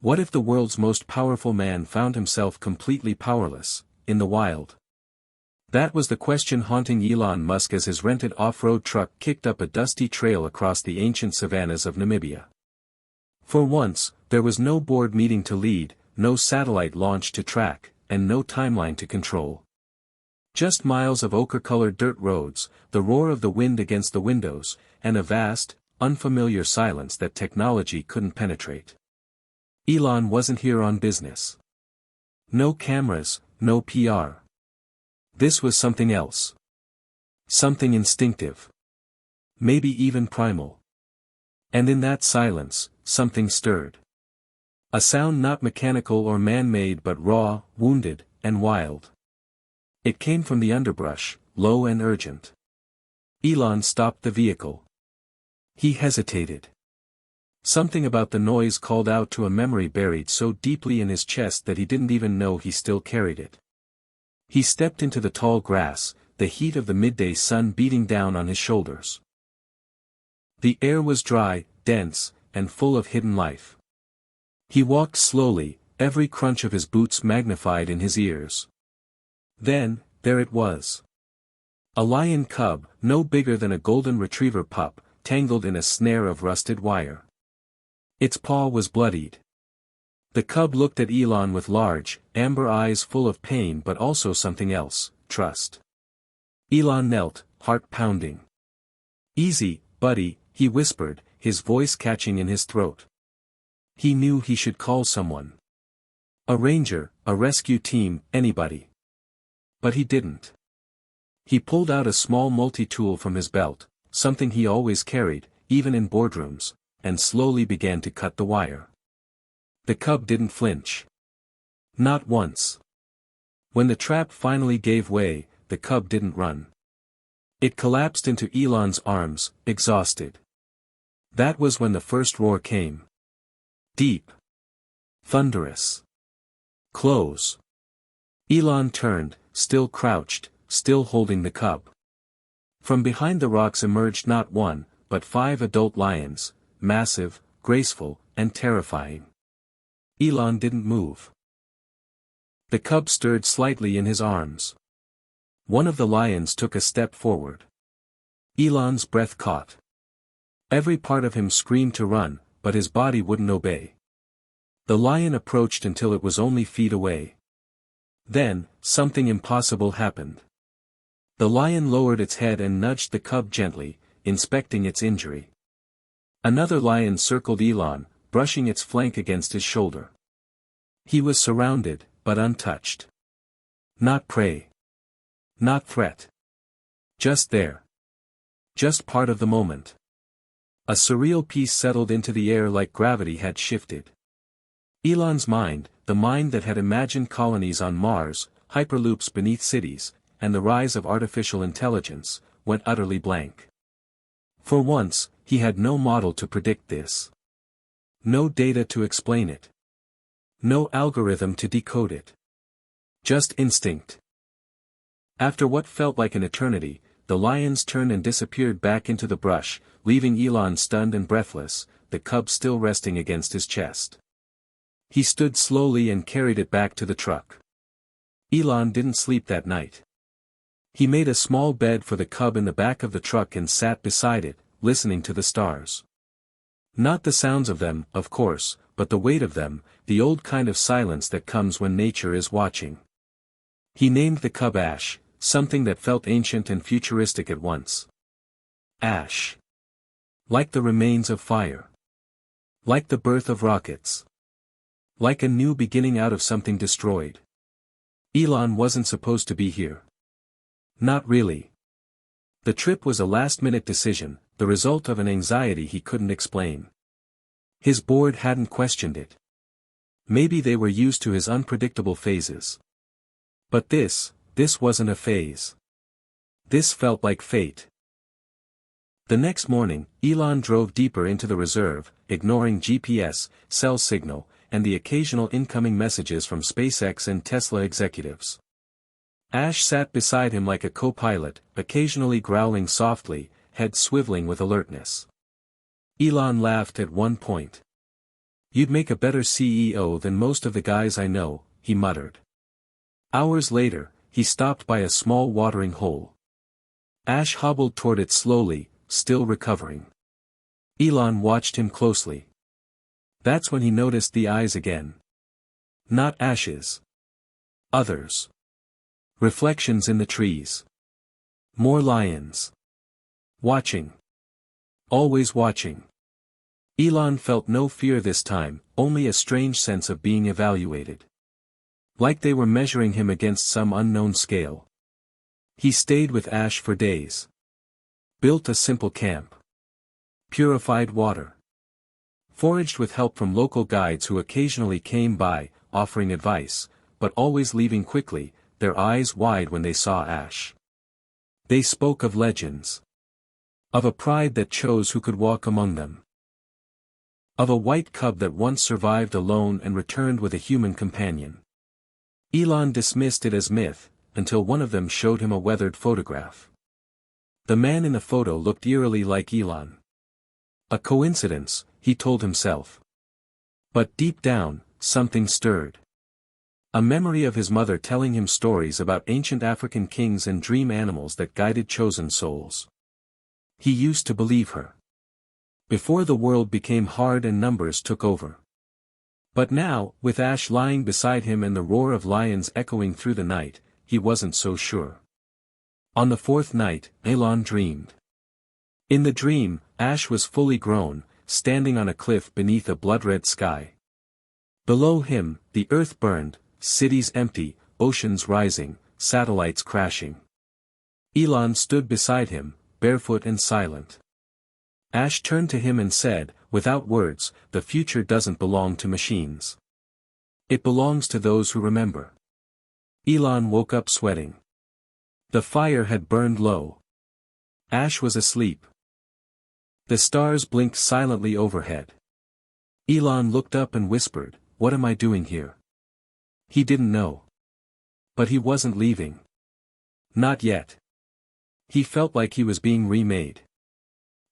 What if the world's most powerful man found himself completely powerless, in the wild? That was the question haunting Elon Musk as his rented off-road truck kicked up a dusty trail across the ancient savannas of Namibia. For once, there was no board meeting to lead, no satellite launch to track, and no timeline to control. Just miles of ochre-colored dirt roads, the roar of the wind against the windows, and a vast, unfamiliar silence that technology couldn't penetrate. Elon wasn't here on business. No cameras, no PR. This was something else. Something instinctive. Maybe even primal. And in that silence, something stirred. A sound not mechanical or man-made but raw, wounded, and wild. It came from the underbrush, low and urgent. Elon stopped the vehicle. He hesitated. Something about the noise called out to a memory buried so deeply in his chest that he didn't even know he still carried it. He stepped into the tall grass, the heat of the midday sun beating down on his shoulders. The air was dry, dense, and full of hidden life. He walked slowly, every crunch of his boots magnified in his ears. Then, there it was. A lion cub, no bigger than a golden retriever pup, tangled in a snare of rusted wire. Its paw was bloodied. The cub looked at Elon with large, amber eyes full of pain but also something else, trust. Elon knelt, heart pounding. "Easy, buddy," he whispered, his voice catching in his throat. He knew he should call someone. A ranger, a rescue team, anybody. But he didn't. He pulled out a small multi-tool from his belt, something he always carried, even in boardrooms, and slowly began to cut the wire. The cub didn't flinch. Not once. When the trap finally gave way, the cub didn't run. It collapsed into Elon's arms, exhausted. That was when the first roar came. Deep. Thunderous. Close. Elon turned, still crouched, still holding the cub. From behind the rocks emerged not one, but 5 adult lions, massive, graceful, and terrifying. Elon didn't move. The cub stirred slightly in his arms. One of the lions took a step forward. Elon's breath caught. Every part of him screamed to run, but his body wouldn't obey. The lion approached until it was only feet away. Then, something impossible happened. The lion lowered its head and nudged the cub gently, inspecting its injury. Another lion circled Elon, brushing its flank against his shoulder. He was surrounded, but untouched. Not prey. Not threat. Just there. Just part of the moment. A surreal peace settled into the air like gravity had shifted. Elon's mind, the mind that had imagined colonies on Mars, hyperloops beneath cities, and the rise of artificial intelligence, went utterly blank. For once, he had no model to predict this. No data to explain it. No algorithm to decode it. Just instinct. After what felt like an eternity, the lions turned and disappeared back into the brush, leaving Elon stunned and breathless, the cub still resting against his chest. He stood slowly and carried it back to the truck. Elon didn't sleep that night. He made a small bed for the cub in the back of the truck and sat beside it, listening to the stars. Not the sounds of them, of course, but the weight of them, the old kind of silence that comes when nature is watching. He named the cub Ash, something that felt ancient and futuristic at once. Ash. Like the remains of fire. Like the birth of rockets. Like a new beginning out of something destroyed. Elon wasn't supposed to be here. Not really. The trip was a last-minute decision, the result of an anxiety he couldn't explain. His board hadn't questioned it. Maybe they were used to his unpredictable phases. But this wasn't a phase. This felt like fate. The next morning, Elon drove deeper into the reserve, ignoring GPS, cell signal, and the occasional incoming messages from SpaceX and Tesla executives. Ash sat beside him like a co-pilot, occasionally growling softly, head swiveling with alertness. Elon laughed at one point. You'd make a better CEO than most of the guys I know, he muttered. Hours later, he stopped by a small watering hole. Ash hobbled toward it slowly, still recovering. Elon watched him closely. That's when he noticed the eyes again. Not Ash's. Others. Reflections in the trees. More lions. Watching. Always watching. Elon felt no fear this time, only a strange sense of being evaluated. Like they were measuring him against some unknown scale. He stayed with Ash for days. Built a simple camp. Purified water. Foraged with help from local guides who occasionally came by, offering advice, but always leaving quickly, their eyes wide when they saw Ash. They spoke of legends. Of a pride that chose who could walk among them. Of a white cub that once survived alone and returned with a human companion. Elon dismissed it as myth, until one of them showed him a weathered photograph. The man in the photo looked eerily like Elon. A coincidence, he told himself. But deep down, something stirred. A memory of his mother telling him stories about ancient African kings and dream animals that guided chosen souls. He used to believe her. Before the world became hard and numbers took over. But now, with Ash lying beside him and the roar of lions echoing through the night, he wasn't so sure. On the fourth night, Elon dreamed. In the dream, Ash was fully grown, standing on a cliff beneath a blood-red sky. Below him, the earth burned, cities empty, oceans rising, satellites crashing. Elon stood beside him, barefoot and silent. Ash turned to him and said, without words, the future doesn't belong to machines. It belongs to those who remember. Elon woke up sweating. The fire had burned low. Ash was asleep. The stars blinked silently overhead. Elon looked up and whispered, "What am I doing here?" He didn't know. But he wasn't leaving. Not yet. He felt like he was being remade.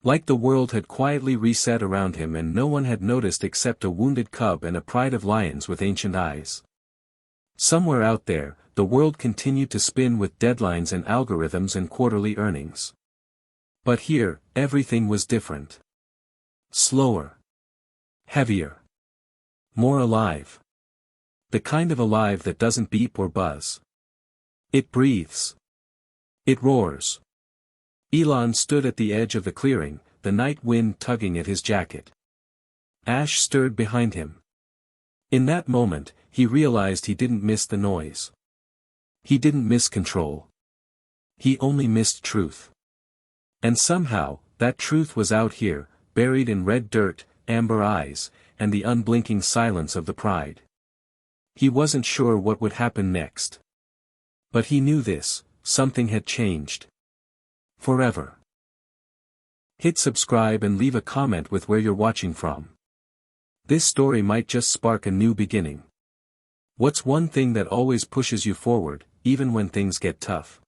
Like the world had quietly reset around him and no one had noticed except a wounded cub and a pride of lions with ancient eyes. Somewhere out there, the world continued to spin with deadlines and algorithms and quarterly earnings. But here, everything was different. Slower. Heavier. More alive. The kind of alive that doesn't beep or buzz. It breathes. It roars. Elon stood at the edge of the clearing, the night wind tugging at his jacket. Ash stirred behind him. In that moment, he realized he didn't miss the noise. He didn't miss control. He only missed truth. And somehow, that truth was out here, buried in red dirt, amber eyes, and the unblinking silence of the pride. He wasn't sure what would happen next. But he knew this, something had changed. Forever. Hit subscribe and leave a comment with where you're watching from. This story might just spark a new beginning. What's one thing that always pushes you forward, even when things get tough?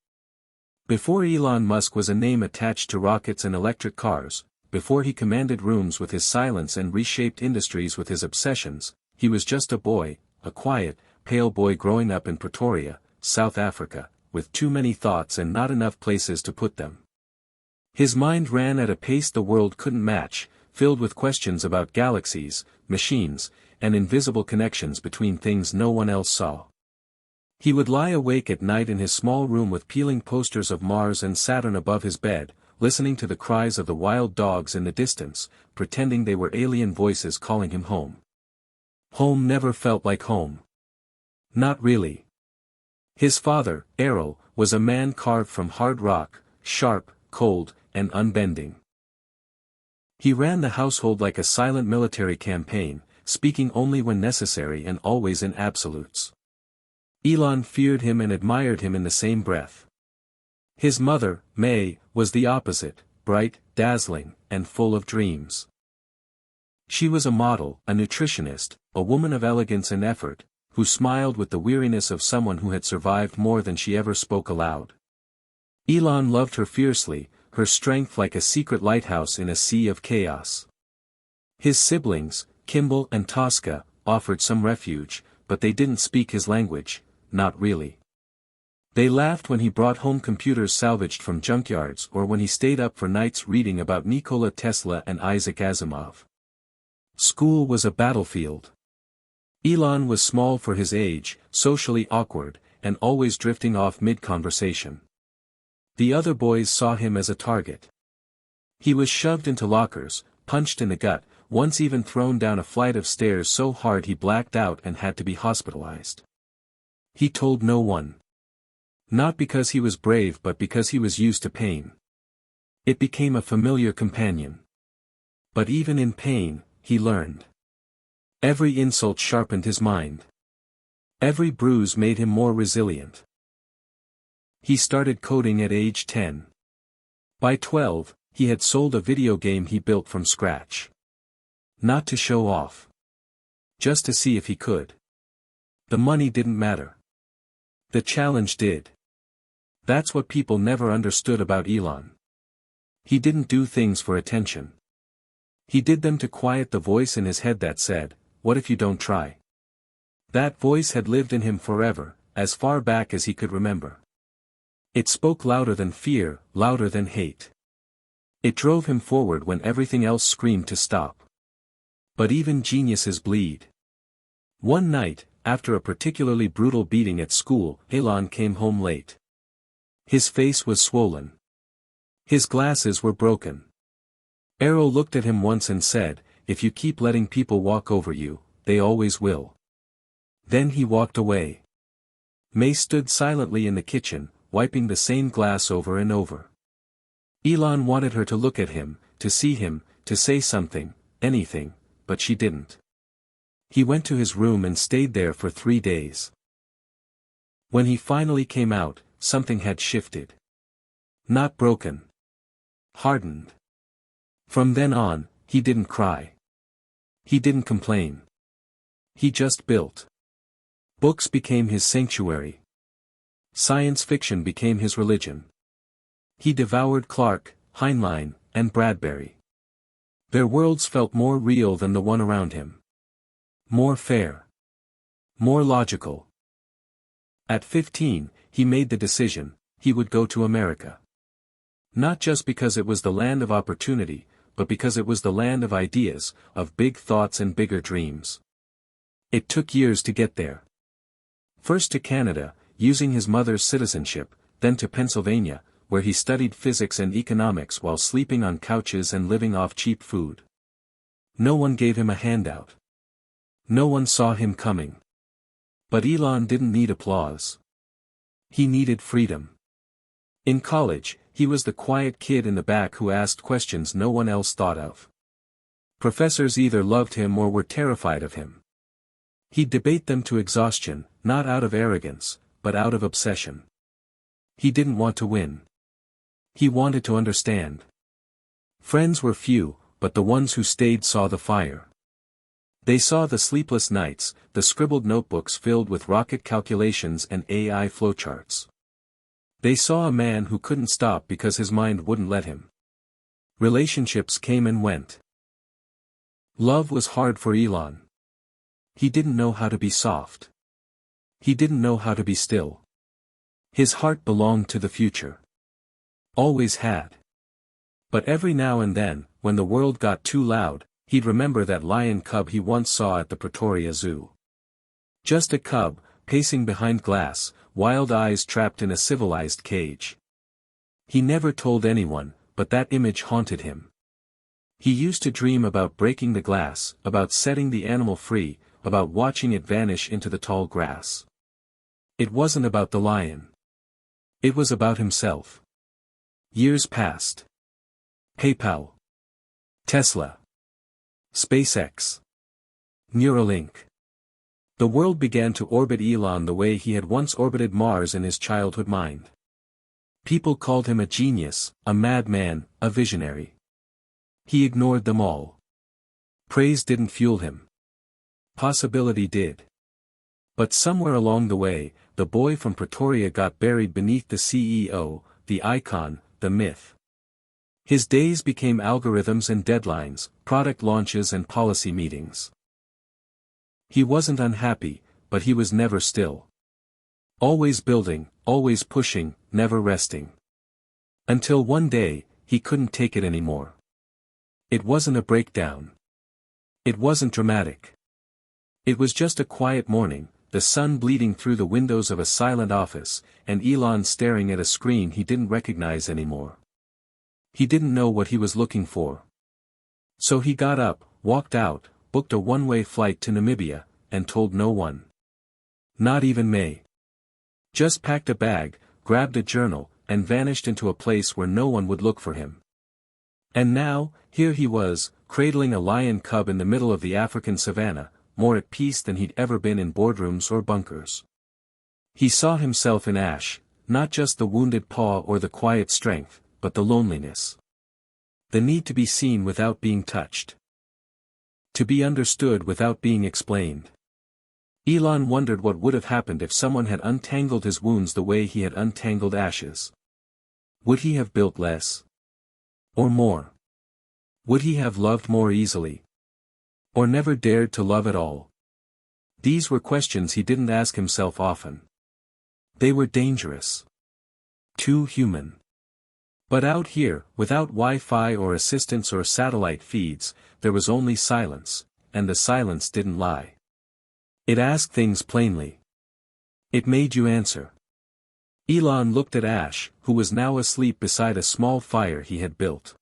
Before Elon Musk was a name attached to rockets and electric cars, before he commanded rooms with his silence and reshaped industries with his obsessions, he was just a boy, a quiet, pale boy growing up in Pretoria, South Africa, with too many thoughts and not enough places to put them. His mind ran at a pace the world couldn't match, filled with questions about galaxies, machines, and invisible connections between things no one else saw. He would lie awake at night in his small room with peeling posters of Mars and Saturn above his bed, listening to the cries of the wild dogs in the distance, pretending they were alien voices calling him home. Home never felt like home. Not really. His father, Errol, was a man carved from hard rock, sharp, cold, and unbending. He ran the household like a silent military campaign, speaking only when necessary and always in absolutes. Elon feared him and admired him in the same breath. His mother, May, was the opposite, bright, dazzling, and full of dreams. She was a model, a nutritionist, a woman of elegance and effort, who smiled with the weariness of someone who had survived more than she ever spoke aloud. Elon loved her fiercely, her strength like a secret lighthouse in a sea of chaos. His siblings, Kimball and Tosca, offered some refuge, but they didn't speak his language, not really. They laughed when he brought home computers salvaged from junkyards or when he stayed up for nights reading about Nikola Tesla and Isaac Asimov. School was a battlefield. Elon was small for his age, socially awkward, and always drifting off mid-conversation. The other boys saw him as a target. He was shoved into lockers, punched in the gut, once even thrown down a flight of stairs so hard he blacked out and had to be hospitalized. He told no one. Not because he was brave but because he was used to pain. It became a familiar companion. But even in pain, he learned. Every insult sharpened his mind. Every bruise made him more resilient. He started coding at age 10. By 12, he had sold a video game he built from scratch. Not to show off. Just to see if he could. The money didn't matter. The challenge did. That's what people never understood about Elon. He didn't do things for attention. He did them to quiet the voice in his head that said, "What if you don't try?" That voice had lived in him forever, as far back as he could remember. It spoke louder than fear, louder than hate. It drove him forward when everything else screamed to stop. But even geniuses bleed. One night, after a particularly brutal beating at school, Elon came home late. His face was swollen. His glasses were broken. Arrow looked at him once and said, "If you keep letting people walk over you, they always will." Then he walked away. May stood silently in the kitchen, wiping the same glass over and over. Elon wanted her to look at him, to see him, to say something, anything, but she didn't. He went to his room and stayed there for 3 days. When he finally came out, something had shifted. Not broken. Hardened. From then on, he didn't cry. He didn't complain. He just built. Books became his sanctuary. Science fiction became his religion. He devoured Clark, Heinlein, and Bradbury. Their worlds felt more real than the one around him. More fair. More logical. At 15, he made the decision, he would go to America. Not just because it was the land of opportunity, but because it was the land of ideas, of big thoughts and bigger dreams. It took years to get there. First to Canada, using his mother's citizenship, then to Pennsylvania, where he studied physics and economics while sleeping on couches and living off cheap food. No one gave him a handout. No one saw him coming. But Elon didn't need applause. He needed freedom. In college, he was the quiet kid in the back who asked questions no one else thought of. Professors either loved him or were terrified of him. He'd debate them to exhaustion, not out of arrogance, but out of obsession. He didn't want to win. He wanted to understand. Friends were few, but the ones who stayed saw the fire. They saw the sleepless nights, the scribbled notebooks filled with rocket calculations and AI flowcharts. They saw a man who couldn't stop because his mind wouldn't let him. Relationships came and went. Love was hard for Elon. He didn't know how to be soft. He didn't know how to be still. His heart belonged to the future. Always had. But every now and then, when the world got too loud, he'd remember that lion cub he once saw at the Pretoria Zoo. Just a cub, pacing behind glass, wild eyes trapped in a civilized cage. He never told anyone, but that image haunted him. He used to dream about breaking the glass, about setting the animal free, about watching it vanish into the tall grass. It wasn't about the lion. It was about himself. Years passed. PayPal. Tesla. SpaceX. Neuralink. The world began to orbit Elon the way he had once orbited Mars in his childhood mind. People called him a genius, a madman, a visionary. He ignored them all. Praise didn't fuel him. Possibility did. But somewhere along the way, the boy from Pretoria got buried beneath the CEO, the icon, the myth. His days became algorithms and deadlines, product launches and policy meetings. He wasn't unhappy, but he was never still. Always building, always pushing, never resting. Until one day, he couldn't take it anymore. It wasn't a breakdown. It wasn't dramatic. It was just a quiet morning, the sun bleeding through the windows of a silent office, and Elon staring at a screen he didn't recognize anymore. He didn't know what he was looking for. So he got up, walked out, booked a one-way flight to Namibia, and told no one. Not even May. Just packed a bag, grabbed a journal, and vanished into a place where no one would look for him. And now, here he was, cradling a lion cub in the middle of the African savannah, more at peace than he'd ever been in boardrooms or bunkers. He saw himself in Ash, not just the wounded paw or the quiet strength, but the loneliness. The need to be seen without being touched. To be understood without being explained. Elon wondered what would have happened if someone had untangled his wounds the way he had untangled Ash's. Would he have built less? Or more? Would he have loved more easily? Or never dared to love at all? These were questions he didn't ask himself often. They were dangerous. Too human. But out here, without Wi-Fi or assistance or satellite feeds, there was only silence, and the silence didn't lie. It asked things plainly. It made you answer. Elon looked at Ash, who was now asleep beside a small fire he had built.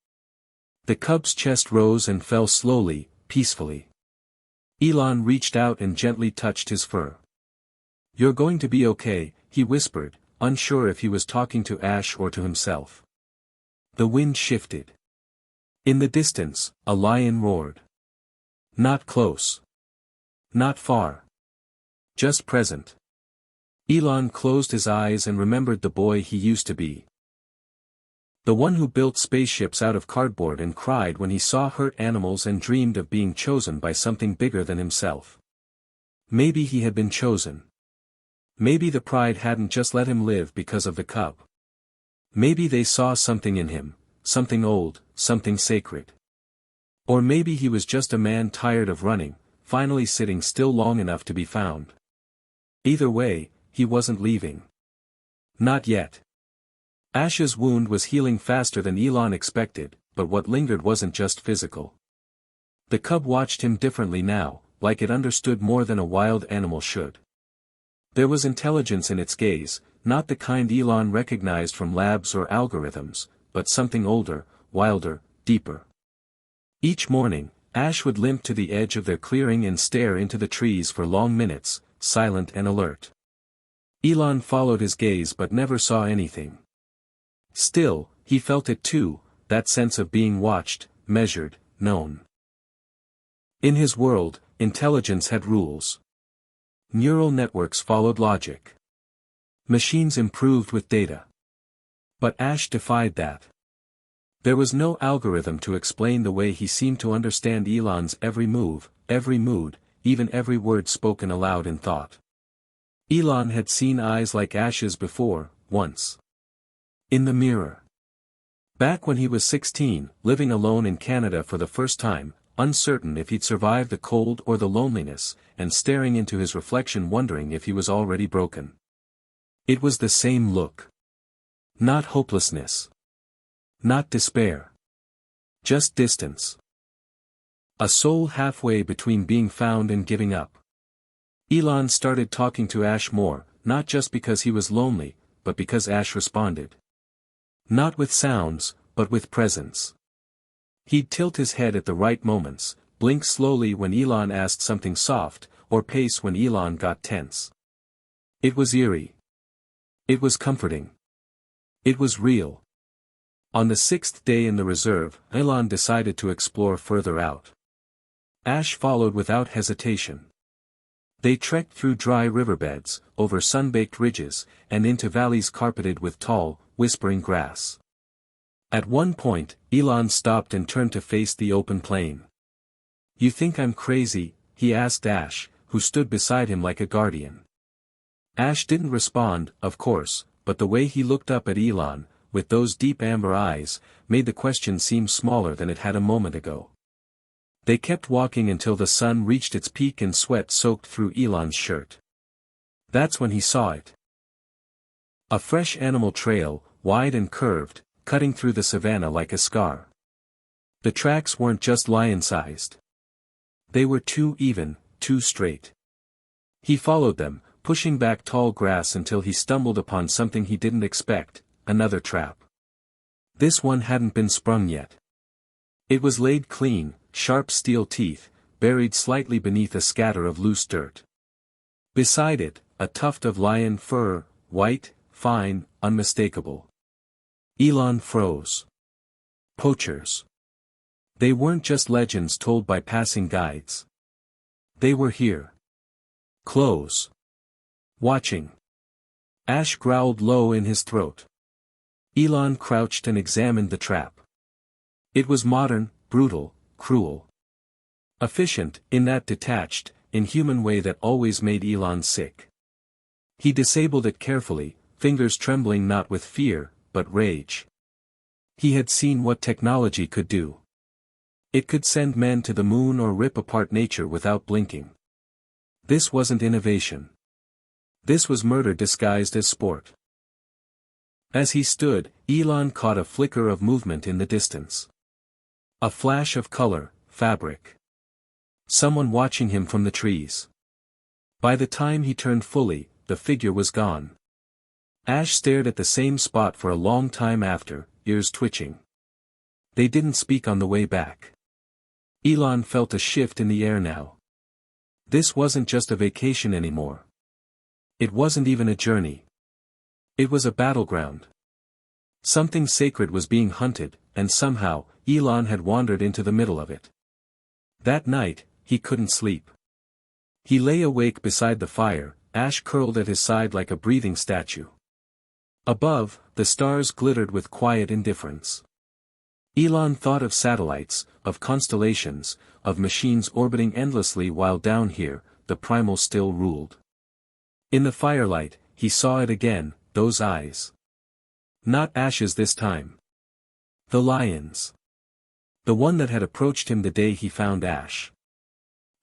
The cub's chest rose and fell slowly, peacefully. Elon reached out and gently touched his fur. "You're going to be okay," he whispered, unsure if he was talking to Ash or to himself. The wind shifted. In the distance, a lion roared. Not close. Not far. Just present. Elon closed his eyes and remembered the boy he used to be. The one who built spaceships out of cardboard and cried when he saw hurt animals and dreamed of being chosen by something bigger than himself. Maybe he had been chosen. Maybe the pride hadn't just let him live because of the cub. Maybe they saw something in him, something old, something sacred. Or maybe he was just a man tired of running, finally sitting still long enough to be found. Either way, he wasn't leaving. Not yet. Ash's wound was healing faster than Elon expected, but what lingered wasn't just physical. The cub watched him differently now, like it understood more than a wild animal should. There was intelligence in its gaze, not the kind Elon recognized from labs or algorithms, but something older, wilder, deeper. Each morning, Ash would limp to the edge of their clearing and stare into the trees for long minutes, silent and alert. Elon followed his gaze but never saw anything. Still, he felt it too, that sense of being watched, measured, known. In his world, intelligence had rules. Neural networks followed logic. Machines improved with data. But Ash defied that. There was no algorithm to explain the way he seemed to understand Elon's every move, every mood, even every word spoken aloud in thought. Elon had seen eyes like Ash's before, once. In the mirror. Back when he was 16, living alone in Canada for the first time, uncertain if he'd survive the cold or the loneliness, and staring into his reflection wondering if he was already broken. It was the same look. Not hopelessness. Not despair. Just distance. A soul halfway between being found and giving up. Elon started talking to Ash more, not just because he was lonely, but because Ash responded. Not with sounds, but with presence. He'd tilt his head at the right moments, blink slowly when Elon asked something soft, or pace when Elon got tense. It was eerie. It was comforting. It was real. On the 6th day in the reserve, Elon decided to explore further out. Ash followed without hesitation. They trekked through dry riverbeds, over sun-baked ridges, and into valleys carpeted with tall, whispering grass. At one point, Elon stopped and turned to face the open plain. "You think I'm crazy?" he asked Ash, who stood beside him like a guardian. Ash didn't respond, of course, but the way he looked up at Elon, with those deep amber eyes, made the question seem smaller than it had a moment ago. They kept walking until the sun reached its peak and sweat soaked through Elon's shirt. That's when he saw it. A fresh animal trail, wide and curved, cutting through the savanna like a scar. The tracks weren't just lion-sized. They were too even, too straight. He followed them, pushing back tall grass until he stumbled upon something he didn't expect, another trap. This one hadn't been sprung yet. It was laid clean, sharp steel teeth, buried slightly beneath a scatter of loose dirt. Beside it, a tuft of lion fur, white, fine, unmistakable. Elon froze. Poachers. They weren't just legends told by passing guides. They were here. Close. Watching. Ash growled low in his throat. Elon crouched and examined the trap. It was modern, brutal, cruel. Efficient, in that detached, inhuman way that always made Elon sick. He disabled it carefully, fingers trembling not with fear, but rage. He had seen what technology could do. It could send men to the moon or rip apart nature without blinking. This wasn't innovation. This was murder disguised as sport. As he stood, Elon caught a flicker of movement in the distance. A flash of color, fabric. Someone watching him from the trees. By the time he turned fully, the figure was gone. Ash stared at the same spot for a long time after, ears twitching. They didn't speak on the way back. Elon felt a shift in the air now. This wasn't just a vacation anymore. It wasn't even a journey. It was a battleground. Something sacred was being hunted, and somehow, Elon had wandered into the middle of it. That night, he couldn't sleep. He lay awake beside the fire, Ash curled at his side like a breathing statue. Above, the stars glittered with quiet indifference. Elon thought of satellites, of constellations, of machines orbiting endlessly while down here, the primal still ruled. In the firelight, he saw it again, those eyes. Not Ash's this time. The lion's. The one that had approached him the day he found Ash.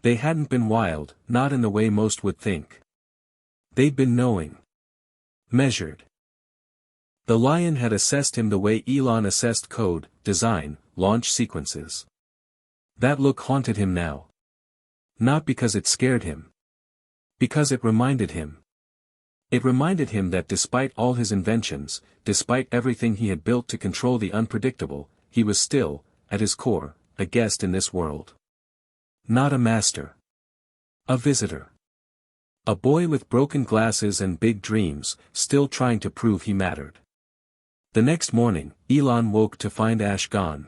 They hadn't been wild, not in the way most would think. They'd been knowing. Measured. The lion had assessed him the way Elon assessed code, design, launch sequences. That look haunted him now. Not because it scared him. Because it reminded him. It reminded him that despite all his inventions, despite everything he had built to control the unpredictable, he was still, at his core, a guest in this world. Not a master. A visitor. A boy with broken glasses and big dreams, still trying to prove he mattered. The next morning, Elon woke to find Ash gone.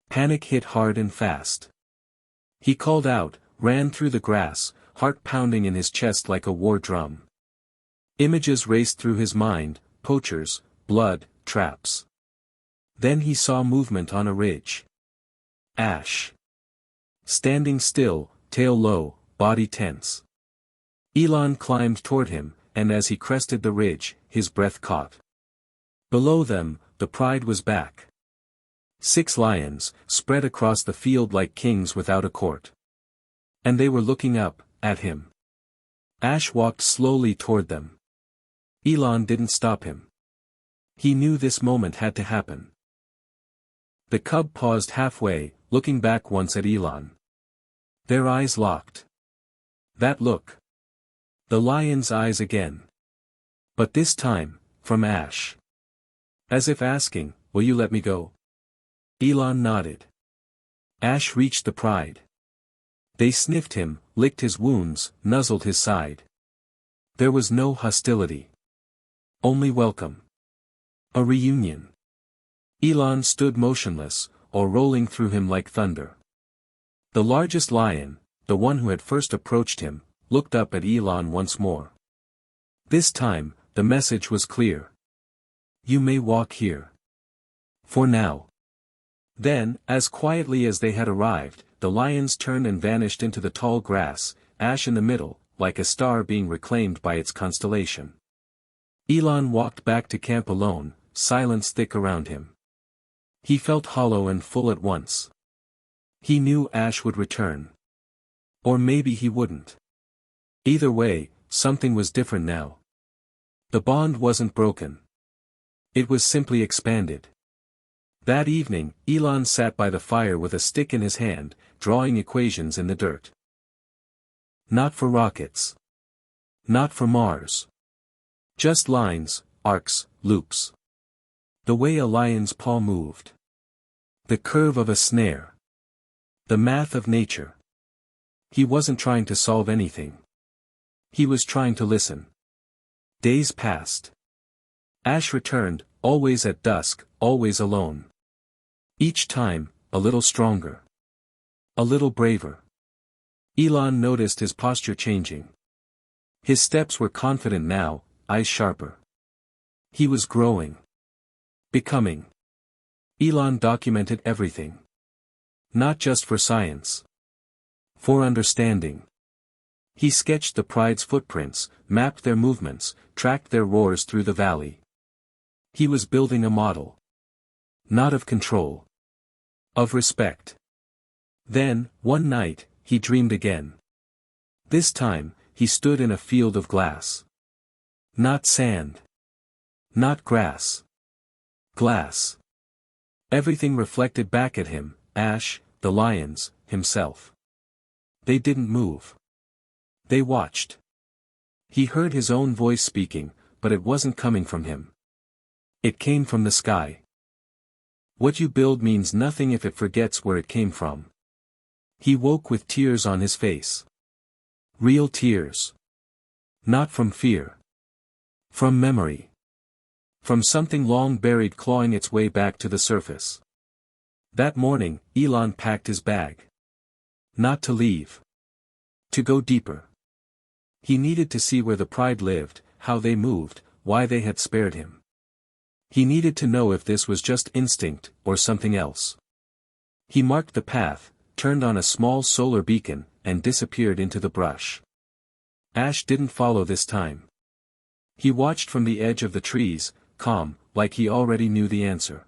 Panic hit hard and fast. He called out, ran through the grass, heart pounding in his chest like a war drum. Images raced through his mind, poachers, blood, traps. Then he saw movement on a ridge. Ash. Standing still, tail low, body tense. Elon climbed toward him, and as he crested the ridge, his breath caught. Below them, the pride was back. 6 lions, spread across the field like kings without a court. And they were looking up, at him. Ash walked slowly toward them. Elon didn't stop him. He knew this moment had to happen. The cub paused halfway, looking back once at Elon. Their eyes locked. That look. The lion's eyes again. But this time, from Ash. As if asking, will you let me go? Elon nodded. Ash reached the pride. They sniffed him, licked his wounds, nuzzled his side. There was no hostility. Only welcome. A reunion. Elon stood motionless, or rolling through him like thunder. The largest lion, the one who had first approached him, looked up at Elon once more. This time, the message was clear. You may walk here. For now. Then, as quietly as they had arrived, the lions turned and vanished into the tall grass, Ash in the middle, like a star being reclaimed by its constellation. Elon walked back to camp alone, silence thick around him. He felt hollow and full at once. He knew Ash would return. Or maybe he wouldn't. Either way, something was different now. The bond wasn't broken. It was simply expanded. That evening, Elon sat by the fire with a stick in his hand, drawing equations in the dirt. Not for rockets. Not for Mars. Just lines, arcs, loops. The way a lion's paw moved. The curve of a snare. The math of nature. He wasn't trying to solve anything. He was trying to listen. Days passed. Ash returned, always at dusk, always alone. Each time, a little stronger. A little braver. Elon noticed his posture changing. His steps were confident now, eyes sharper. He was growing. Becoming. Elon documented everything. Not just for science. For understanding. He sketched the pride's footprints, mapped their movements, tracked their roars through the valley. He was building a model. Not of control. Of respect. Then, one night, he dreamed again. This time, he stood in a field of glass. Not sand. Not grass. Glass. Everything reflected back at him, Ash, the lions, himself. They didn't move. They watched. He heard his own voice speaking, but it wasn't coming from him. It came from the sky. What you build means nothing if it forgets where it came from. He woke with tears on his face. Real tears. Not from fear. From memory. From something long buried clawing its way back to the surface. That morning, Elon packed his bag. Not to leave. To go deeper. He needed to see where the pride lived, how they moved, why they had spared him. He needed to know if this was just instinct, or something else. He marked the path, turned on a small solar beacon, and disappeared into the brush. Ash didn't follow this time. He watched from the edge of the trees, calm, like he already knew the answer.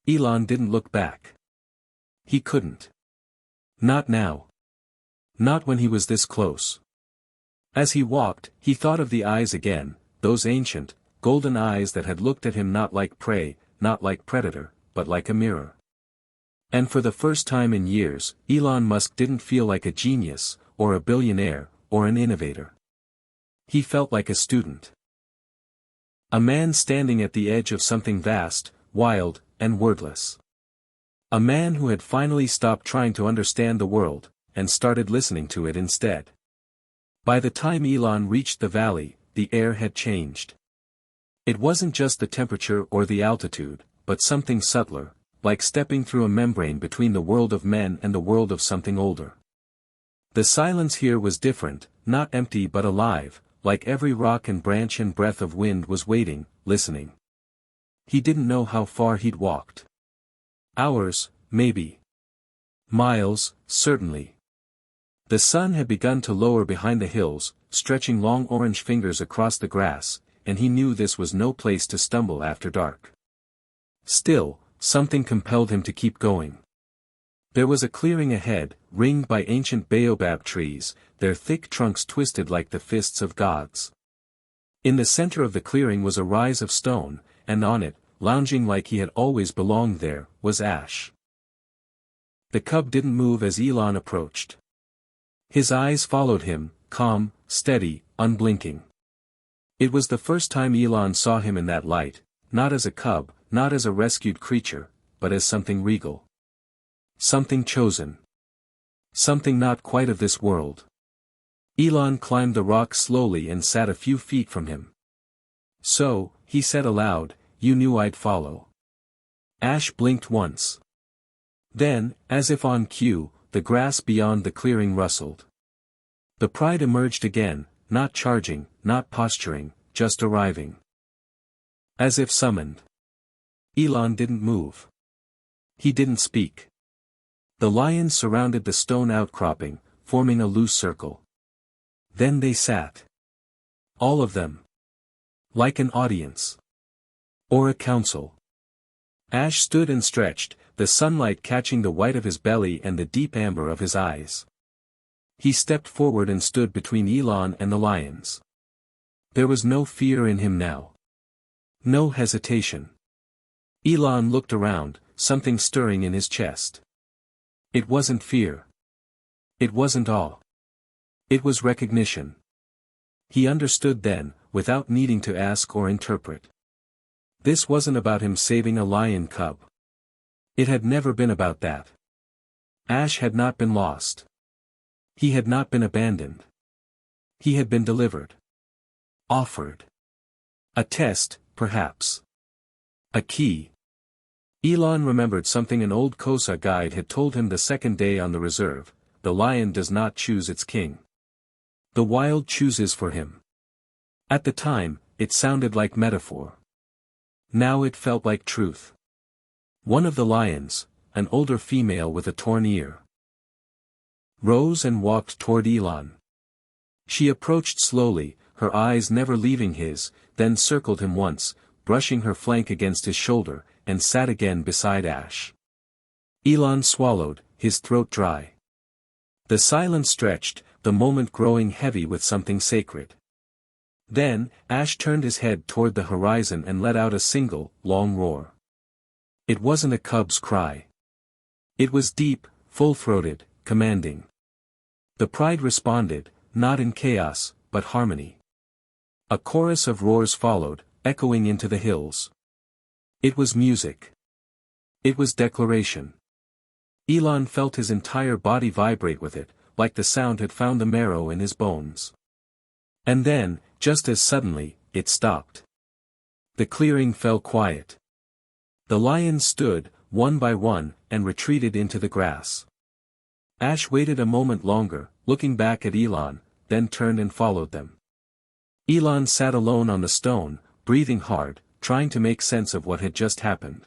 Elon didn't look back. He couldn't. Not now. Not when he was this close. As he walked, he thought of the eyes again, those ancient, golden eyes that had looked at him not like prey, not like predator, but like a mirror. And for the first time in years, Elon Musk didn't feel like a genius, or a billionaire, or an innovator. He felt like a student. A man standing at the edge of something vast, wild, and wordless. A man who had finally stopped trying to understand the world, and started listening to it instead. By the time Elon reached the valley, the air had changed. It wasn't just the temperature or the altitude, but something subtler, like stepping through a membrane between the world of men and the world of something older. The silence here was different, not empty but alive, like every rock and branch and breath of wind was waiting, listening. He didn't know how far he'd walked. Hours, maybe. Miles, certainly. The sun had begun to lower behind the hills, stretching long orange fingers across the grass, and he knew this was no place to stumble after dark. Still, something compelled him to keep going. There was a clearing ahead, ringed by ancient baobab trees, their thick trunks twisted like the fists of gods. In the center of the clearing was a rise of stone, and on it, lounging like he had always belonged there, was Ash. The cub didn't move as Elon approached. His eyes followed him, calm, steady, unblinking. It was the first time Elon saw him in that light, not as a cub, not as a rescued creature, but as something regal. Something chosen. Something not quite of this world. Elon climbed the rock slowly and sat a few feet from him. "So," he said aloud, "you knew I'd follow." Ash blinked once. Then, as if on cue, the grass beyond the clearing rustled. The pride emerged again, not charging, not posturing, just arriving. As if summoned. Elon didn't move. He didn't speak. The lions surrounded the stone outcropping, forming a loose circle. Then they sat. All of them. Like an audience. Or a council. Ash stood and stretched, the sunlight catching the white of his belly and the deep amber of his eyes. He stepped forward and stood between Elon and the lions. There was no fear in him now. No hesitation. Elon looked around, something stirring in his chest. It wasn't fear. It wasn't awe. It was recognition. He understood then, without needing to ask or interpret. This wasn't about him saving a lion cub. It had never been about that. Ash had not been lost. He had not been abandoned. He had been delivered. Offered. A test, perhaps. A key. Elon remembered something an old Kosa guide had told him the second day on the reserve: the lion does not choose its king. The wild chooses for him. At the time, it sounded like metaphor. Now it felt like truth. One of the lions, an older female with a torn ear, rose and walked toward Elon. She approached slowly, her eyes never leaving his, then circled him once, brushing her flank against his shoulder, and sat again beside Ash. Elon swallowed, his throat dry. The silence stretched, the moment growing heavy with something sacred. Then, Ash turned his head toward the horizon and let out a single, long roar. It wasn't a cub's cry. It was deep, full-throated, commanding. The pride responded, not in chaos, but harmony. A chorus of roars followed, echoing into the hills. It was music. It was declaration. Elon felt his entire body vibrate with it, like the sound had found the marrow in his bones. And then, just as suddenly, it stopped. The clearing fell quiet. The lions stood, one by one, and retreated into the grass. Ash waited a moment longer, looking back at Elon, then turned and followed them. Elon sat alone on the stone, breathing hard, trying to make sense of what had just happened.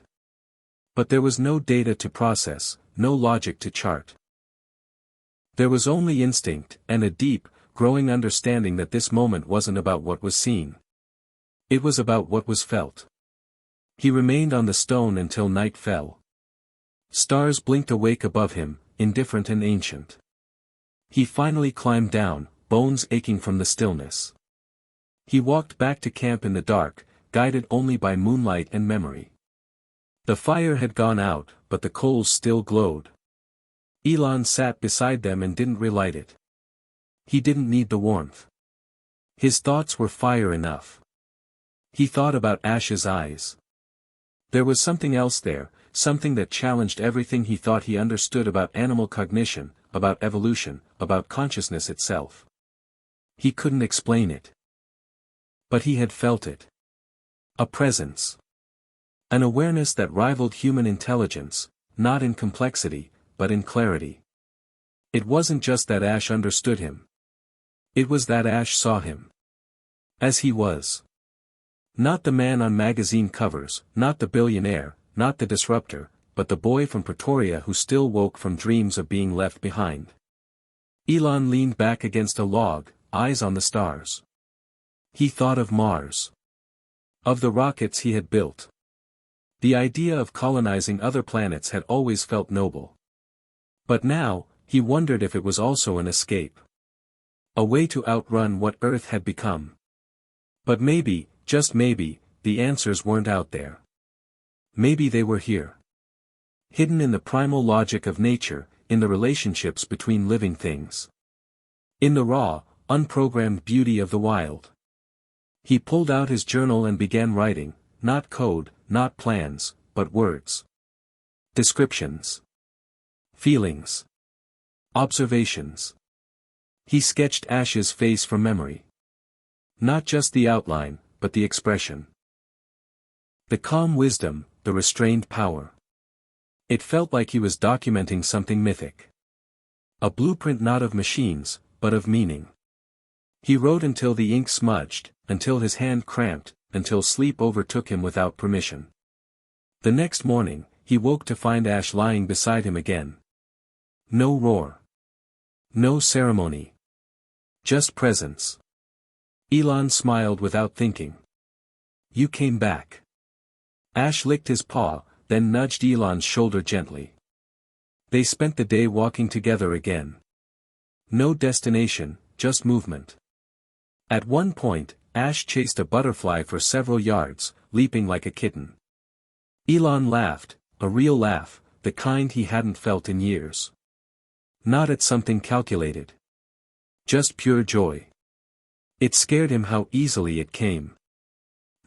But there was no data to process, no logic to chart. There was only instinct, and a deep, growing understanding that this moment wasn't about what was seen. It was about what was felt. He remained on the stone until night fell. Stars blinked awake above him, indifferent and ancient. He finally climbed down, bones aching from the stillness. He walked back to camp in the dark, guided only by moonlight and memory. The fire had gone out, but the coals still glowed. Elon sat beside them and didn't relight it. He didn't need the warmth. His thoughts were fire enough. He thought about Ash's eyes. There was something else there, something that challenged everything he thought he understood about animal cognition, about evolution, about consciousness itself. He couldn't explain it. But he had felt it. A presence. An awareness that rivaled human intelligence, not in complexity, but in clarity. It wasn't just that Ash understood him. It was that Ash saw him. As he was. Not the man on magazine covers, not the billionaire, not the disruptor, but the boy from Pretoria who still woke from dreams of being left behind. Elon leaned back against a log, eyes on the stars. He thought of Mars. Of the rockets he had built. The idea of colonizing other planets had always felt noble. But now, he wondered if it was also an escape. A way to outrun what Earth had become. But maybe, just maybe, the answers weren't out there. Maybe they were here. Hidden in the primal logic of nature, in the relationships between living things. In the raw, unprogrammed beauty of the wild. He pulled out his journal and began writing, not code, not plans, but words. Descriptions. Feelings. Observations. He sketched Ash's face from memory. Not just the outline, but the expression. The calm wisdom, the restrained power. It felt like he was documenting something mythic. A blueprint not of machines, but of meaning. He wrote until the ink smudged, until his hand cramped, until sleep overtook him without permission. The next morning, he woke to find Ash lying beside him again. No roar. No ceremony. Just presence. Elon smiled without thinking. You came back. Ash licked his paw, then nudged Elon's shoulder gently. They spent the day walking together again. No destination, just movement. At one point, Ash chased a butterfly for several yards, leaping like a kitten. Elon laughed, a real laugh, the kind he hadn't felt in years. Not at something calculated. Just pure joy. It scared him how easily it came.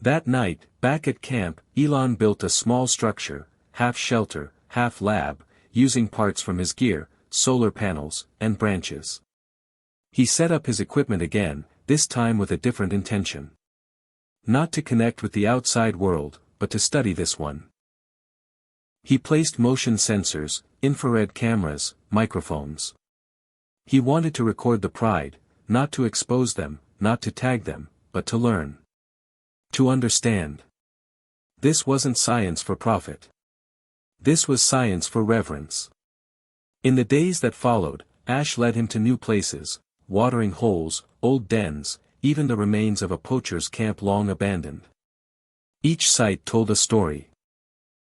That night, back at camp, Elon built a small structure, half shelter, half lab, using parts from his gear, solar panels, and branches. He set up his equipment again, this time with a different intention. Not to connect with the outside world, but to study this one. He placed motion sensors, infrared cameras, microphones. He wanted to record the pride, not to expose them, not to tag them, but to learn. To understand. This wasn't science for profit. This was science for reverence. In the days that followed, Ash led him to new places, watering holes, old dens, even the remains of a poacher's camp long abandoned. Each site told a story.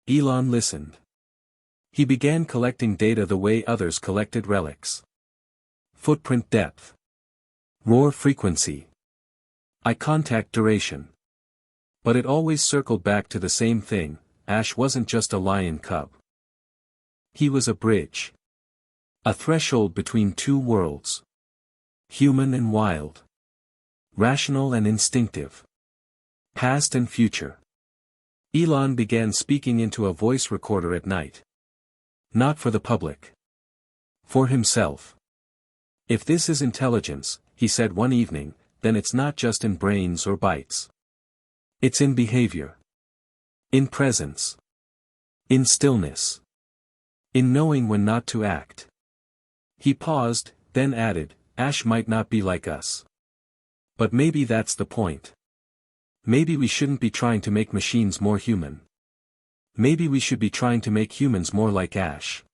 Elon listened. He began collecting data the way others collected relics. Footprint depth. Roar frequency. Eye contact duration. But it always circled back to the same thing, Ash wasn't just a lion cub. He was a bridge. A threshold between two worlds. Human and wild. Rational and instinctive. Past and future. Elon began speaking into a voice recorder at night. Not for the public. For himself. If this is intelligence, he said one evening, then it's not just in brains or bytes. It's in behavior. In presence. In stillness. In knowing when not to act. He paused, then added, Ash might not be like us. But maybe that's the point. Maybe we shouldn't be trying to make machines more human. Maybe we should be trying to make humans more like Ash.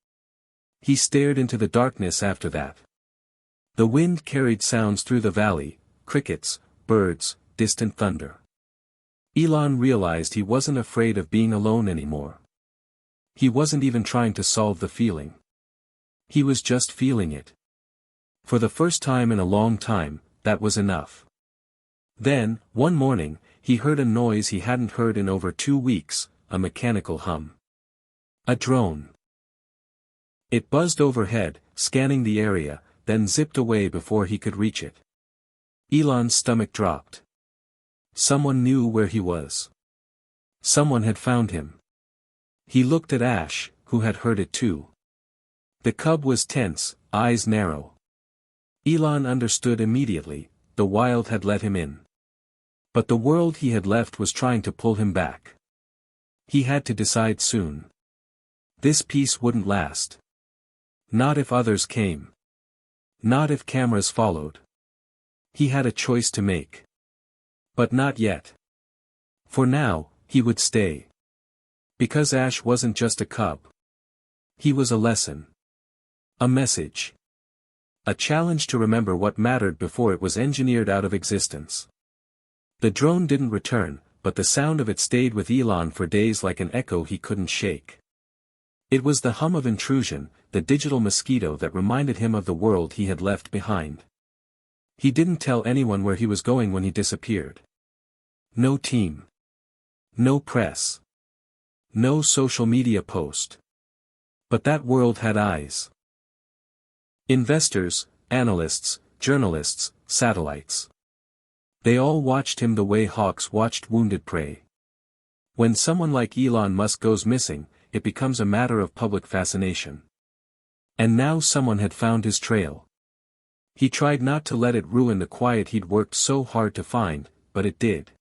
He stared into the darkness after that. The wind carried sounds through the valley, crickets, birds, distant thunder. Elon realized he wasn't afraid of being alone anymore. He wasn't even trying to solve the feeling. He was just feeling it. For the first time in a long time, that was enough. Then, one morning, he heard a noise he hadn't heard in over 2 weeks, a mechanical hum. A drone. It buzzed overhead, scanning the area, then zipped away before he could reach it. Elon's stomach dropped. Someone knew where he was. Someone had found him. He looked at Ash, who had heard it too. The cub was tense, eyes narrow. Elon understood immediately, the wild had let him in. But the world he had left was trying to pull him back. He had to decide soon. This peace wouldn't last. Not if others came. Not if cameras followed. He had a choice to make. But not yet. For now, he would stay. Because Ash wasn't just a cub. He was a lesson. A message. A challenge to remember what mattered before it was engineered out of existence. The drone didn't return, but the sound of it stayed with Elon for days like an echo he couldn't shake. It was the hum of intrusion, the digital mosquito that reminded him of the world he had left behind. He didn't tell anyone where he was going when he disappeared. No team. No press. No social media post. But that world had eyes. Investors, analysts, journalists, satellites. They all watched him the way hawks watched wounded prey. When someone like Elon Musk goes missing, it becomes a matter of public fascination. And now someone had found his trail. He tried not to let it ruin the quiet he'd worked so hard to find, but it did.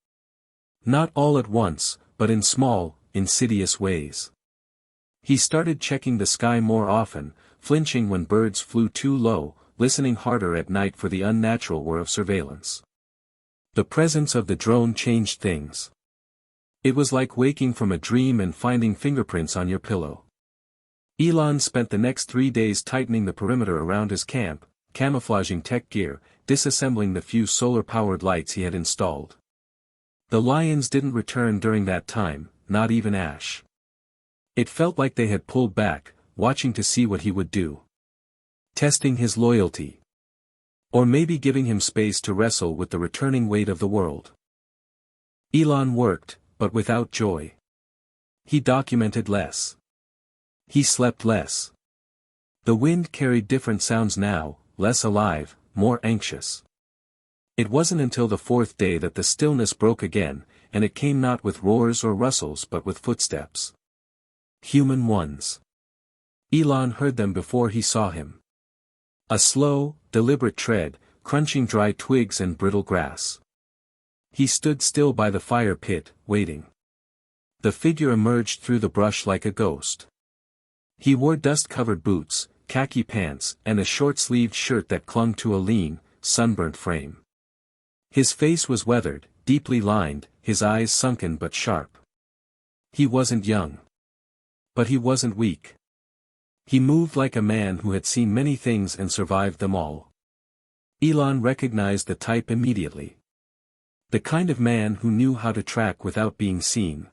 Not all at once, but in small, insidious ways. He started checking the sky more often, flinching when birds flew too low, listening harder at night for the unnatural whir of surveillance. The presence of the drone changed things. It was like waking from a dream and finding fingerprints on your pillow. Elon spent the next 3 days tightening the perimeter around his camp, camouflaging tech gear, disassembling the few solar-powered lights he had installed. The lions didn't return during that time, not even Ash. It felt like they had pulled back, watching to see what he would do. Testing his loyalty. Or maybe giving him space to wrestle with the returning weight of the world. Elon worked, but without joy. He documented less. He slept less. The wind carried different sounds now, less alive, more anxious. It wasn't until the fourth day that the stillness broke again, and it came not with roars or rustles but with footsteps. Human ones. Elon heard them before he saw him. A slow, deliberate tread, crunching dry twigs and brittle grass. He stood still by the fire pit, waiting. The figure emerged through the brush like a ghost. He wore dust-covered boots, khaki pants, and a short-sleeved shirt that clung to a lean, sunburnt frame. His face was weathered, deeply lined, his eyes sunken but sharp. He wasn't young. But he wasn't weak. He moved like a man who had seen many things and survived them all. Elon recognized the type immediately. The kind of man who knew how to track without being seen.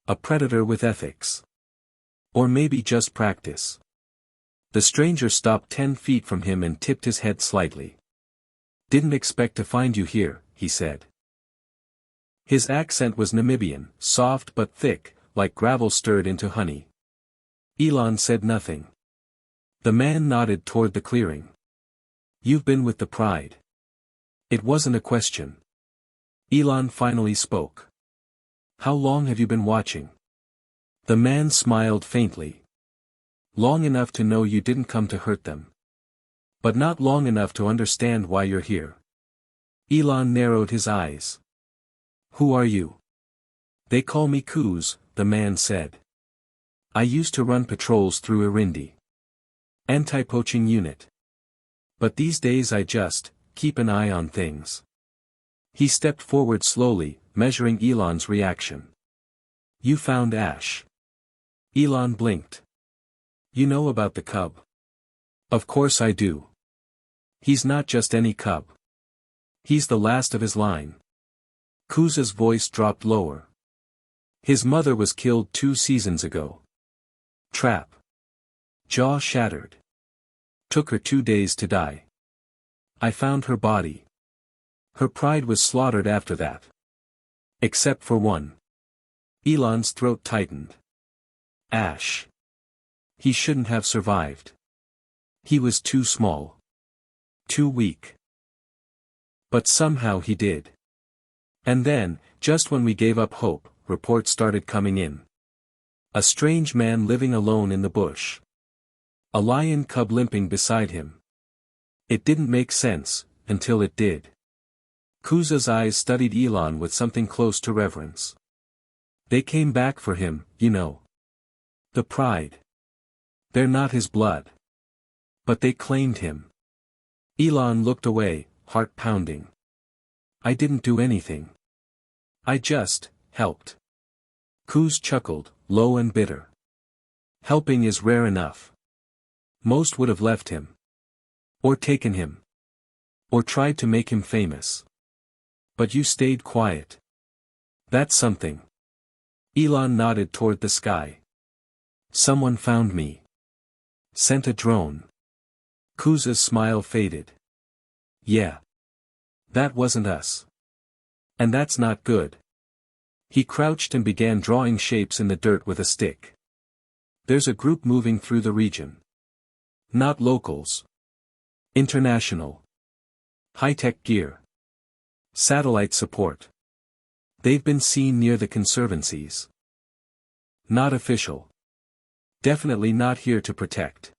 A predator with ethics. Or maybe just practice. The stranger stopped 10 feet from him and tipped his head slightly. "Didn't expect to find you here," he said. His accent was Namibian, soft but thick, like gravel stirred into honey. Elon said nothing. The man nodded toward the clearing. "You've been with the Pride." It wasn't a question. Elon finally spoke. "How long have you been watching?" The man smiled faintly. "Long enough to know you didn't come to hurt them. But not long enough to understand why you're here." Elon narrowed his eyes. "Who are you?" "They call me Kuz," the man said. "I used to run patrols through Irindi. Anti-poaching unit. But these days I just keep an eye on things." He stepped forward slowly, measuring Elon's reaction. "You found Ash." Elon blinked. "You know about the cub?" "Of course I do. He's not just any cub. He's the last of his line." Kuz's voice dropped lower. "His mother was killed 2 seasons ago. Trap. Jaw shattered. Took her 2 days to die. I found her body. Her pride was slaughtered after that. Except for one." Elon's throat tightened. Ash. He shouldn't have survived. He was too small. Too weak. But somehow he did. And then, just when we gave up hope, reports started coming in. A strange man living alone in the bush. A lion cub limping beside him. It didn't make sense, until it did. Kuz's eyes studied Elon with something close to reverence. "They came back for him, you know. The Pride. They're not his blood. But they claimed him." Elon looked away, heart pounding. "I didn't do anything. I just helped." Kuz chuckled, low and bitter. "Helping is rare enough. Most would have left him. Or taken him. Or tried to make him famous. But you stayed quiet. That's something." Elon nodded toward the sky. "Someone found me. Sent a drone." Kuz's smile faded. "Yeah. That wasn't us. And that's not good." He crouched and began drawing shapes in the dirt with a stick. "There's a group moving through the region. Not locals. International. High-tech gear. Satellite support. They've been seen near the conservancies. Not official. Definitely not here to protect."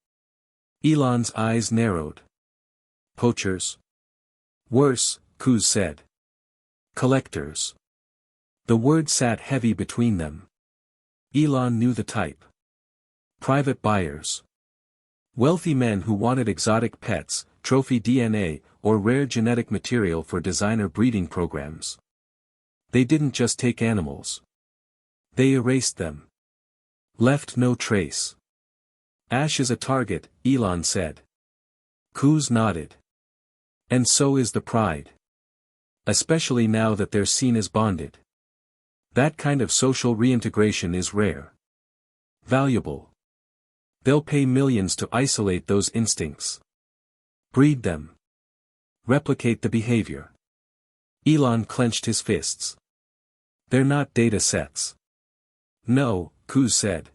Elon's eyes narrowed. "Poachers?" "Worse," Kuz said. "Collectors." The word sat heavy between them. Elon knew the type. Private buyers. Wealthy men who wanted exotic pets, trophy DNA, or rare genetic material for designer breeding programs. They didn't just take animals. They erased them. Left no trace. "Ash is a target," Elon said. Kuz nodded. "And so is the Pride. Especially now that they're seen as bonded. That kind of social reintegration is rare. Valuable. They'll pay millions to isolate those instincts. Breed them. Replicate the behavior. Elon clenched his fists. They're not data sets. No, Kuz said.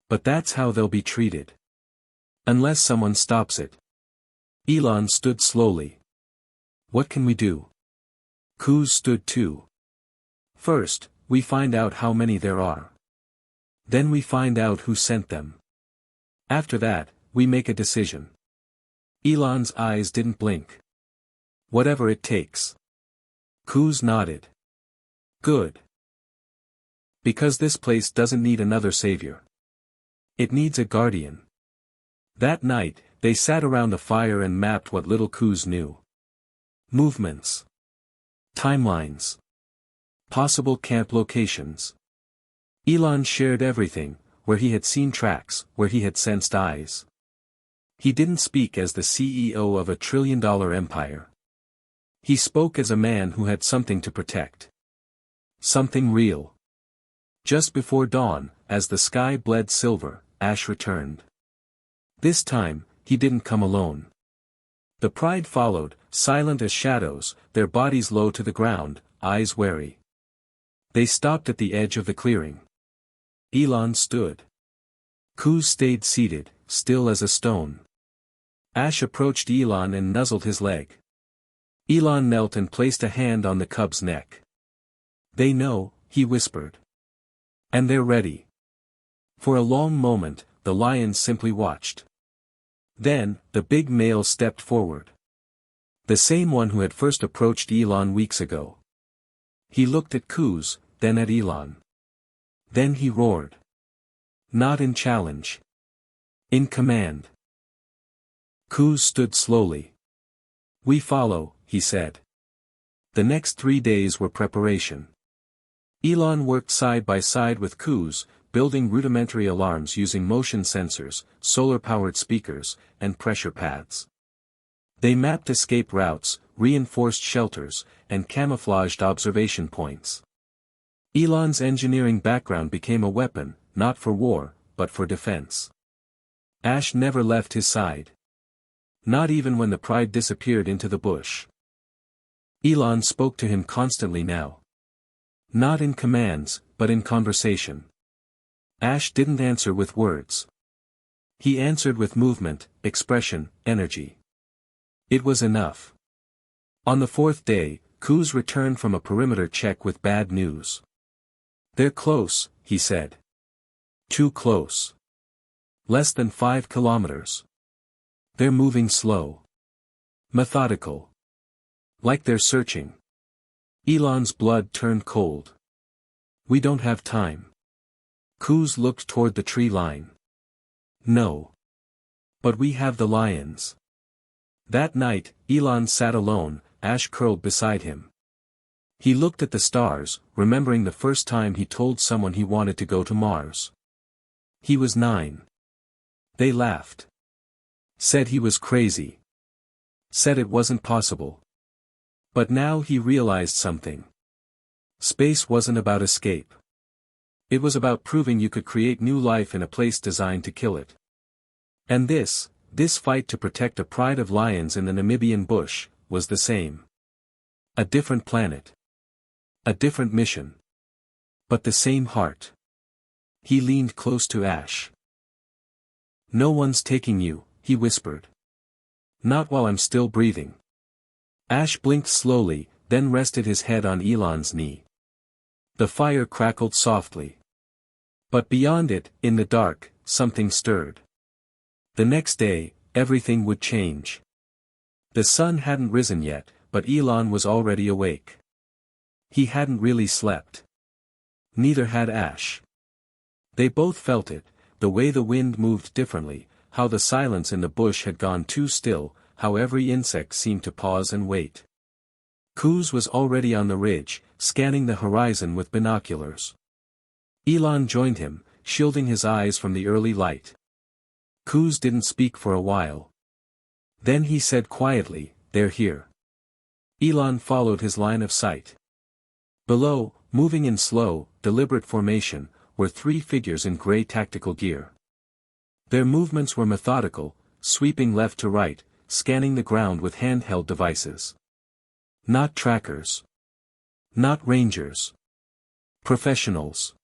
But that's how they'll be treated. Unless someone stops it. Elon stood slowly. What can we do? Kuz stood too. First, we find out how many there are. Then we find out who sent them. After that, we make a decision. Elon's eyes didn't blink. Whatever it takes. Kuz nodded. Good. Because this place doesn't need another savior. It needs a guardian. That night, they sat around the fire and mapped what little Kuz knew. Movements. Timelines. Possible camp locations. Elon shared everything, where he had seen tracks, where he had sensed eyes. He didn't speak as the CEO of a trillion-dollar empire. He spoke as a man who had something to protect. Something real. Just before dawn, as the sky bled silver, Ash returned. This time, he didn't come alone. The Pride followed, silent as shadows, their bodies low to the ground, eyes wary. They stopped at the edge of the clearing. Elon stood. Kuz stayed seated, still as a stone. Ash approached Elon and nuzzled his leg. Elon knelt and placed a hand on the cub's neck. They know, he whispered. And they're ready. For a long moment, the lions simply watched. Then, the big male stepped forward. The same one who had first approached Elon weeks ago. He looked at Kuz, then at Elon. Then he roared. Not in challenge. In command. Kuz stood slowly. We follow, he said. The next 3 days were preparation. Elon worked side by side with Kuz, building rudimentary alarms using motion sensors, solar-powered speakers, and pressure pads. They mapped escape routes, reinforced shelters, and camouflaged observation points. Elon's engineering background became a weapon, not for war, but for defense. Ash never left his side. Not even when the Pride disappeared into the bush. Elon spoke to him constantly now. Not in commands, but in conversation. Ash didn't answer with words. He answered with movement, expression, energy. It was enough. On the 4th day, Kuz returned from a perimeter check with bad news. They're close, he said. Too close. Less than 5 kilometers. They're moving slow. Methodical. Like they're searching. Elon's blood turned cold. We don't have time. Kuz looked toward the tree line. No. But we have the lions. That night, Elon sat alone, Ash curled beside him. He looked at the stars, remembering the first time he told someone he wanted to go to Mars. He was 9. They laughed. Said he was crazy. Said it wasn't possible. But now he realized something. Space wasn't about escape. It was about proving you could create new life in a place designed to kill it. And this fight to protect a pride of lions in the Namibian bush, was the same. A different planet. A different mission. But the same heart. He leaned close to Ash. No one's taking you, he whispered. Not while I'm still breathing. Ash blinked slowly, then rested his head on Elon's knee. The fire crackled softly. But beyond it, in the dark, something stirred. The next day, everything would change. The sun hadn't risen yet, but Elon was already awake. He hadn't really slept. Neither had Ash. They both felt it, the way the wind moved differently, how the silence in the bush had gone too still, how every insect seemed to pause and wait. Kuz was already on the ridge, scanning the horizon with binoculars. Elon joined him, shielding his eyes from the early light. Kuz didn't speak for a while. Then he said quietly, "They're here." Elon followed his line of sight. Below, moving in slow, deliberate formation, were three figures in gray tactical gear. Their movements were methodical, sweeping left to right, scanning the ground with handheld devices. Not trackers. Not rangers. Professionals.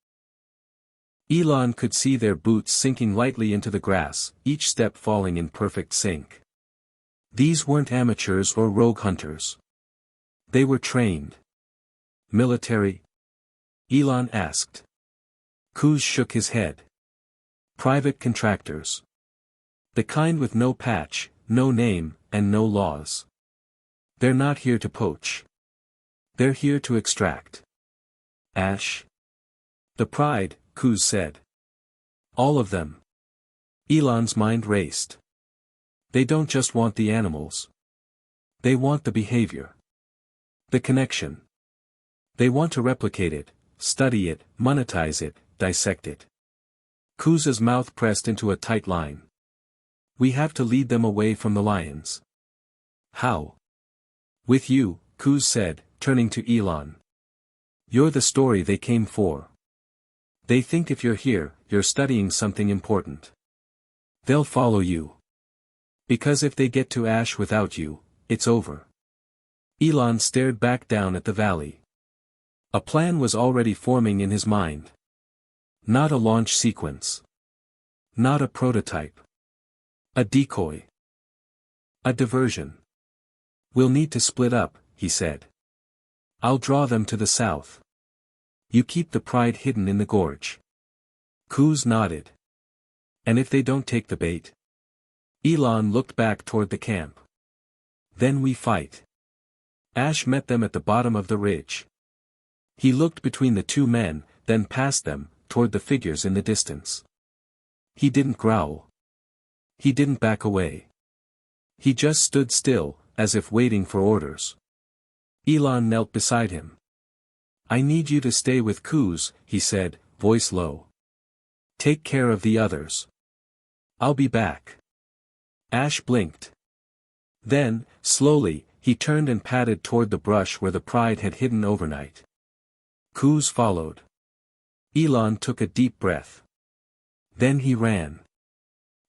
Elon could see their boots sinking lightly into the grass, each step falling in perfect sync. These weren't amateurs or rogue hunters. They were trained. Military? Elon asked. Kuz shook his head. Private contractors. The kind with no patch, no name, and no laws. They're not here to poach. They're here to extract. Ash? The pride, Kuz said. All of them. Elon's mind raced. They don't just want the animals. They want the behavior. The connection. They want to replicate it, study it, monetize it, dissect it. Kuz's mouth pressed into a tight line. We have to lead them away from the lions. How? With you, Kuz said, turning to Elon. You're the story they came for. They think if you're here, you're studying something important. They'll follow you. Because if they get to Ash without you, it's over. Elon stared back down at the valley. A plan was already forming in his mind. Not a launch sequence. Not a prototype. A decoy. A diversion. We'll need to split up, he said. I'll draw them to the south. You keep the pride hidden in the gorge. Kuz nodded. And if they don't take the bait? Elon looked back toward the camp. Then we fight. Ash met them at the bottom of the ridge. He looked between the two men, then past them, toward the figures in the distance. He didn't growl. He didn't back away. He just stood still, as if waiting for orders. Elon knelt beside him. I need you to stay with Kuz, he said, voice low. Take care of the others. I'll be back. Ash blinked. Then, slowly, he turned and padded toward the brush where the pride had hidden overnight. Kuz followed. Elon took a deep breath. Then he ran.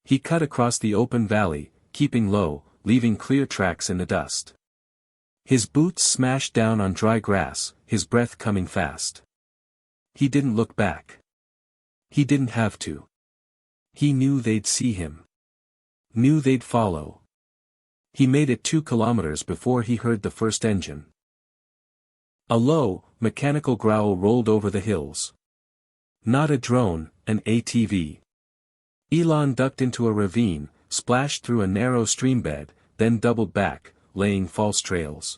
He cut across the open valley, keeping low, leaving clear tracks in the dust. His boots smashed down on dry grass, his breath coming fast. He didn't look back. He didn't have to. He knew they'd see him. Knew they'd follow. He made it 2 kilometers before he heard the first engine. A low, mechanical growl rolled over the hills. Not a drone, an ATV. Elon ducked into a ravine, splashed through a narrow streambed, then doubled back, laying false trails.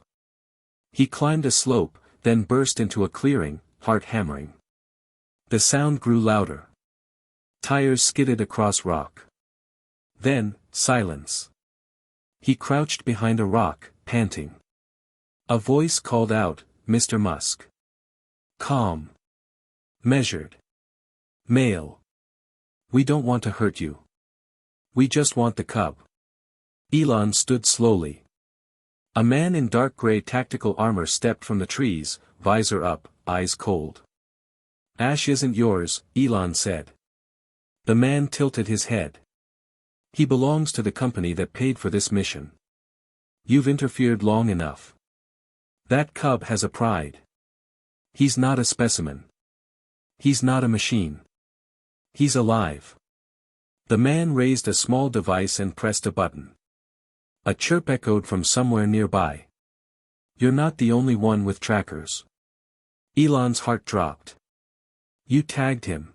He climbed a slope, then burst into a clearing, heart hammering. The sound grew louder. Tires skidded across rock. Then, silence. He crouched behind a rock, panting. A voice called out, Mr. Musk. Calm. Measured. Male. We don't want to hurt you. We just want the cub. Elon stood slowly. A man in dark gray tactical armor stepped from the trees, visor up, eyes cold. Ash isn't yours, Elon said. The man tilted his head. He belongs to the company that paid for this mission. You've interfered long enough. That cub has a pride. He's not a specimen. He's not a machine. He's alive. The man raised a small device and pressed a button. A chirp echoed from somewhere nearby. You're not the only one with trackers. Elon's heart dropped. You tagged him.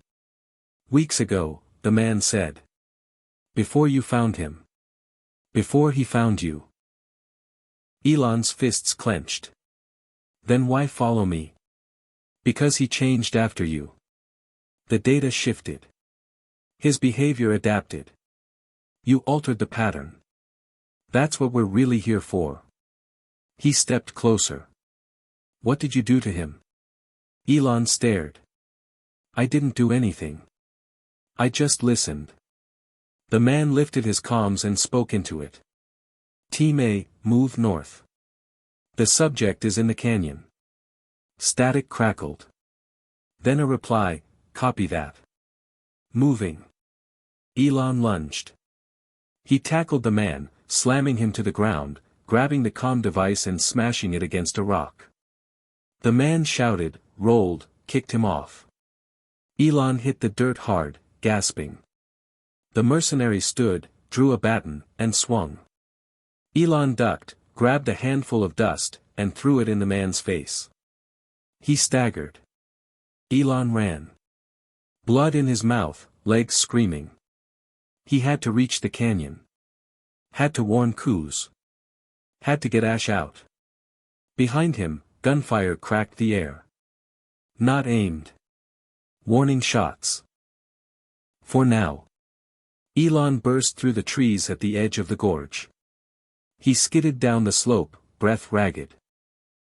Weeks ago, the man said. Before you found him. Before he found you. Elon's fists clenched. Then why follow me? Because he changed after you. The data shifted. His behavior adapted. You altered the pattern. That's what we're really here for. He stepped closer. What did you do to him? Elon stared. I didn't do anything. I just listened. The man lifted his comms and spoke into it. Team A, move north. The subject is in the canyon. Static crackled. Then a reply, copy that. Moving. Elon lunged. He tackled the man, slamming him to the ground, grabbing the comm device and smashing it against a rock. The man shouted, rolled, kicked him off. Elon hit the dirt hard, gasping. The mercenary stood, drew a baton, and swung. Elon ducked, grabbed a handful of dust, and threw it in the man's face. He staggered. Elon ran. Blood in his mouth, legs screaming. He had to reach the canyon. Had to warn Kuz. Had to get Ash out. Behind him, gunfire cracked the air. Not aimed. Warning shots. For now. Elon burst through the trees at the edge of the gorge. He skidded down the slope, breath ragged.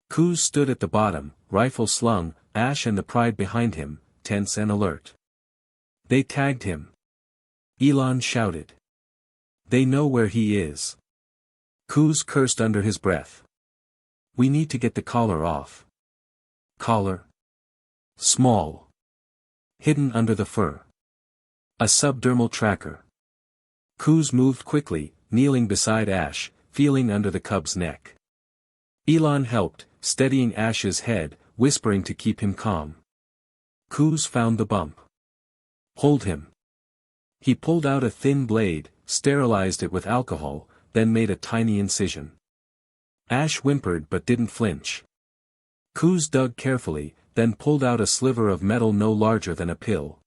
Kuz stood at the bottom, rifle slung, Ash and the Pride behind him, tense and alert. They tagged him. Elon shouted. They know where he is. Kuz cursed under his breath. We need to get the collar off. Collar? Small. Hidden under the fur. A subdermal tracker. Kuz moved quickly, kneeling beside Ash, feeling under the cub's neck. Elon helped, steadying Ash's head, whispering to keep him calm. Kuz found the bump. Hold him. He pulled out a thin blade, sterilized it with alcohol, then made a tiny incision. Ash whimpered but didn't flinch. Kuz dug carefully, then pulled out a sliver of metal no larger than a pill.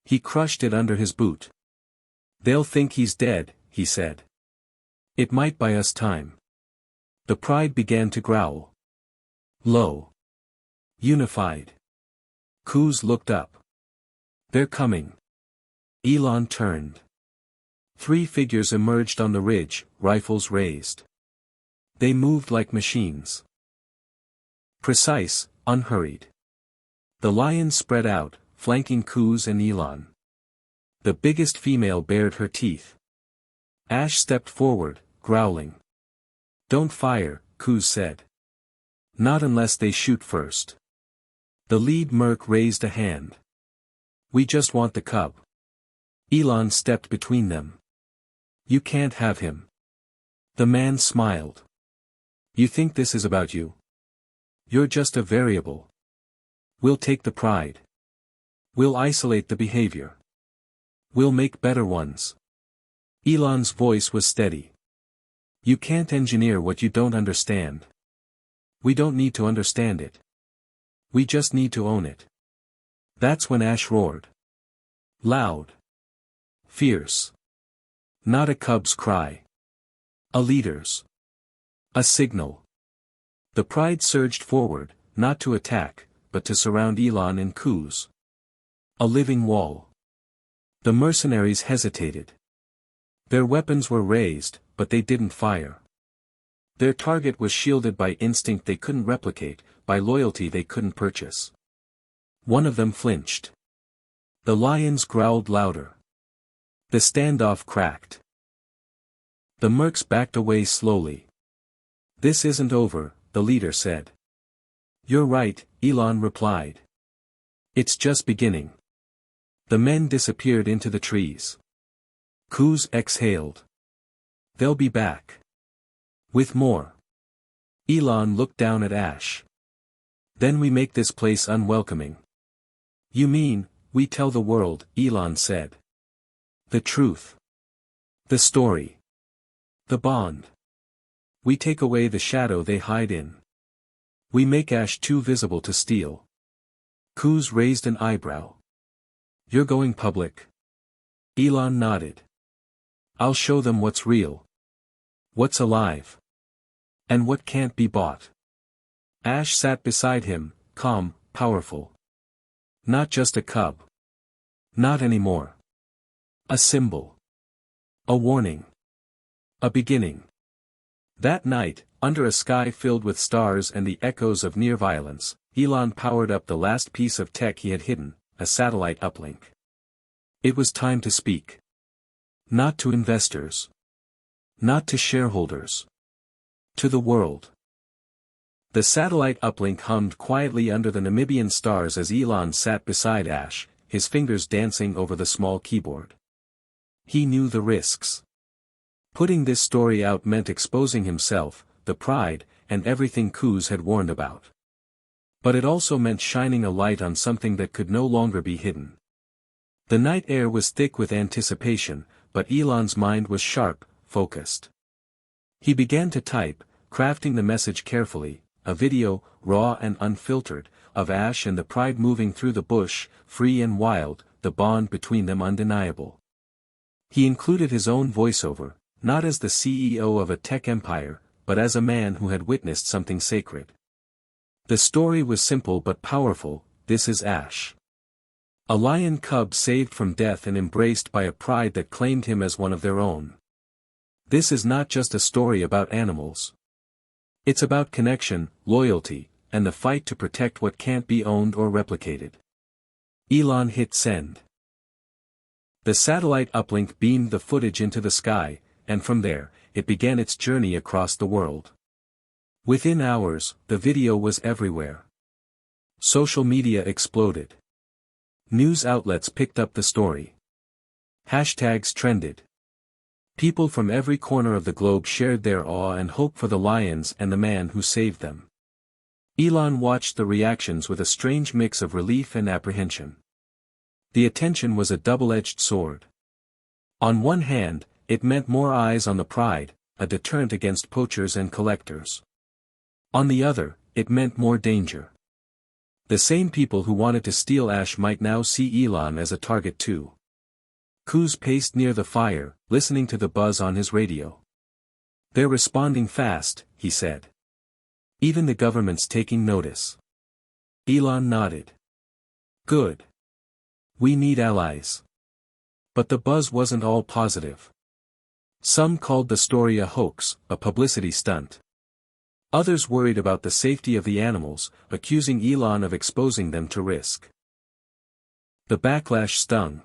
He crushed it under his boot. They'll think he's dead, he said. It might buy us time. The Pride began to growl. Low. Unified. Kuz looked up. They're coming. Elon turned. 3 figures emerged on the ridge, rifles raised. They moved like machines. Precise, unhurried. The lions spread out, flanking Kuz and Elon. The biggest female bared her teeth. Ash stepped forward, growling. Don't fire, Kuz said. Not unless they shoot first. The lead merc raised a hand. We just want the cub. Elon stepped between them. You can't have him. The man smiled. You think this is about you? You're just a variable. We'll take the Pride. We'll isolate the behavior. We'll make better ones. Elon's voice was steady. You can't engineer what you don't understand. We don't need to understand it. We just need to own it. That's when Ash roared. Loud. Fierce. Not a cub's cry. A leader's. A signal. The Pride surged forward, not to attack, but to surround Elon and Kuz. A living wall. The mercenaries hesitated. Their weapons were raised, but they didn't fire. Their target was shielded by instinct they couldn't replicate, by loyalty they couldn't purchase. One of them flinched. The lions growled louder. The standoff cracked. The mercs backed away slowly. This isn't over, the leader said. You're right, Elon replied. It's just beginning. The men disappeared into the trees. Kuz exhaled. They'll be back. With more. Elon looked down at Ash. Then we make this place unwelcoming. You mean, we tell the world, Elon said. The truth. The story. The bond. We take away the shadow they hide in. We make Ash too visible to steal. Kuz raised an eyebrow. You're going public? Elon nodded. I'll show them what's real. What's alive. And what can't be bought. Ash sat beside him, calm, powerful. Not just a cub. Not anymore. A symbol. A warning. A beginning. That night, under a sky filled with stars and the echoes of near violence, Elon powered up the last piece of tech he had hidden, a satellite uplink. It was time to speak. Not to investors. Not to shareholders. To the world. The satellite uplink hummed quietly under the Namibian stars as Elon sat beside Ash, his fingers dancing over the small keyboard. He knew the risks. Putting this story out meant exposing himself, the pride, and everything Kuz had warned about. But it also meant shining a light on something that could no longer be hidden. The night air was thick with anticipation, but Elon's mind was sharp, focused. He began to type, crafting the message carefully, a video, raw and unfiltered, of Ash and the pride moving through the bush, free and wild, the bond between them undeniable. He included his own voiceover, not as the CEO of a tech empire, but as a man who had witnessed something sacred. The story was simple but powerful. This is Ash. A lion cub saved from death and embraced by a pride that claimed him as one of their own. This is not just a story about animals. It's about connection, loyalty, and the fight to protect what can't be owned or replicated. Elon hit send. The satellite uplink beamed the footage into the sky, and from there, it began its journey across the world. Within hours, the video was everywhere. Social media exploded. News outlets picked up the story. Hashtags trended. People from every corner of the globe shared their awe and hope for the lions and the man who saved them. Elon watched the reactions with a strange mix of relief and apprehension. The attention was a double-edged sword. On one hand, it meant more eyes on the pride, a deterrent against poachers and collectors. On the other, it meant more danger. The same people who wanted to steal Ash might now see Elon as a target too. Kuz paced near the fire, listening to the buzz on his radio. "They're responding fast," he said. "Even the government's taking notice." Elon nodded. "Good. We need allies." But the buzz wasn't all positive. Some called the story a hoax, a publicity stunt. Others worried about the safety of the animals, accusing Elon of exposing them to risk. The backlash stung.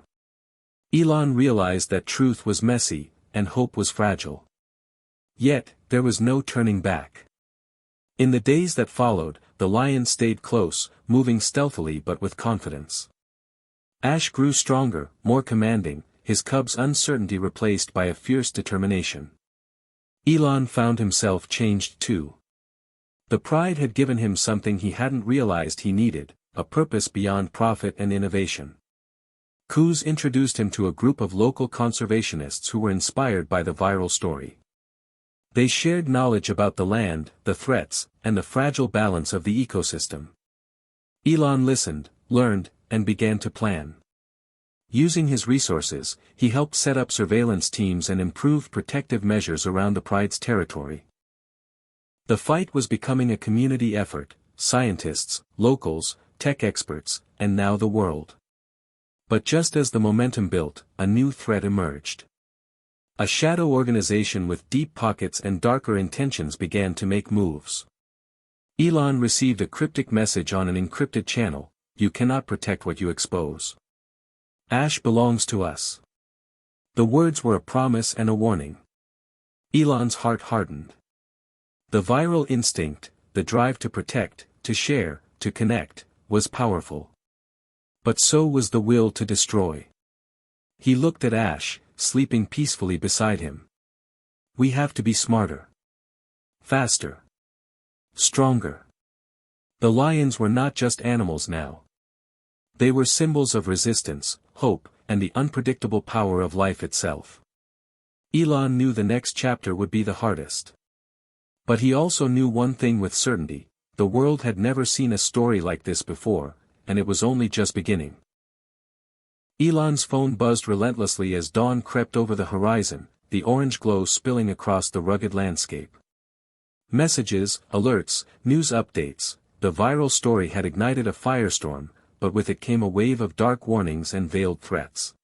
Elon realized that truth was messy, and hope was fragile. Yet, there was no turning back. In the days that followed, the lion stayed close, moving stealthily but with confidence. Ash grew stronger, more commanding, his cub's uncertainty replaced by a fierce determination. Elon found himself changed too. The pride had given him something he hadn't realized he needed, a purpose beyond profit and innovation. Kuz introduced him to a group of local conservationists who were inspired by the viral story. They shared knowledge about the land, the threats, and the fragile balance of the ecosystem. Elon listened, learned, and began to plan. Using his resources, he helped set up surveillance teams and improved protective measures around the pride's territory. The fight was becoming a community effort, scientists, locals, tech experts, and now the world. But just as the momentum built, a new threat emerged. A shadow organization with deep pockets and darker intentions began to make moves. Elon received a cryptic message on an encrypted channel: "You cannot protect what you expose. Ash belongs to us." The words were a promise and a warning. Elon's heart hardened. The viral instinct, the drive to protect, to share, to connect, was powerful. But so was the will to destroy. He looked at Ash, sleeping peacefully beside him. "We have to be smarter. Faster. Stronger." The lions were not just animals now. They were symbols of resistance, hope, and the unpredictable power of life itself. Elon knew the next chapter would be the hardest. But he also knew one thing with certainty: the world had never seen a story like this before, and it was only just beginning. Elon's phone buzzed relentlessly as dawn crept over the horizon, the orange glow spilling across the rugged landscape. Messages, alerts, news updates, the viral story had ignited a firestorm, but with it came a wave of dark warnings and veiled threats.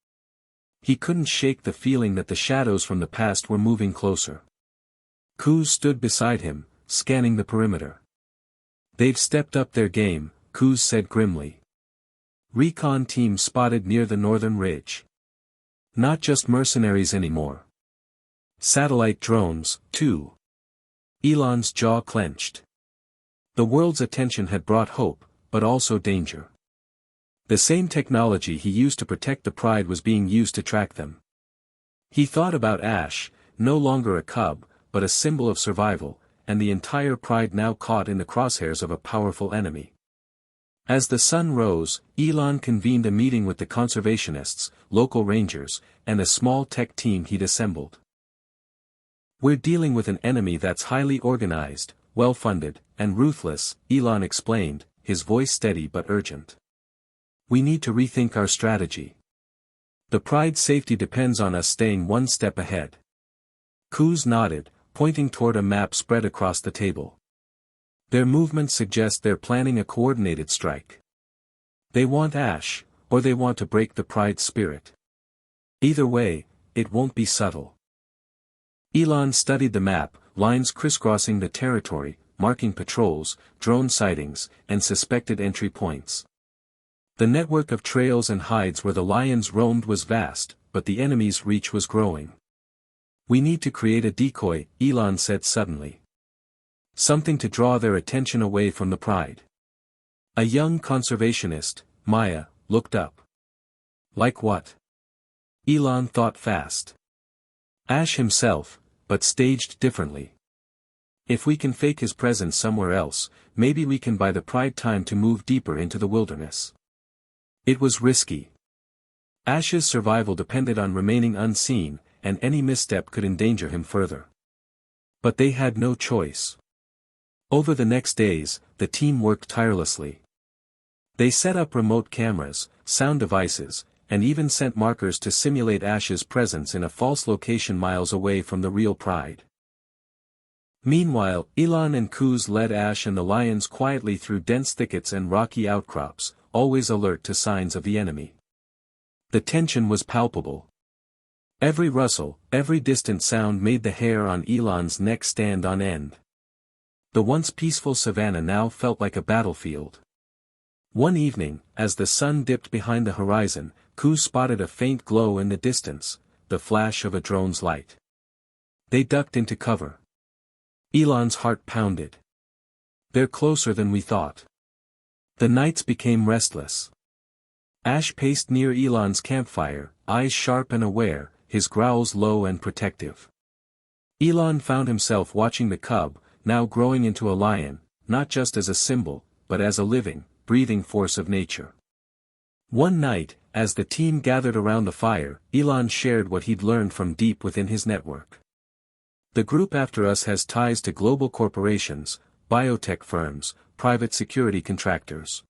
He couldn't shake the feeling that the shadows from the past were moving closer. Kuz stood beside him, scanning the perimeter. "They've stepped up their game," Kuz said grimly. "Recon team spotted near the northern ridge. Not just mercenaries anymore. Satellite drones, too." Elon's jaw clenched. The world's attention had brought hope, but also danger. The same technology he used to protect the pride was being used to track them. He thought about Ash, no longer a cub, but a symbol of survival, and the entire pride now caught in the crosshairs of a powerful enemy. As the sun rose, Elon convened a meeting with the conservationists, local rangers, and a small tech team he'd assembled. "We're dealing with an enemy that's highly organized, well-funded, and ruthless," Elon explained, his voice steady but urgent. "We need to rethink our strategy. The pride's safety depends on us staying one step ahead." Kuz nodded, pointing toward a map spread across the table. "Their movements suggest they're planning a coordinated strike. They want Ash, or they want to break the pride's spirit. Either way, it won't be subtle." Elon studied the map, lines crisscrossing the territory, marking patrols, drone sightings, and suspected entry points. The network of trails and hides where the lions roamed was vast, but the enemy's reach was growing. "We need to create a decoy," Elon said suddenly. "Something to draw their attention away from the pride." A young conservationist, Maya, looked up. "Like what?" Elon thought fast. "Ash himself, but staged differently. If we can fake his presence somewhere else, maybe we can buy the pride time to move deeper into the wilderness." It was risky. Ash's survival depended on remaining unseen, and any misstep could endanger him further. But they had no choice. Over the next days, the team worked tirelessly. They set up remote cameras, sound devices, and even sent markers to simulate Ash's presence in a false location miles away from the real pride. Meanwhile, Elon and Kuz led Ash and the lions quietly through dense thickets and rocky outcrops, always alert to signs of the enemy. The tension was palpable. Every rustle, every distant sound made the hair on Elon's neck stand on end. The once peaceful savanna now felt like a battlefield. One evening, as the sun dipped behind the horizon, Kuz spotted a faint glow in the distance, the flash of a drone's light. They ducked into cover. Elon's heart pounded. "They're closer than we thought." The nights became restless. Ash paced near Elon's campfire, eyes sharp and aware, his growls low and protective. Elon found himself watching the cub, now growing into a lion, not just as a symbol, but as a living, breathing force of nature. One night, as the team gathered around the fire, Elon shared what he'd learned from deep within his network. "The group after us has ties to global corporations, biotech firms, private security contractors.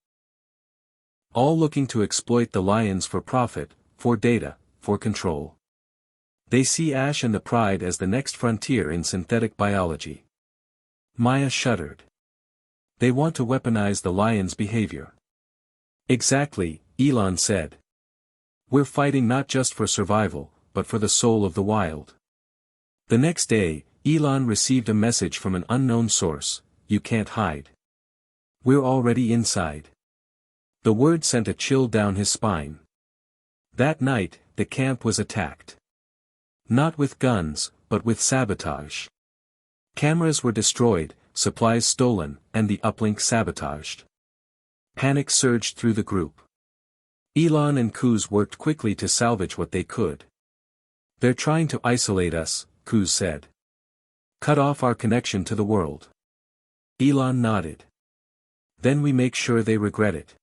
All looking to exploit the lions for profit, for data, for control. They see Ash and the pride as the next frontier in synthetic biology." Maya shuddered. "They want to weaponize the lion's behavior." "Exactly," Elon said. "We're fighting not just for survival, but for the soul of the wild." The next day, Elon received a message from an unknown source: "You can't hide. We're already inside." The word sent a chill down his spine. That night, the camp was attacked. Not with guns, but with sabotage. Cameras were destroyed, supplies stolen, and the uplink sabotaged. Panic surged through the group. Elon and Kuz worked quickly to salvage what they could. "They're trying to isolate us," Kuz said. "Cut off our connection to the world." Elon nodded. "Then we make sure they regret it."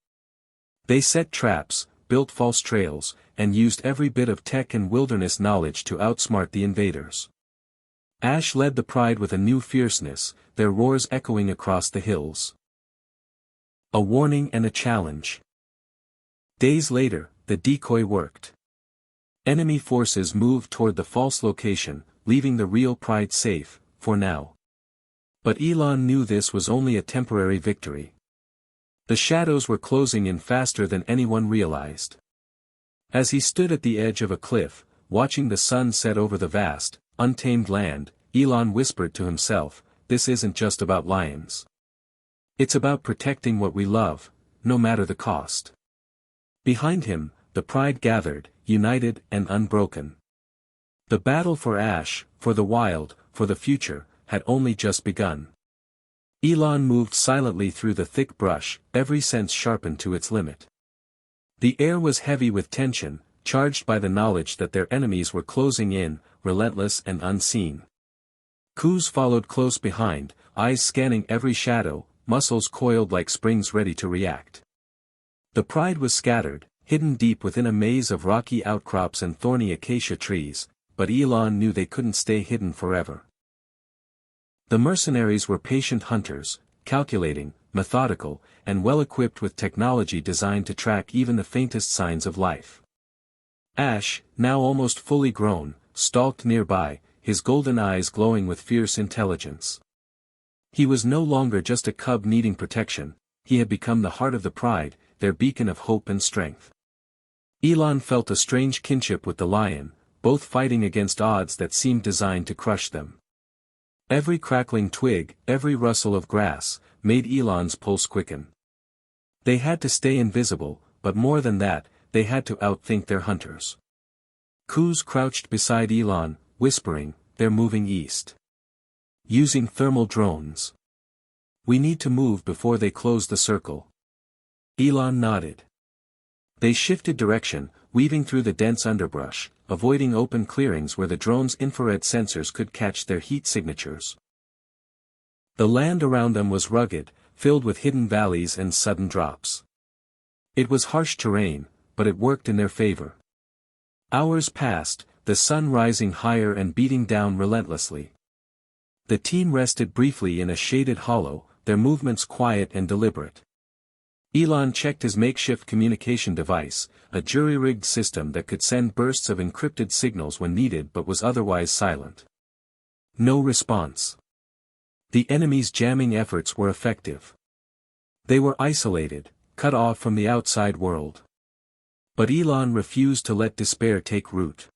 They set traps, built false trails, and used every bit of tech and wilderness knowledge to outsmart the invaders. Ash led the pride with a new fierceness, their roars echoing across the hills. A warning and a challenge. Days later, the decoy worked. Enemy forces moved toward the false location, leaving the real pride safe, for now. But Elon knew this was only a temporary victory. The shadows were closing in faster than anyone realized. As he stood at the edge of a cliff, watching the sun set over the vast, untamed land, Elon whispered to himself, "This isn't just about lions. It's about protecting what we love, no matter the cost." Behind him, the pride gathered, united and unbroken. The battle for Ash, for the wild, for the future, had only just begun. Elon moved silently through the thick brush, every sense sharpened to its limit. The air was heavy with tension, charged by the knowledge that their enemies were closing in, relentless and unseen. Kuz followed close behind, eyes scanning every shadow, muscles coiled like springs ready to react. The pride was scattered, hidden deep within a maze of rocky outcrops and thorny acacia trees, but Elon knew they couldn't stay hidden forever. The mercenaries were patient hunters, calculating, methodical, and well-equipped with technology designed to track even the faintest signs of life. Ash, now almost fully grown, stalked nearby, his golden eyes glowing with fierce intelligence. He was no longer just a cub needing protection, he had become the heart of the pride, their beacon of hope and strength. Elon felt a strange kinship with the lion, both fighting against odds that seemed designed to crush them. Every crackling twig, every rustle of grass, made Elon's pulse quicken. They had to stay invisible, but more than that, they had to outthink their hunters. Kuz crouched beside Elon, whispering, "They're moving east. Using thermal drones. We need to move before they close the circle." Elon nodded. They shifted direction, weaving through the dense underbrush, avoiding open clearings where the drone's infrared sensors could catch their heat signatures. The land around them was rugged, filled with hidden valleys and sudden drops. It was harsh terrain, but it worked in their favor. Hours passed, the sun rising higher and beating down relentlessly. The team rested briefly in a shaded hollow, their movements quiet and deliberate. Elon checked his makeshift communication device, a jury-rigged system that could send bursts of encrypted signals when needed but was otherwise silent. No response. The enemy's jamming efforts were effective. They were isolated, cut off from the outside world. But Elon refused to let despair take root.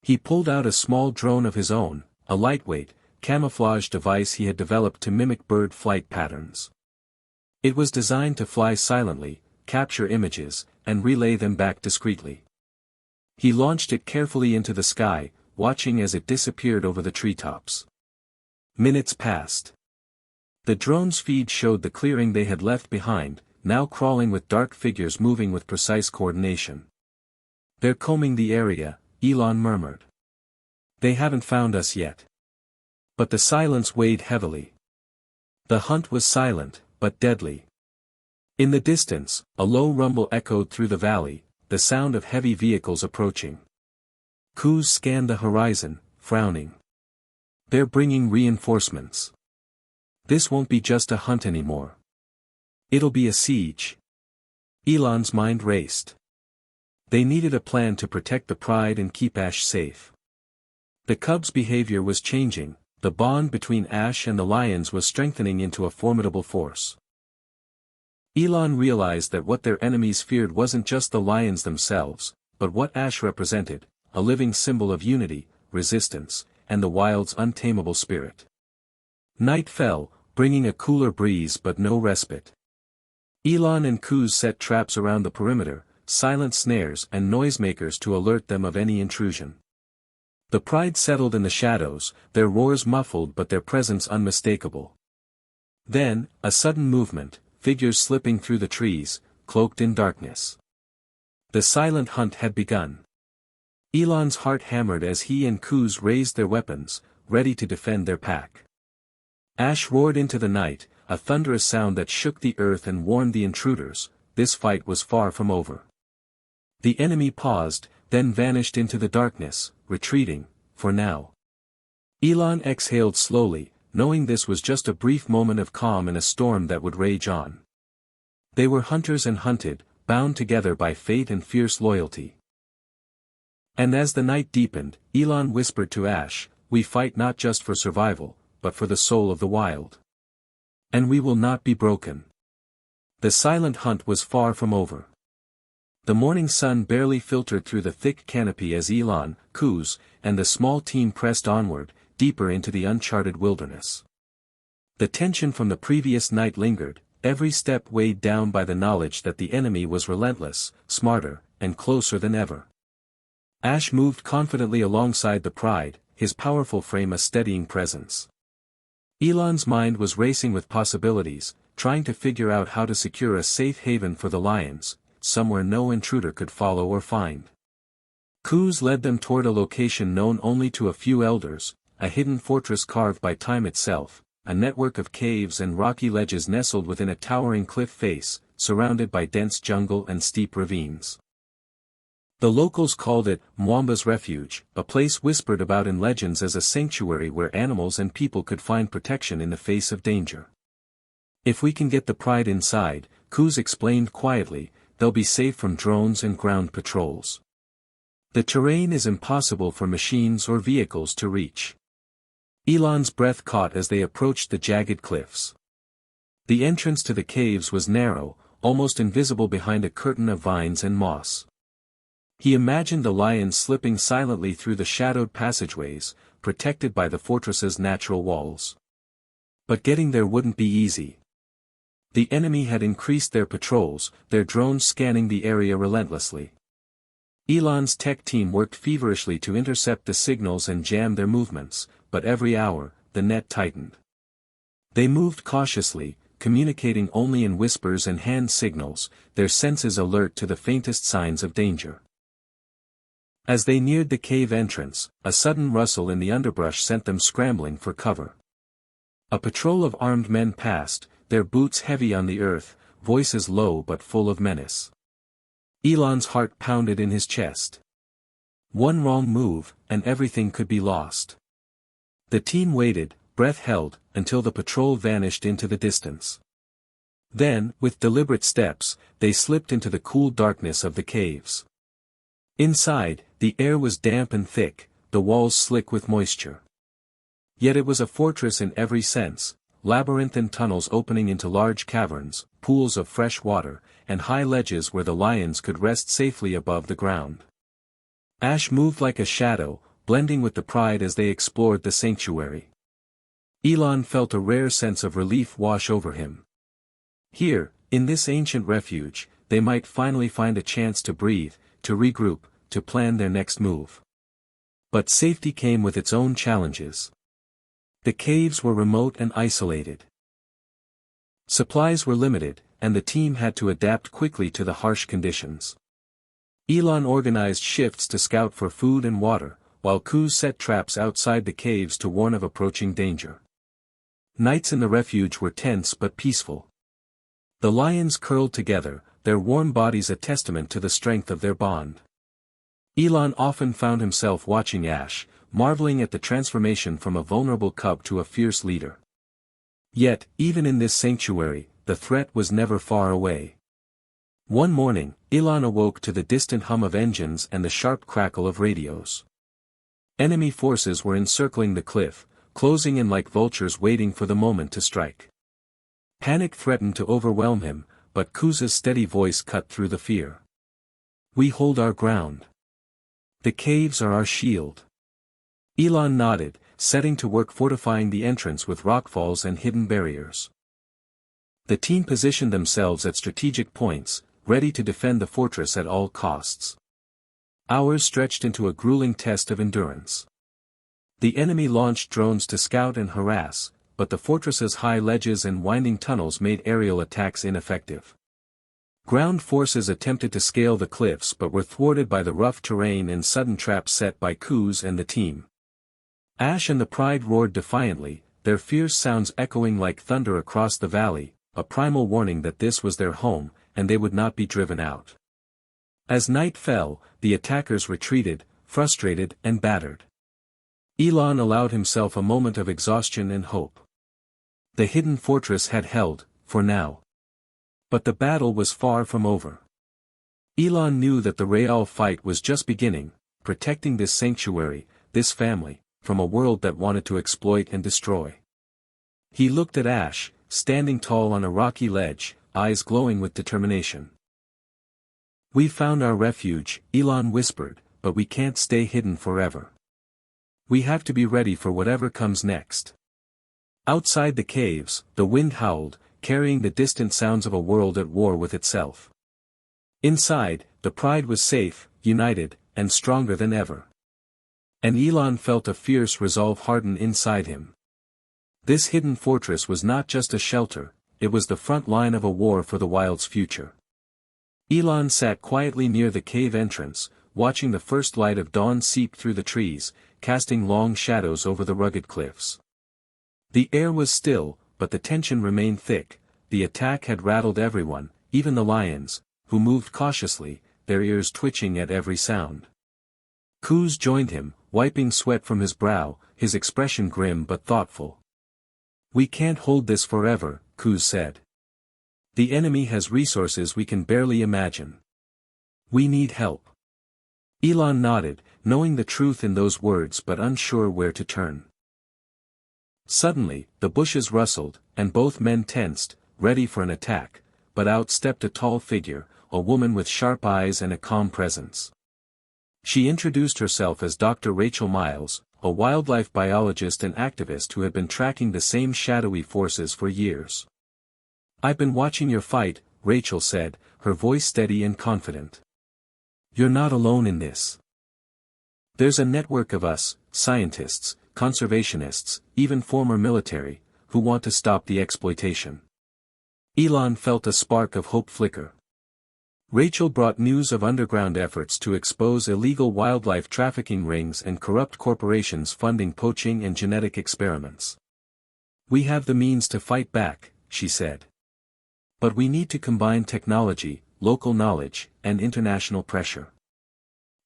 He pulled out a small drone of his own, a lightweight, camouflage device he had developed to mimic bird flight patterns. It was designed to fly silently, capture images, and relay them back discreetly. He launched it carefully into the sky, watching as it disappeared over the treetops. Minutes passed. The drone's feed showed the clearing they had left behind, now crawling with dark figures moving with precise coordination. "They're combing the area," Elon murmured. "They haven't found us yet." But the silence weighed heavily. The hunt was silent, but deadly. In the distance, a low rumble echoed through the valley, the sound of heavy vehicles approaching. Kuz scanned the horizon, frowning. "They're bringing reinforcements. This won't be just a hunt anymore. It'll be a siege." Elon's mind raced. They needed a plan to protect the pride and keep Ash safe. The cub's behavior was changing. The bond between Ash and the lions was strengthening into a formidable force. Elon realized that what their enemies feared wasn't just the lions themselves, but what Ash represented, a living symbol of unity, resistance, and the wild's untamable spirit. Night fell, bringing a cooler breeze but no respite. Elon and Kuz set traps around the perimeter, silent snares and noisemakers to alert them of any intrusion. The pride settled in the shadows, their roars muffled but their presence unmistakable. Then, a sudden movement, figures slipping through the trees, cloaked in darkness. The silent hunt had begun. Elon's heart hammered as he and Kuz raised their weapons, ready to defend their pack. Ash roared into the night, a thunderous sound that shook the earth and warned the intruders, this fight was far from over. The enemy paused, then vanished into the darkness, retreating, for now. Elon exhaled slowly, knowing this was just a brief moment of calm in a storm that would rage on. They were hunters and hunted, bound together by fate and fierce loyalty. And as the night deepened, Elon whispered to Ash, "We fight not just for survival, but for the soul of the wild. And we will not be broken." The silent hunt was far from over. The morning sun barely filtered through the thick canopy as Elon, Kuz, and the small team pressed onward, deeper into the uncharted wilderness. The tension from the previous night lingered, every step weighed down by the knowledge that the enemy was relentless, smarter, and closer than ever. Ash moved confidently alongside the pride, his powerful frame a steadying presence. Elon's mind was racing with possibilities, trying to figure out how to secure a safe haven for the lions, somewhere no intruder could follow or find. Kuz led them toward a location known only to a few elders, a hidden fortress carved by time itself, a network of caves and rocky ledges nestled within a towering cliff face, surrounded by dense jungle and steep ravines. The locals called it Mwamba's Refuge, a place whispered about in legends as a sanctuary where animals and people could find protection in the face of danger. If we can get the pride inside, Kuz explained quietly, they'll be safe from drones and ground patrols. The terrain is impossible for machines or vehicles to reach. Elon's breath caught as they approached the jagged cliffs. The entrance to the caves was narrow, almost invisible behind a curtain of vines and moss. He imagined the lions slipping silently through the shadowed passageways, protected by the fortress's natural walls. But getting there wouldn't be easy. The enemy had increased their patrols, their drones scanning the area relentlessly. Elon's tech team worked feverishly to intercept the signals and jam their movements, but every hour, the net tightened. They moved cautiously, communicating only in whispers and hand signals, their senses alert to the faintest signs of danger. As they neared the cave entrance, a sudden rustle in the underbrush sent them scrambling for cover. A patrol of armed men passed, their boots heavy on the earth, voices low but full of menace. Elon's heart pounded in his chest. One wrong move, and everything could be lost. The team waited, breath held, until the patrol vanished into the distance. Then, with deliberate steps, they slipped into the cool darkness of the caves. Inside, the air was damp and thick, the walls slick with moisture. Yet it was a fortress in every sense, labyrinthine tunnels opening into large caverns, pools of fresh water, and high ledges where the lions could rest safely above the ground. Ash moved like a shadow, blending with the pride as they explored the sanctuary. Elon felt a rare sense of relief wash over him. Here, in this ancient refuge, they might finally find a chance to breathe, to regroup, to plan their next move. But safety came with its own challenges. The caves were remote and isolated. Supplies were limited, and the team had to adapt quickly to the harsh conditions. Elon organized shifts to scout for food and water, while Kuz set traps outside the caves to warn of approaching danger. Nights in the refuge were tense but peaceful. The lions curled together, their warm bodies a testament to the strength of their bond. Elon often found himself watching Ash, marveling at the transformation from a vulnerable cub to a fierce leader. Yet, even in this sanctuary, the threat was never far away. One morning, Elon awoke to the distant hum of engines and the sharp crackle of radios. Enemy forces were encircling the cliff, closing in like vultures waiting for the moment to strike. Panic threatened to overwhelm him, but Kuz's steady voice cut through the fear. "We hold our ground. The caves are our shield." Elon nodded, setting to work fortifying the entrance with rockfalls and hidden barriers. The team positioned themselves at strategic points, ready to defend the fortress at all costs. Hours stretched into a grueling test of endurance. The enemy launched drones to scout and harass, but the fortress's high ledges and winding tunnels made aerial attacks ineffective. Ground forces attempted to scale the cliffs but were thwarted by the rough terrain and sudden traps set by Kuz and the team. Ash and the Pride roared defiantly, their fierce sounds echoing like thunder across the valley, a primal warning that this was their home, and they would not be driven out. As night fell, the attackers retreated, frustrated and battered. Elon allowed himself a moment of exhaustion and hope. The hidden fortress had held, for now. But the battle was far from over. Elon knew that the real fight was just beginning, protecting this sanctuary, this family, from a world that wanted to exploit and destroy. He looked at Ash, standing tall on a rocky ledge, eyes glowing with determination. "We've found our refuge," Elon whispered, "but we can't stay hidden forever. We have to be ready for whatever comes next." Outside the caves, the wind howled, carrying the distant sounds of a world at war with itself. Inside, the Pride was safe, united, and stronger than ever. And Elon felt a fierce resolve harden inside him. This hidden fortress was not just a shelter, it was the front line of a war for the wild's future. Elon sat quietly near the cave entrance, watching the first light of dawn seep through the trees, casting long shadows over the rugged cliffs. The air was still, but the tension remained thick. The attack had rattled everyone, even the lions, who moved cautiously, their ears twitching at every sound. Kuz joined him, wiping sweat from his brow, his expression grim but thoughtful. "We can't hold this forever," Kuz said. "The enemy has resources we can barely imagine. We need help." Elon nodded, knowing the truth in those words but unsure where to turn. Suddenly, the bushes rustled, and both men tensed, ready for an attack, but out stepped a tall figure, a woman with sharp eyes and a calm presence. She introduced herself as Dr. Rachel Miles, a wildlife biologist and activist who had been tracking the same shadowy forces for years. "I've been watching your fight," Rachel said, her voice steady and confident. "You're not alone in this. There's a network of us, scientists, conservationists, even former military, who want to stop the exploitation." Elon felt a spark of hope flicker. Rachel brought news of underground efforts to expose illegal wildlife trafficking rings and corrupt corporations funding poaching and genetic experiments. "We have the means to fight back," she said. "But we need to combine technology, local knowledge, and international pressure."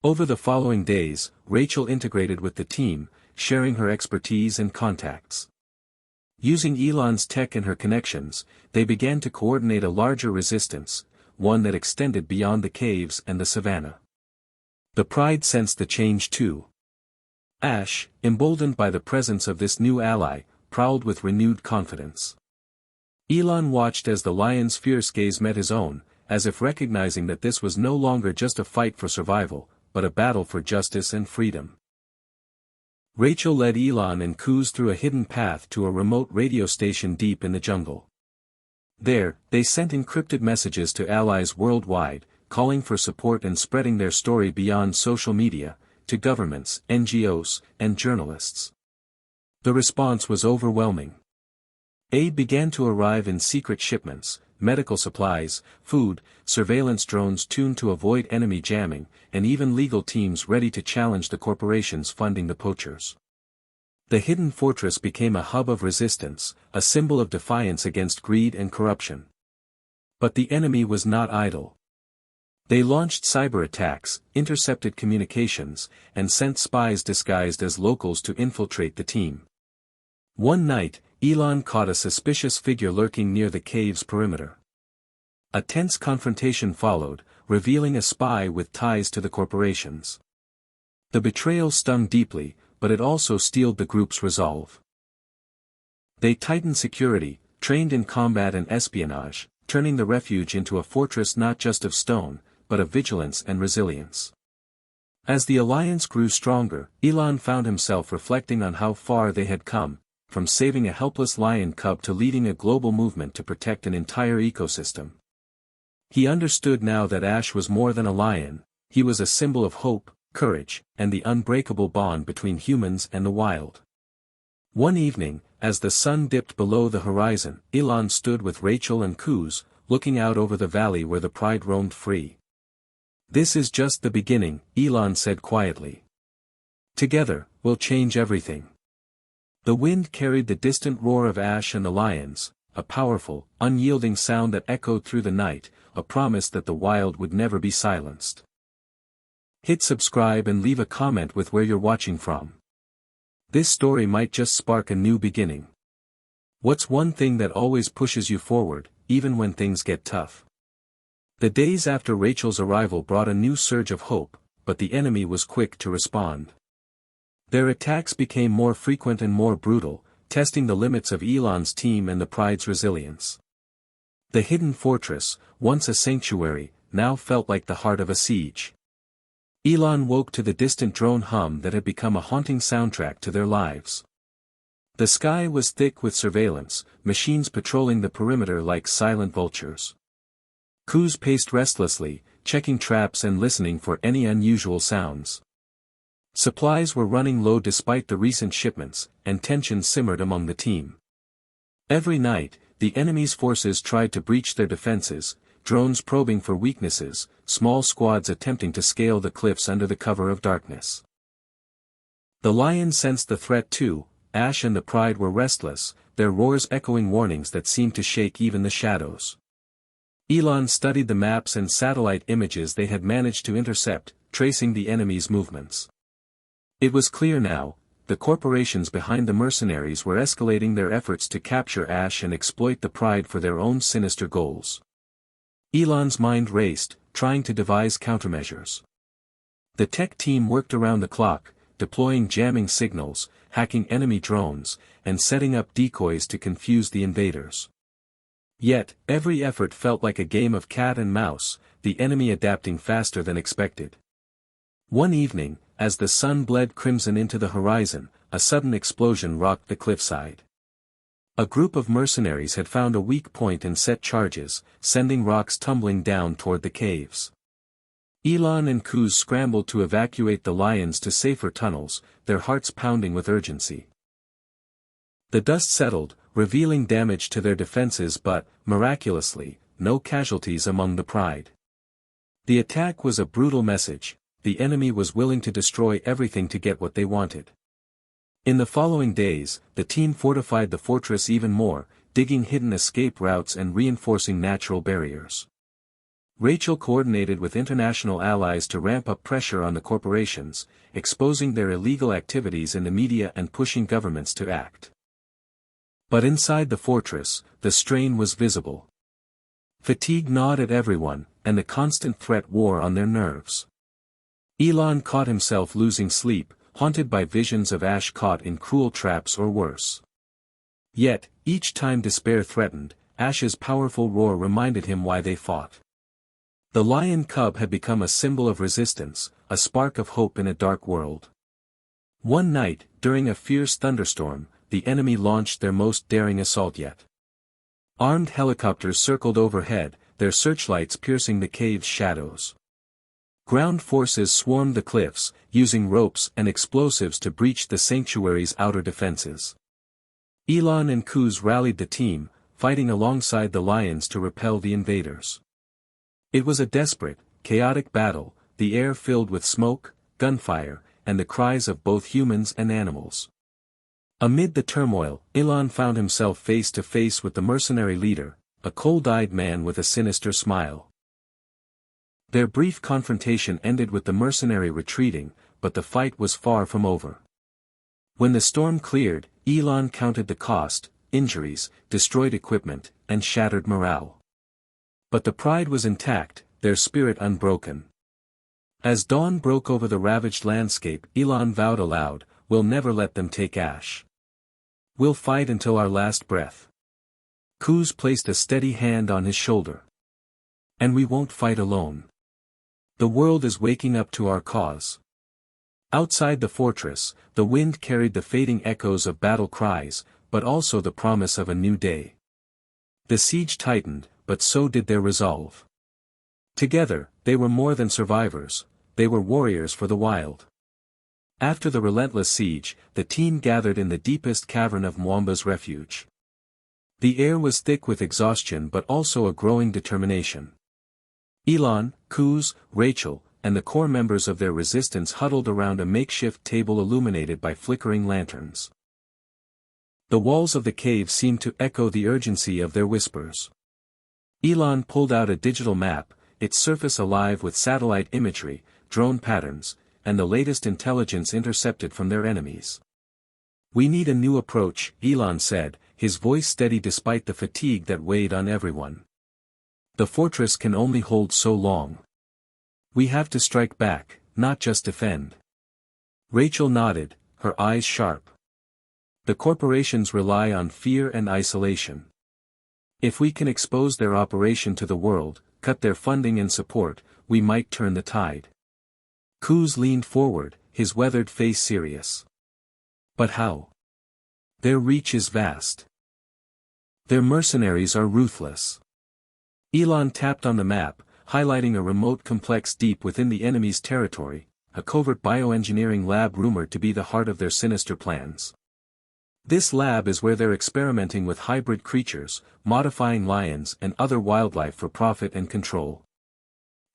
Over the following days, Rachel integrated with the team, sharing her expertise and contacts. Using Elon's tech and her connections, they began to coordinate a larger resistance, one that extended beyond the caves and the savannah. The Pride sensed the change too. Ash, emboldened by the presence of this new ally, prowled with renewed confidence. Elon watched as the lion's fierce gaze met his own, as if recognizing that this was no longer just a fight for survival, but a battle for justice and freedom. Rachel led Elon and Kuz through a hidden path to a remote radio station deep in the jungle. There, they sent encrypted messages to allies worldwide, calling for support and spreading their story beyond social media, to governments, NGOs, and journalists. The response was overwhelming. Aid began to arrive in secret shipments, medical supplies, food, surveillance drones tuned to avoid enemy jamming, and even legal teams ready to challenge the corporations funding the poachers. The hidden fortress became a hub of resistance, a symbol of defiance against greed and corruption. But the enemy was not idle. They launched cyber attacks, intercepted communications, and sent spies disguised as locals to infiltrate the team. One night, Elon caught a suspicious figure lurking near the cave's perimeter. A tense confrontation followed, revealing a spy with ties to the corporations. The betrayal stung deeply, but it also steeled the group's resolve. They tightened security, trained in combat and espionage, turning the refuge into a fortress not just of stone, but of vigilance and resilience. As the alliance grew stronger, Elon found himself reflecting on how far they had come, from saving a helpless lion cub to leading a global movement to protect an entire ecosystem. He understood now that Ash was more than a lion, he was a symbol of hope, courage, and the unbreakable bond between humans and the wild. One evening, as the sun dipped below the horizon, Elon stood with Rachel and Kuz, looking out over the valley where the Pride roamed free. "This is just the beginning," Elon said quietly. "Together, we'll change everything." The wind carried the distant roar of Ash and the lions, a powerful, unyielding sound that echoed through the night, a promise that the wild would never be silenced. Hit subscribe and leave a comment with where you're watching from. This story might just spark a new beginning. What's one thing that always pushes you forward, even when things get tough? The days after Rachel's arrival brought a new surge of hope, but the enemy was quick to respond. Their attacks became more frequent and more brutal, testing the limits of Elon's team and the Pride's resilience. The hidden fortress, once a sanctuary, now felt like the heart of a siege. Elon woke to the distant drone hum that had become a haunting soundtrack to their lives. The sky was thick with surveillance, machines patrolling the perimeter like silent vultures. Kuz paced restlessly, checking traps and listening for any unusual sounds. Supplies were running low despite the recent shipments, and tension simmered among the team. Every night, the enemy's forces tried to breach their defenses, drones probing for weaknesses, small squads attempting to scale the cliffs under the cover of darkness. The lion sensed the threat too. Ash and the Pride were restless, their roars echoing warnings that seemed to shake even the shadows. Elon studied the maps and satellite images they had managed to intercept, tracing the enemy's movements. It was clear now, the corporations behind the mercenaries were escalating their efforts to capture Ash and exploit the Pride for their own sinister goals. Elon's mind raced, trying to devise countermeasures. The tech team worked around the clock, deploying jamming signals, hacking enemy drones, and setting up decoys to confuse the invaders. Yet, every effort felt like a game of cat and mouse, the enemy adapting faster than expected. One evening, as the sun bled crimson into the horizon, a sudden explosion rocked the cliffside. A group of mercenaries had found a weak point and set charges, sending rocks tumbling down toward the caves. Elon and Kuz scrambled to evacuate the lions to safer tunnels, their hearts pounding with urgency. The dust settled, revealing damage to their defenses but, miraculously, no casualties among the Pride. The attack was a brutal message: the enemy was willing to destroy everything to get what they wanted. In the following days, the team fortified the fortress even more, digging hidden escape routes and reinforcing natural barriers. Rachel coordinated with international allies to ramp up pressure on the corporations, exposing their illegal activities in the media and pushing governments to act. But inside the fortress, the strain was visible. Fatigue gnawed at everyone, and the constant threat wore on their nerves. Elon caught himself losing sleep, haunted by visions of Ash caught in cruel traps or worse. Yet, each time despair threatened, Ash's powerful roar reminded him why they fought. The lion cub had become a symbol of resistance, a spark of hope in a dark world. One night, during a fierce thunderstorm, the enemy launched their most daring assault yet. Armed helicopters circled overhead, their searchlights piercing the cave's shadows. Ground forces swarmed the cliffs, using ropes and explosives to breach the sanctuary's outer defenses. Elon and Kuz rallied the team, fighting alongside the lions to repel the invaders. It was a desperate, chaotic battle, the air filled with smoke, gunfire, and the cries of both humans and animals. Amid the turmoil, Elon found himself face to face with the mercenary leader, a cold-eyed man with a sinister smile. Their brief confrontation ended with the mercenary retreating, but the fight was far from over. When the storm cleared, Elon counted the cost: injuries, destroyed equipment, and shattered morale. But the Pride was intact, their spirit unbroken. As dawn broke over the ravaged landscape, Elon vowed aloud, "We'll never let them take Ash. We'll fight until our last breath." Kuz placed a steady hand on his shoulder. "And we won't fight alone. The world is waking up to our cause." Outside the fortress, the wind carried the fading echoes of battle cries, but also the promise of a new day. The siege tightened, but so did their resolve. Together, they were more than survivors, they were warriors for the wild. After the relentless siege, the team gathered in the deepest cavern of Mwamba's refuge. The air was thick with exhaustion but also a growing determination. Elon, Kuz, Rachel, and the core members of their resistance huddled around a makeshift table illuminated by flickering lanterns. The walls of the cave seemed to echo the urgency of their whispers. Elon pulled out a digital map, its surface alive with satellite imagery, drone patterns, and the latest intelligence intercepted from their enemies. "We need a new approach," Elon said, his voice steady despite the fatigue that weighed on everyone. "The fortress can only hold so long. We have to strike back, not just defend." Rachel nodded, her eyes sharp. "The corporations rely on fear and isolation. If we can expose their operation to the world, cut their funding and support, we might turn the tide." Kuz leaned forward, his weathered face serious. "But how? Their reach is vast. Their mercenaries are ruthless." Elon tapped on the map, highlighting a remote complex deep within the enemy's territory, a covert bioengineering lab rumored to be the heart of their sinister plans. This lab is where they're experimenting with hybrid creatures, modifying lions and other wildlife for profit and control.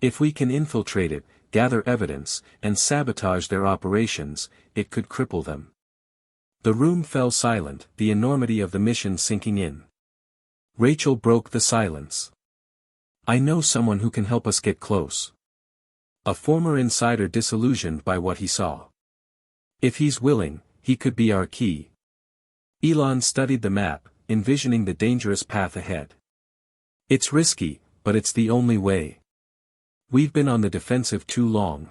If we can infiltrate it, gather evidence, and sabotage their operations, it could cripple them. The room fell silent, the enormity of the mission sinking in. Rachel broke the silence. "I know someone who can help us get close." A former insider disillusioned by what he saw. "If he's willing, he could be our key." Elon studied the map, envisioning the dangerous path ahead. "It's risky, but it's the only way. We've been on the defensive too long."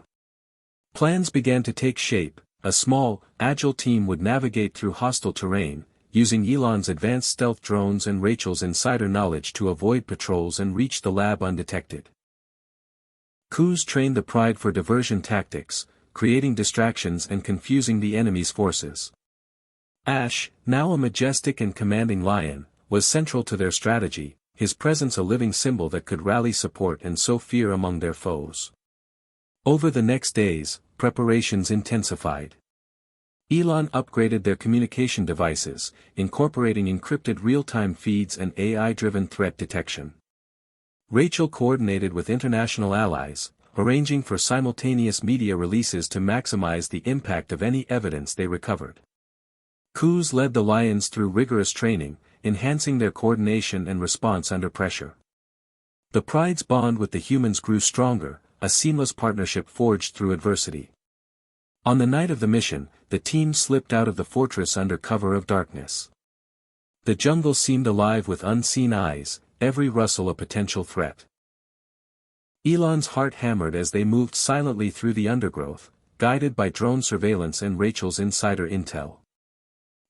Plans began to take shape. A small, agile team would navigate through hostile terrain, using Elon's advanced stealth drones and Rachel's insider knowledge to avoid patrols and reach the lab undetected. Kuz trained the Pride for diversion tactics, creating distractions and confusing the enemy's forces. Ash, now a majestic and commanding lion, was central to their strategy, his presence a living symbol that could rally support and sow fear among their foes. Over the next days, preparations intensified. Elon upgraded their communication devices, incorporating encrypted real-time feeds and AI-driven threat detection. Rachel coordinated with international allies, arranging for simultaneous media releases to maximize the impact of any evidence they recovered. Kuz led the lions through rigorous training, enhancing their coordination and response under pressure. The Pride's bond with the humans grew stronger, a seamless partnership forged through adversity. On the night of the mission, the team slipped out of the fortress under cover of darkness. The jungle seemed alive with unseen eyes, every rustle a potential threat. Elon's heart hammered as they moved silently through the undergrowth, guided by drone surveillance and Rachel's insider intel.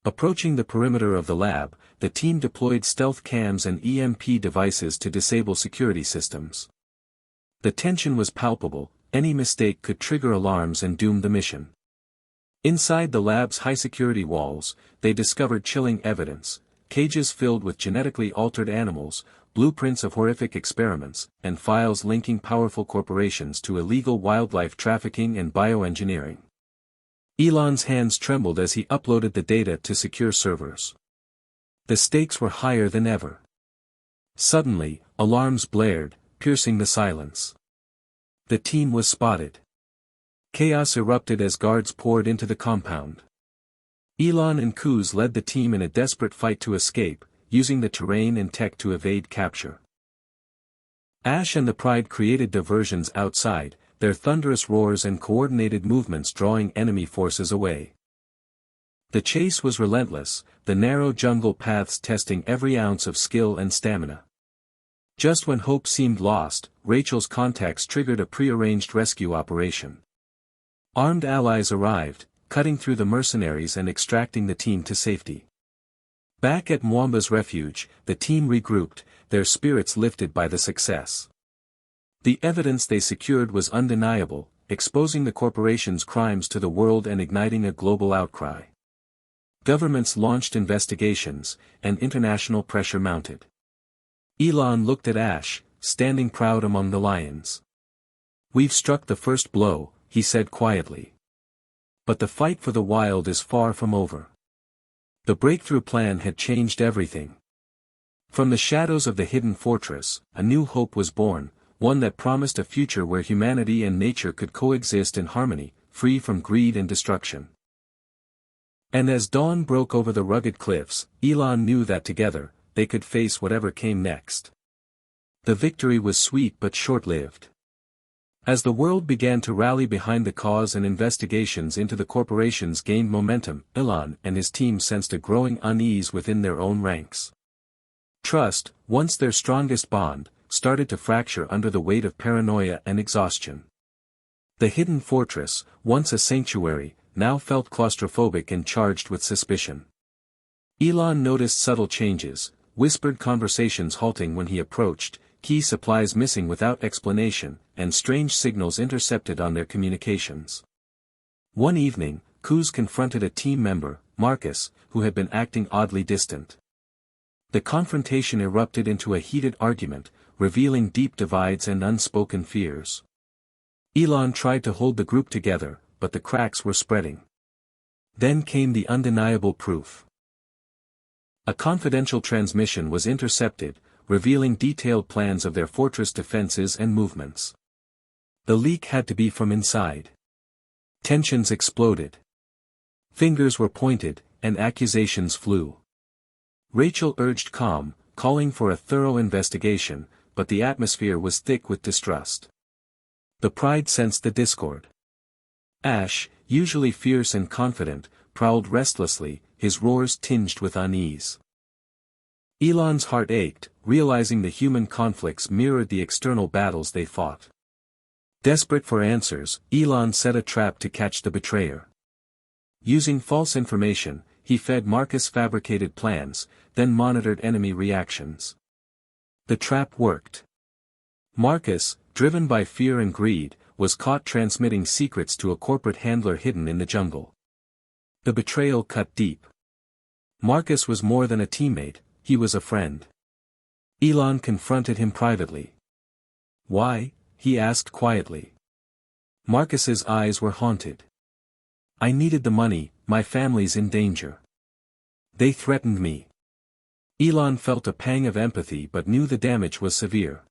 Approaching the perimeter of the lab, the team deployed stealth cams and EMP devices to disable security systems. The tension was palpable, any mistake could trigger alarms and doom the mission. Inside the lab's high-security walls, they discovered chilling evidence: cages filled with genetically altered animals, blueprints of horrific experiments, and files linking powerful corporations to illegal wildlife trafficking and bioengineering. Elon's hands trembled as he uploaded the data to secure servers. The stakes were higher than ever. Suddenly, alarms blared, piercing the silence. The team was spotted. Chaos erupted as guards poured into the compound. Elon and Kuz led the team in a desperate fight to escape, using the terrain and tech to evade capture. Ash and the Pride created diversions outside, their thunderous roars and coordinated movements drawing enemy forces away. The chase was relentless, the narrow jungle paths testing every ounce of skill and stamina. Just when hope seemed lost, Rachel's contacts triggered a prearranged rescue operation. Armed allies arrived, cutting through the mercenaries and extracting the team to safety. Back at Mwamba's refuge, the team regrouped, their spirits lifted by the success. The evidence they secured was undeniable, exposing the corporation's crimes to the world and igniting a global outcry. Governments launched investigations, and international pressure mounted. Elon looked at Ash, standing proud among the lions. "We've struck the first blow," he said quietly. "But the fight for the wild is far from over." The breakthrough plan had changed everything. From the shadows of the hidden fortress, a new hope was born, one that promised a future where humanity and nature could coexist in harmony, free from greed and destruction. And as dawn broke over the rugged cliffs, Elon knew that together, they could face whatever came next. The victory was sweet but short-lived. As the world began to rally behind the cause and investigations into the corporations gained momentum, Elon and his team sensed a growing unease within their own ranks. Trust, once their strongest bond, started to fracture under the weight of paranoia and exhaustion. The hidden fortress, once a sanctuary, now felt claustrophobic and charged with suspicion. Elon noticed subtle changes, whispered conversations halting when he approached, key supplies missing without explanation, and strange signals intercepted on their communications. One evening, Kuz confronted a team member, Marcus, who had been acting oddly distant. The confrontation erupted into a heated argument, revealing deep divides and unspoken fears. Elon tried to hold the group together, but the cracks were spreading. Then came the undeniable proof. A confidential transmission was intercepted, revealing detailed plans of their fortress defenses and movements. The leak had to be from inside. Tensions exploded. Fingers were pointed, and accusations flew. Rachel urged calm, calling for a thorough investigation, but the atmosphere was thick with distrust. The Pride sensed the discord. Ash, usually fierce and confident, prowled restlessly, his roars tinged with unease. Elon's heart ached, realizing the human conflicts mirrored the external battles they fought. Desperate for answers, Elon set a trap to catch the betrayer. Using false information, he fed Marcus fabricated plans, then monitored enemy reactions. The trap worked. Marcus, driven by fear and greed, was caught transmitting secrets to a corporate handler hidden in the jungle. The betrayal cut deep. Marcus was more than a teammate, he was a friend. Elon confronted him privately. "Why?" he asked quietly. Marcus's eyes were haunted. "I needed the money, my family's in danger. They threatened me." Elon felt a pang of empathy but knew the damage was severe.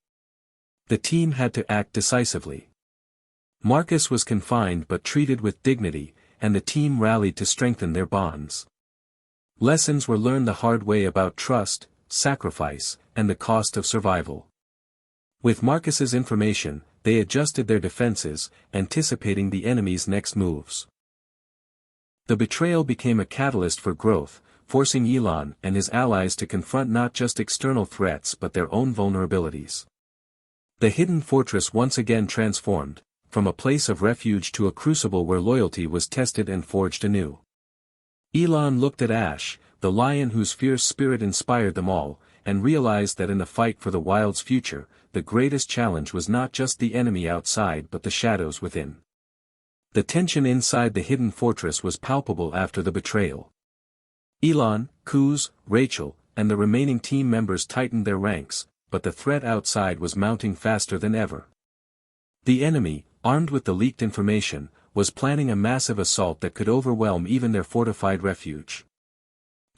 The team had to act decisively. Marcus was confined but treated with dignity, and the team rallied to strengthen their bonds. Lessons were learned the hard way about trust, sacrifice, and the cost of survival. With Marcus's information, they adjusted their defenses, anticipating the enemy's next moves. The betrayal became a catalyst for growth, forcing Elon and his allies to confront not just external threats but their own vulnerabilities. The hidden fortress once again transformed, from a place of refuge to a crucible where loyalty was tested and forged anew. Elon looked at Ash, the lion whose fierce spirit inspired them all, and realized that in the fight for the wild's future, the greatest challenge was not just the enemy outside but the shadows within. The tension inside the hidden fortress was palpable after the betrayal. Elon, Kuz, Rachel, and the remaining team members tightened their ranks, but the threat outside was mounting faster than ever. The enemy, armed with the leaked information, was planning a massive assault that could overwhelm even their fortified refuge.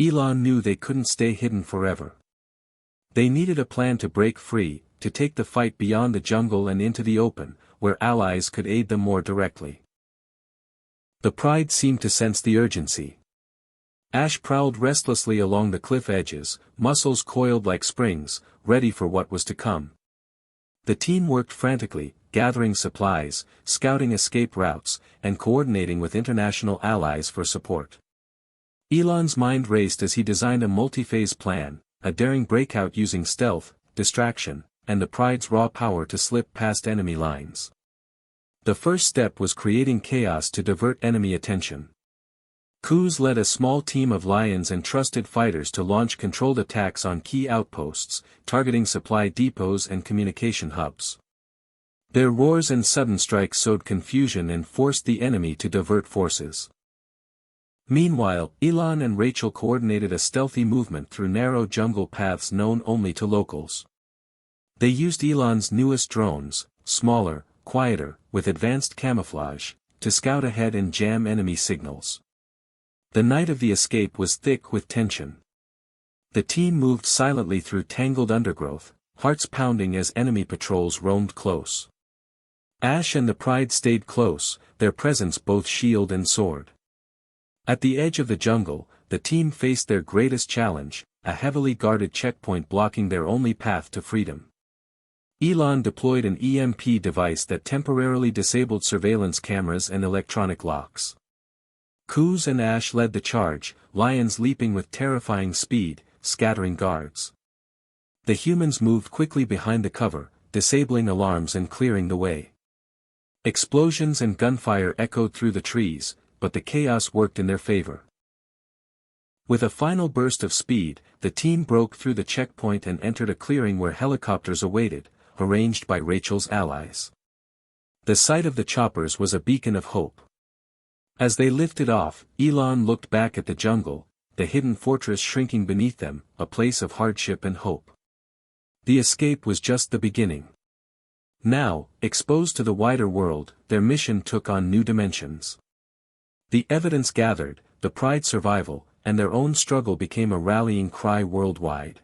Elon knew they couldn't stay hidden forever. They needed a plan to break free, to take the fight beyond the jungle and into the open, where allies could aid them more directly. The Pride seemed to sense the urgency. Ash prowled restlessly along the cliff edges, muscles coiled like springs, ready for what was to come. The team worked frantically, gathering supplies, scouting escape routes, and coordinating with international allies for support. Elon's mind raced as he designed a multi-phase plan, a daring breakout using stealth, distraction, and the Pride's raw power to slip past enemy lines. The first step was creating chaos to divert enemy attention. Kuz led a small team of lions and trusted fighters to launch controlled attacks on key outposts, targeting supply depots and communication hubs. Their roars and sudden strikes sowed confusion and forced the enemy to divert forces. Meanwhile, Elon and Rachel coordinated a stealthy movement through narrow jungle paths known only to locals. They used Elon's newest drones, smaller, quieter, with advanced camouflage, to scout ahead and jam enemy signals. The night of the escape was thick with tension. The team moved silently through tangled undergrowth, hearts pounding as enemy patrols roamed close. Ash and the Pride stayed close, their presence both shield and sword. At the edge of the jungle, the team faced their greatest challenge, a heavily guarded checkpoint blocking their only path to freedom. Elon deployed an EMP device that temporarily disabled surveillance cameras and electronic locks. Kuz and Ash led the charge, lions leaping with terrifying speed, scattering guards. The humans moved quickly behind the cover, disabling alarms and clearing the way. Explosions and gunfire echoed through the trees, but the chaos worked in their favor. With a final burst of speed, the team broke through the checkpoint and entered a clearing where helicopters awaited, arranged by Rachel's allies. The sight of the choppers was a beacon of hope. As they lifted off, Elon looked back at the jungle, the hidden fortress shrinking beneath them, a place of hardship and hope. The escape was just the beginning. Now, exposed to the wider world, their mission took on new dimensions. The evidence gathered, the Pride's survival, and their own struggle became a rallying cry worldwide.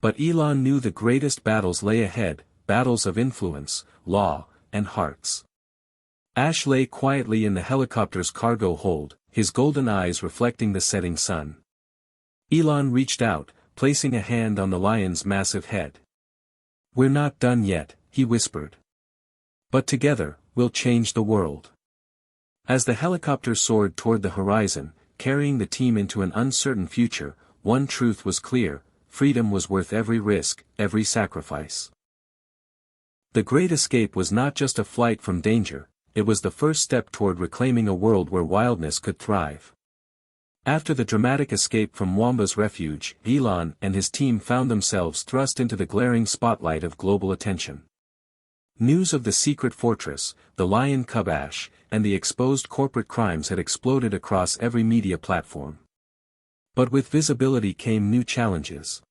But Elon knew the greatest battles lay ahead, battles of influence, law, and hearts. Ash lay quietly in the helicopter's cargo hold, his golden eyes reflecting the setting sun. Elon reached out, placing a hand on the lion's massive head. "We're not done yet," he whispered. "But together, we'll change the world." As the helicopter soared toward the horizon, carrying the team into an uncertain future, one truth was clear: freedom was worth every risk, every sacrifice. The Great Escape was not just a flight from danger, it was the first step toward reclaiming a world where wildness could thrive. After the dramatic escape from Wamba's refuge, Elon and his team found themselves thrust into the glaring spotlight of global attention. News of the secret fortress, the lion cub Ash, and the exposed corporate crimes had exploded across every media platform. But with visibility came new challenges.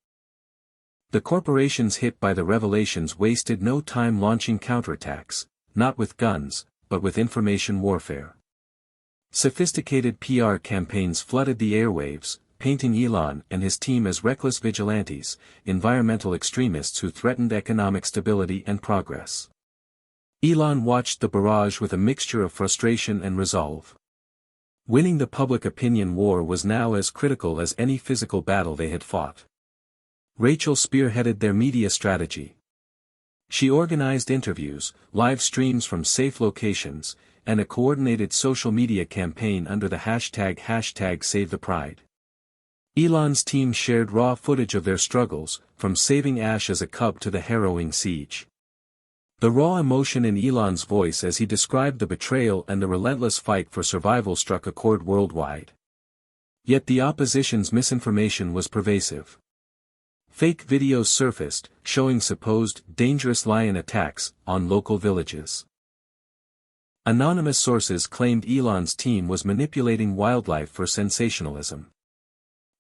The corporations hit by the revelations wasted no time launching counterattacks, not with guns, but with information warfare. Sophisticated PR campaigns flooded the airwaves, painting Elon and his team as reckless vigilantes, environmental extremists who threatened economic stability and progress. Elon watched the barrage with a mixture of frustration and resolve. Winning the public opinion war was now as critical as any physical battle they had fought. Rachel spearheaded their media strategy. She organized interviews, live streams from safe locations, and a coordinated social media campaign under the hashtag #SaveThePride. Elon's team shared raw footage of their struggles, from saving Ash as a cub to the harrowing siege. The raw emotion in Elon's voice as he described the betrayal and the relentless fight for survival struck a chord worldwide. Yet the opposition's misinformation was pervasive. Fake videos surfaced, showing supposed dangerous lion attacks on local villages. Anonymous sources claimed Elon's team was manipulating wildlife for sensationalism.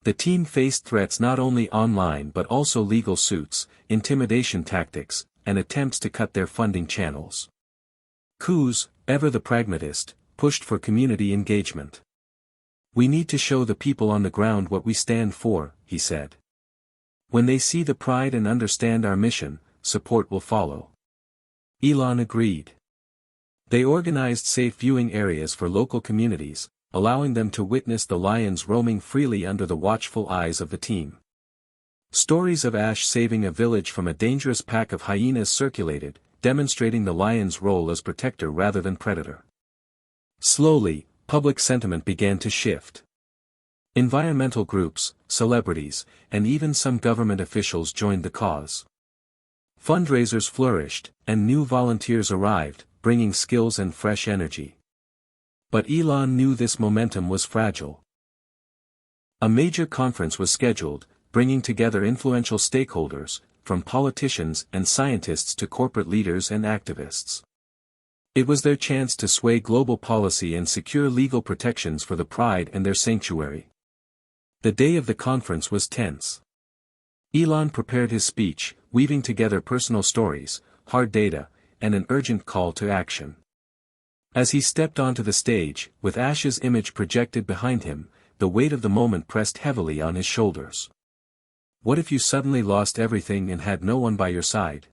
The team faced threats not only online but also legal suits, intimidation tactics, and attempts to cut their funding channels. Kuz, ever the pragmatist, pushed for community engagement. "We need to show the people on the ground what we stand for," he said. "When they see the pride and understand our mission, support will follow." Elon agreed. They organized safe viewing areas for local communities, allowing them to witness the lions roaming freely under the watchful eyes of the team. Stories of Ash saving a village from a dangerous pack of hyenas circulated, demonstrating the lion's role as protector rather than predator. Slowly, public sentiment began to shift. Environmental groups, celebrities, and even some government officials joined the cause. Fundraisers flourished, and new volunteers arrived, bringing skills and fresh energy. But Elon knew this momentum was fragile. A major conference was scheduled, bringing together influential stakeholders, from politicians and scientists to corporate leaders and activists. It was their chance to sway global policy and secure legal protections for the pride and their sanctuary. The day of the conference was tense. Elon prepared his speech, weaving together personal stories, hard data, and an urgent call to action. As he stepped onto the stage, with Ash's image projected behind him, the weight of the moment pressed heavily on his shoulders. What if you suddenly lost everything and had no one by your side?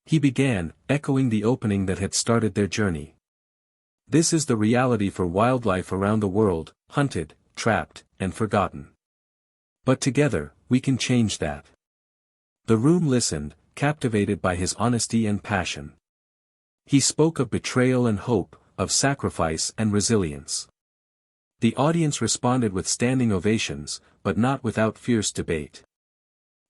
He began, echoing the opening that had started their journey. This is the reality for wildlife around the world, hunted, trapped, and forgotten. But together, we can change that. The room listened, captivated by his honesty and passion. He spoke of betrayal and hope, of sacrifice and resilience. The audience responded with standing ovations, but not without fierce debate.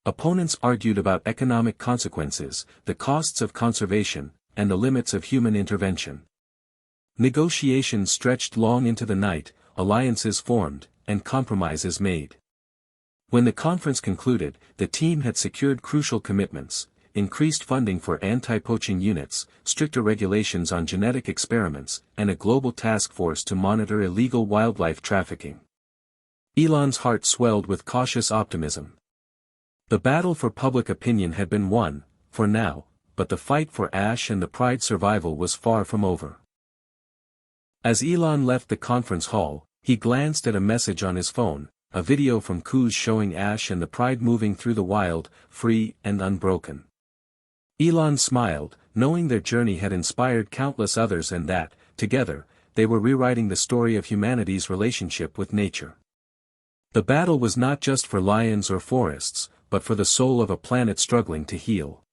Opponents argued about economic consequences, the costs of conservation, and the limits of human intervention. Negotiations stretched long into the night, alliances formed, and compromises made. When the conference concluded, the team had secured crucial commitments: increased funding for anti-poaching units, stricter regulations on genetic experiments, and a global task force to monitor illegal wildlife trafficking. Elon's heart swelled with cautious optimism. The battle for public opinion had been won, for now, but the fight for Ash and the Pride survival was far from over. As Elon left the conference hall, He glanced at a message on his phone, a video from Kuz showing Ash and the Pride moving through the wild, free and unbroken. Elon smiled, knowing their journey had inspired countless others and that, together, they were rewriting the story of humanity's relationship with nature. The battle was not just for lions or forests, but for the soul of a planet struggling to heal.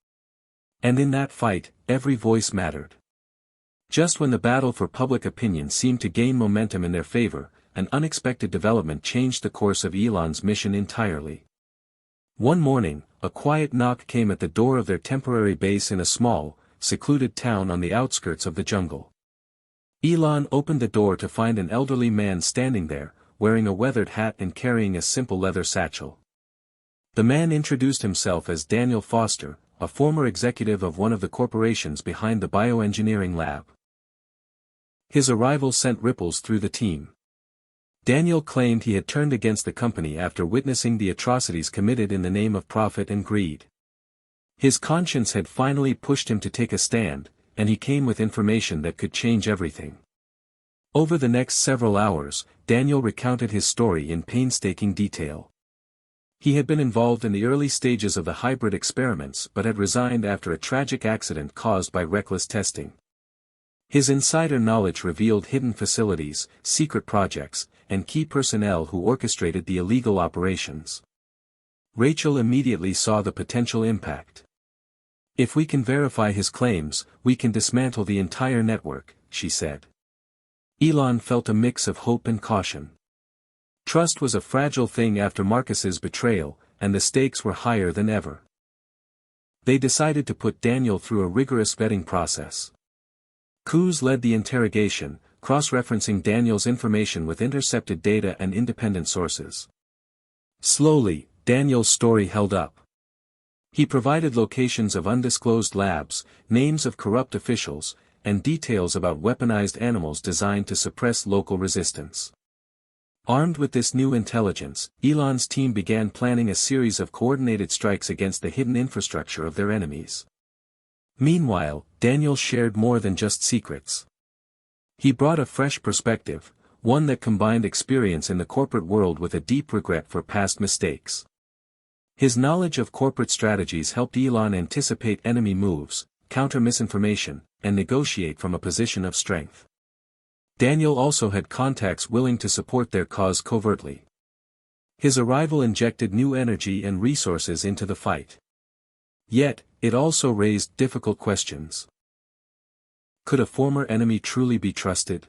And in that fight, every voice mattered. Just when the battle for public opinion seemed to gain momentum in their favor, an unexpected development changed the course of Elon's mission entirely. One morning, a quiet knock came at the door of their temporary base in a small, secluded town on the outskirts of the jungle. Elon opened the door to find an elderly man standing there, wearing a weathered hat and carrying a simple leather satchel. The man introduced himself as Daniel Foster, a former executive of one of the corporations behind the bioengineering lab. His arrival sent ripples through the team. Daniel claimed he had turned against the company after witnessing the atrocities committed in the name of profit and greed. His conscience had finally pushed him to take a stand, and he came with information that could change everything. Over the next several hours, Daniel recounted his story in painstaking detail. He had been involved in the early stages of the hybrid experiments but had resigned after a tragic accident caused by reckless testing. His insider knowledge revealed hidden facilities, secret projects, and key personnel who orchestrated the illegal operations. Rachel immediately saw the potential impact. "If we can verify his claims, we can dismantle the entire network," she said. Elon felt a mix of hope and caution. Trust was a fragile thing after Marcus's betrayal, and the stakes were higher than ever. They decided to put Daniel through a rigorous vetting process. Kuz led the interrogation, cross-referencing Daniel's information with intercepted data and independent sources. Slowly, Daniel's story held up. He provided locations of undisclosed labs, names of corrupt officials, and details about weaponized animals designed to suppress local resistance. Armed with this new intelligence, Elon's team began planning a series of coordinated strikes against the hidden infrastructure of their enemies. Meanwhile, Daniel shared more than just secrets. He brought a fresh perspective, one that combined experience in the corporate world with a deep regret for past mistakes. His knowledge of corporate strategies helped Elon anticipate enemy moves, counter misinformation, and negotiate from a position of strength. Daniel also had contacts willing to support their cause covertly. His arrival injected new energy and resources into the fight. Yet, it also raised difficult questions. Could a former enemy truly be trusted?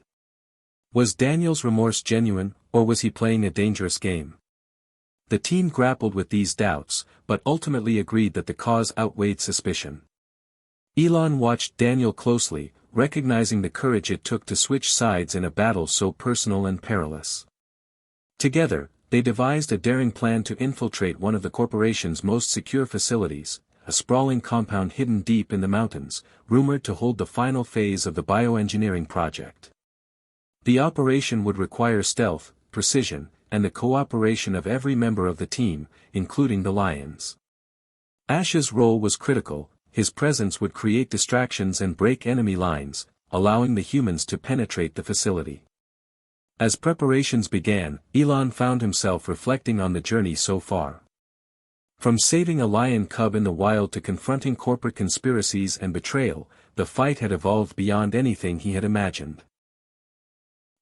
Was Daniel's remorse genuine, or was he playing a dangerous game? The team grappled with these doubts, but ultimately agreed that the cause outweighed suspicion. Elon watched Daniel closely, recognizing the courage it took to switch sides in a battle so personal and perilous. Together, they devised a daring plan to infiltrate one of the corporation's most secure facilities, a sprawling compound hidden deep in the mountains, rumored to hold the final phase of the bioengineering project. The operation would require stealth, precision, and the cooperation of every member of the team, including the lions. Ash's role was critical. His presence would create distractions and break enemy lines, allowing the humans to penetrate the facility. As preparations began, Elon found himself reflecting on the journey so far. From saving a lion cub in the wild to confronting corporate conspiracies and betrayal, the fight had evolved beyond anything he had imagined.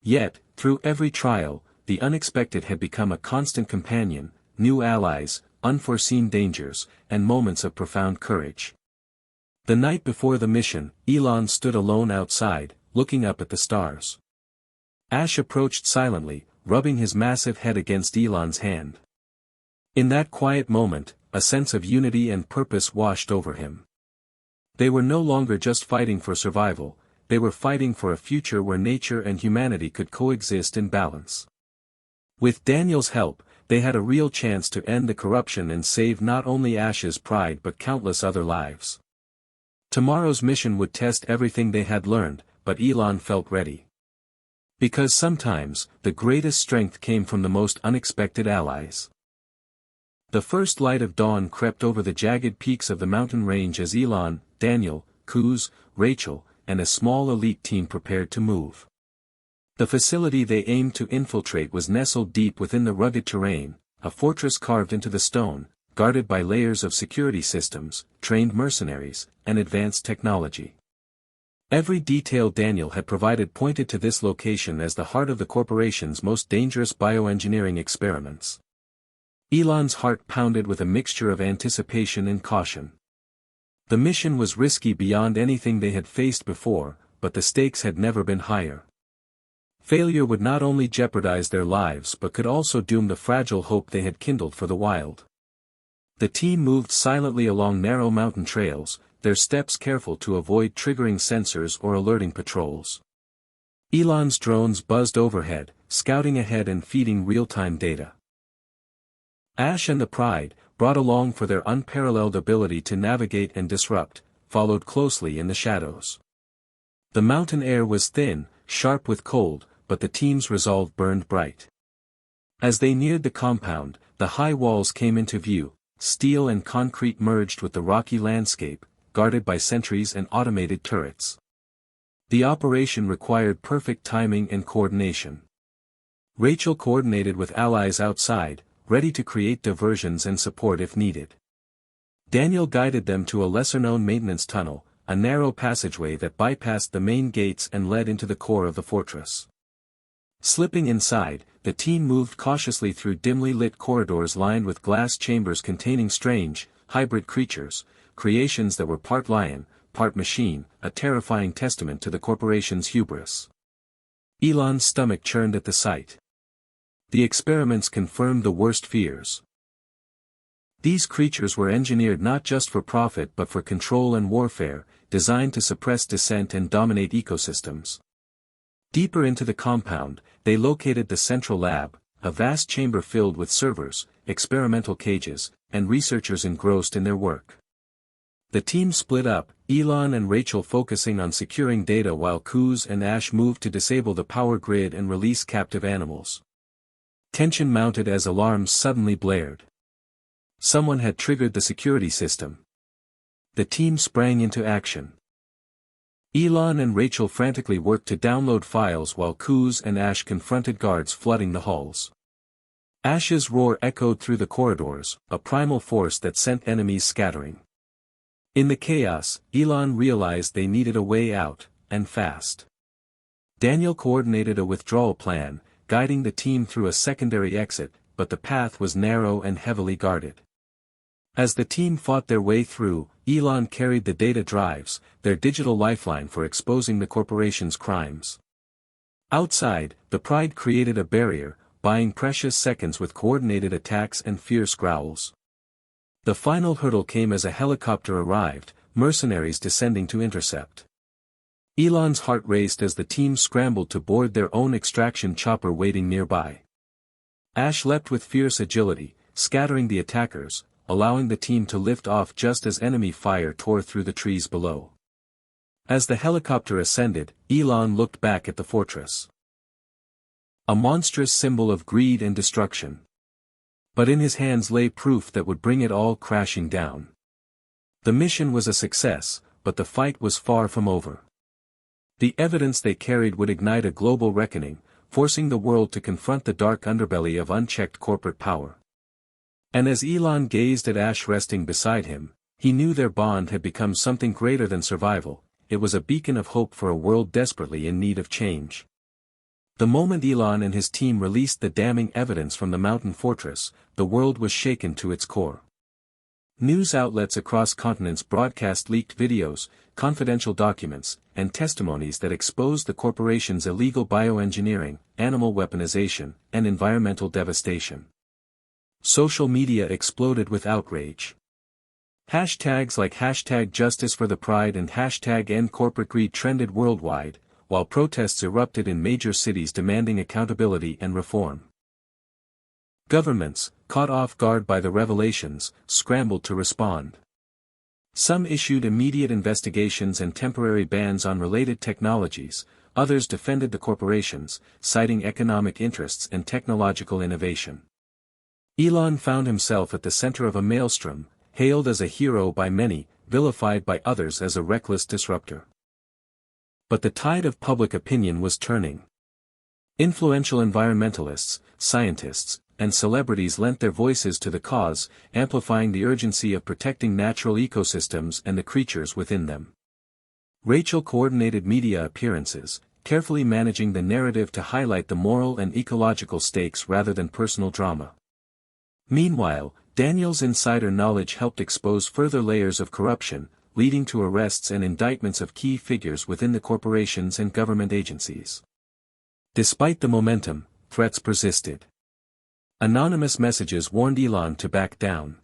Yet, through every trial, the unexpected had become a constant companion, new allies, unforeseen dangers, and moments of profound courage. The night before the mission, Elon stood alone outside, looking up at the stars. Ash approached silently, rubbing his massive head against Elon's hand. In that quiet moment, a sense of unity and purpose washed over him. They were no longer just fighting for survival, they were fighting for a future where nature and humanity could coexist in balance. With Daniel's help, they had a real chance to end the corruption and save not only Ash's pride but countless other lives. Tomorrow's mission would test everything they had learned, but Elon felt ready. Because sometimes, the greatest strength came from the most unexpected allies. The first light of dawn crept over the jagged peaks of the mountain range as Elon, Daniel, Kuz, Rachel, and a small elite team prepared to move. The facility they aimed to infiltrate was nestled deep within the rugged terrain, a fortress carved into the stone, guarded by layers of security systems, trained mercenaries, and advanced technology. Every detail Daniel had provided pointed to this location as the heart of the corporation's most dangerous bioengineering experiments. Elon's heart pounded with a mixture of anticipation and caution. The mission was risky beyond anything they had faced before, but the stakes had never been higher. Failure would not only jeopardize their lives but could also doom the fragile hope they had kindled for the wild. The team moved silently along narrow mountain trails, their steps careful to avoid triggering sensors or alerting patrols. Elon's drones buzzed overhead, scouting ahead and feeding real-time data. Ash and the Pride, brought along for their unparalleled ability to navigate and disrupt, followed closely in the shadows. The mountain air was thin, sharp with cold, but the team's resolve burned bright. As they neared the compound, the high walls came into view, steel and concrete merged with the rocky landscape, guarded by sentries and automated turrets. The operation required perfect timing and coordination. Rachel coordinated with allies outside, ready to create diversions and support if needed. Daniel guided them to a lesser-known maintenance tunnel, a narrow passageway that bypassed the main gates and led into the core of the fortress. Slipping inside, the team moved cautiously through dimly lit corridors lined with glass chambers containing strange, hybrid creatures, creations that were part lion, part machine, a terrifying testament to the corporation's hubris. Elon's stomach churned at the sight. The experiments confirmed the worst fears. These creatures were engineered not just for profit but for control and warfare, designed to suppress dissent and dominate ecosystems. Deeper into the compound, they located the central lab, a vast chamber filled with servers, experimental cages, and researchers engrossed in their work. The team split up, Elon and Rachel focusing on securing data while Kuz and Ash moved to disable the power grid and release captive animals. Tension mounted as alarms suddenly blared. Someone had triggered the security system. The team sprang into action. Elon and Rachel frantically worked to download files while Kuz and Ash confronted guards flooding the halls. Ash's roar echoed through the corridors, a primal force that sent enemies scattering. In the chaos, Elon realized they needed a way out, and fast. Daniel coordinated a withdrawal plan, guiding the team through a secondary exit, but the path was narrow and heavily guarded. As the team fought their way through, Elon carried the data drives, their digital lifeline for exposing the corporation's crimes. Outside, the Pride created a barrier, buying precious seconds with coordinated attacks and fierce growls. The final hurdle came as a helicopter arrived, mercenaries descending to intercept. Elon's heart raced as the team scrambled to board their own extraction chopper waiting nearby. Ash leapt with fierce agility, scattering the attackers, allowing the team to lift off just as enemy fire tore through the trees below. As the helicopter ascended, Elon looked back at the fortress. A monstrous symbol of greed and destruction. But in his hands lay proof that would bring it all crashing down. The mission was a success, but the fight was far from over. The evidence they carried would ignite a global reckoning, forcing the world to confront the dark underbelly of unchecked corporate power. And as Elon gazed at Ash resting beside him, he knew their bond had become something greater than survival. It was a beacon of hope for a world desperately in need of change. The moment Elon and his team released the damning evidence from the mountain fortress, the world was shaken to its core. News outlets across continents broadcast leaked videos, confidential documents, and testimonies that exposed the corporation's illegal bioengineering, animal weaponization, and environmental devastation. Social media exploded with outrage. Hashtags like #JusticeForThePride and #EndCorporateGreed trended worldwide, while protests erupted in major cities demanding accountability and reform. Governments, caught off guard by the revelations, scrambled to respond. Some issued immediate investigations and temporary bans on related technologies, others defended the corporations, citing economic interests and technological innovation. Elon found himself at the center of a maelstrom, hailed as a hero by many, vilified by others as a reckless disruptor. But the tide of public opinion was turning. Influential environmentalists, scientists, and celebrities lent their voices to the cause, amplifying the urgency of protecting natural ecosystems and the creatures within them. Rachel coordinated media appearances, carefully managing the narrative to highlight the moral and ecological stakes rather than personal drama. Meanwhile, Daniel's insider knowledge helped expose further layers of corruption, leading to arrests and indictments of key figures within the corporations and government agencies. Despite the momentum, threats persisted. Anonymous messages warned Elon to back down.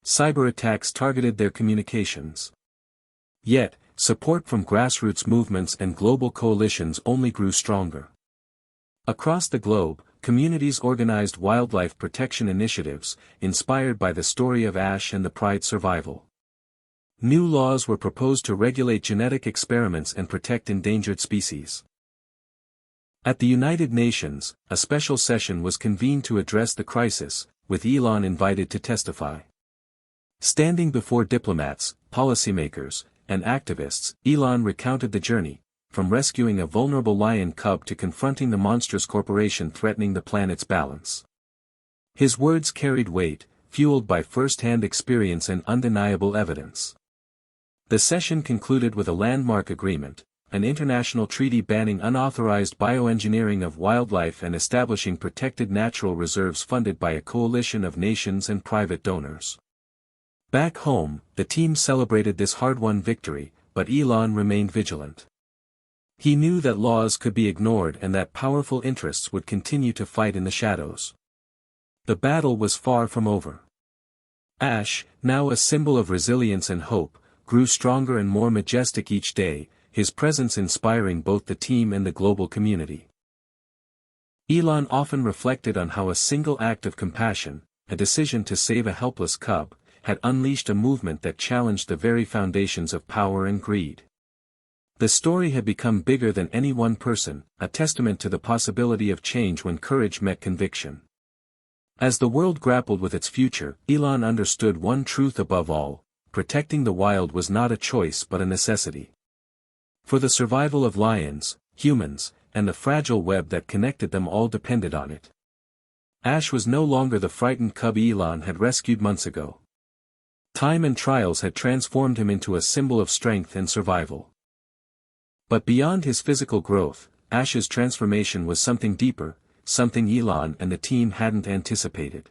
Cyber attacks targeted their communications. Yet, support from grassroots movements and global coalitions only grew stronger. Across the globe, communities organized wildlife protection initiatives, inspired by the story of Ash and the Pride's survival. New laws were proposed to regulate genetic experiments and protect endangered species. At the United Nations, a special session was convened to address the crisis, with Elon invited to testify. Standing before diplomats, policymakers, and activists, Elon recounted the journey, from rescuing a vulnerable lion cub to confronting the monstrous corporation threatening the planet's balance. His words carried weight, fueled by first-hand experience and undeniable evidence. The session concluded with a landmark agreement, an international treaty banning unauthorized bioengineering of wildlife and establishing protected natural reserves funded by a coalition of nations and private donors. Back home, the team celebrated this hard-won victory, but Elon remained vigilant. He knew that laws could be ignored and that powerful interests would continue to fight in the shadows. The battle was far from over. Ash, now a symbol of resilience and hope, grew stronger and more majestic each day, his presence inspiring both the team and the global community. Elon often reflected on how a single act of compassion, a decision to save a helpless cub, had unleashed a movement that challenged the very foundations of power and greed. The story had become bigger than any one person, a testament to the possibility of change when courage met conviction. As the world grappled with its future, Elon understood one truth above all: protecting the wild was not a choice but a necessity. For the survival of lions, humans, and the fragile web that connected them all depended on it. Ash was no longer the frightened cub Elon had rescued months ago. Time and trials had transformed him into a symbol of strength and survival. But beyond his physical growth, Ash's transformation was something deeper, something Elon and the team hadn't anticipated.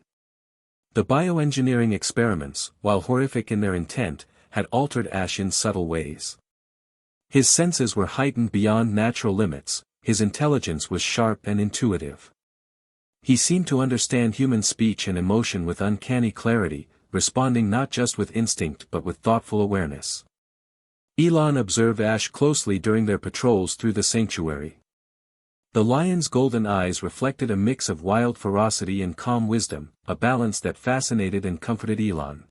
The bioengineering experiments, while horrific in their intent, had altered Ash in subtle ways. His senses were heightened beyond natural limits, his intelligence was sharp and intuitive. He seemed to understand human speech and emotion with uncanny clarity, responding not just with instinct but with thoughtful awareness. Elon observed Ash closely during their patrols through the sanctuary. The lion's golden eyes reflected a mix of wild ferocity and calm wisdom, a balance that fascinated and comforted Elon.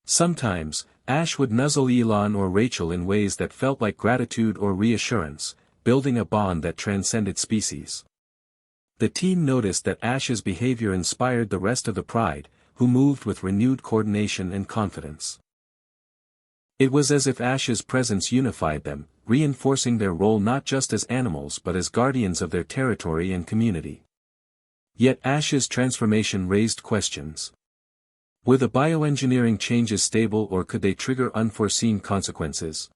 Sometimes, Ash would nuzzle Elon or Rachel in ways that felt like gratitude or reassurance, building a bond that transcended species. The team noticed that Ash's behavior inspired the rest of the Pride, who moved with renewed coordination and confidence. It was as if Ash's presence unified them, reinforcing their role not just as animals but as guardians of their territory and community. Yet Ash's transformation raised questions. Were the bioengineering changes stable or could they trigger unforeseen consequences?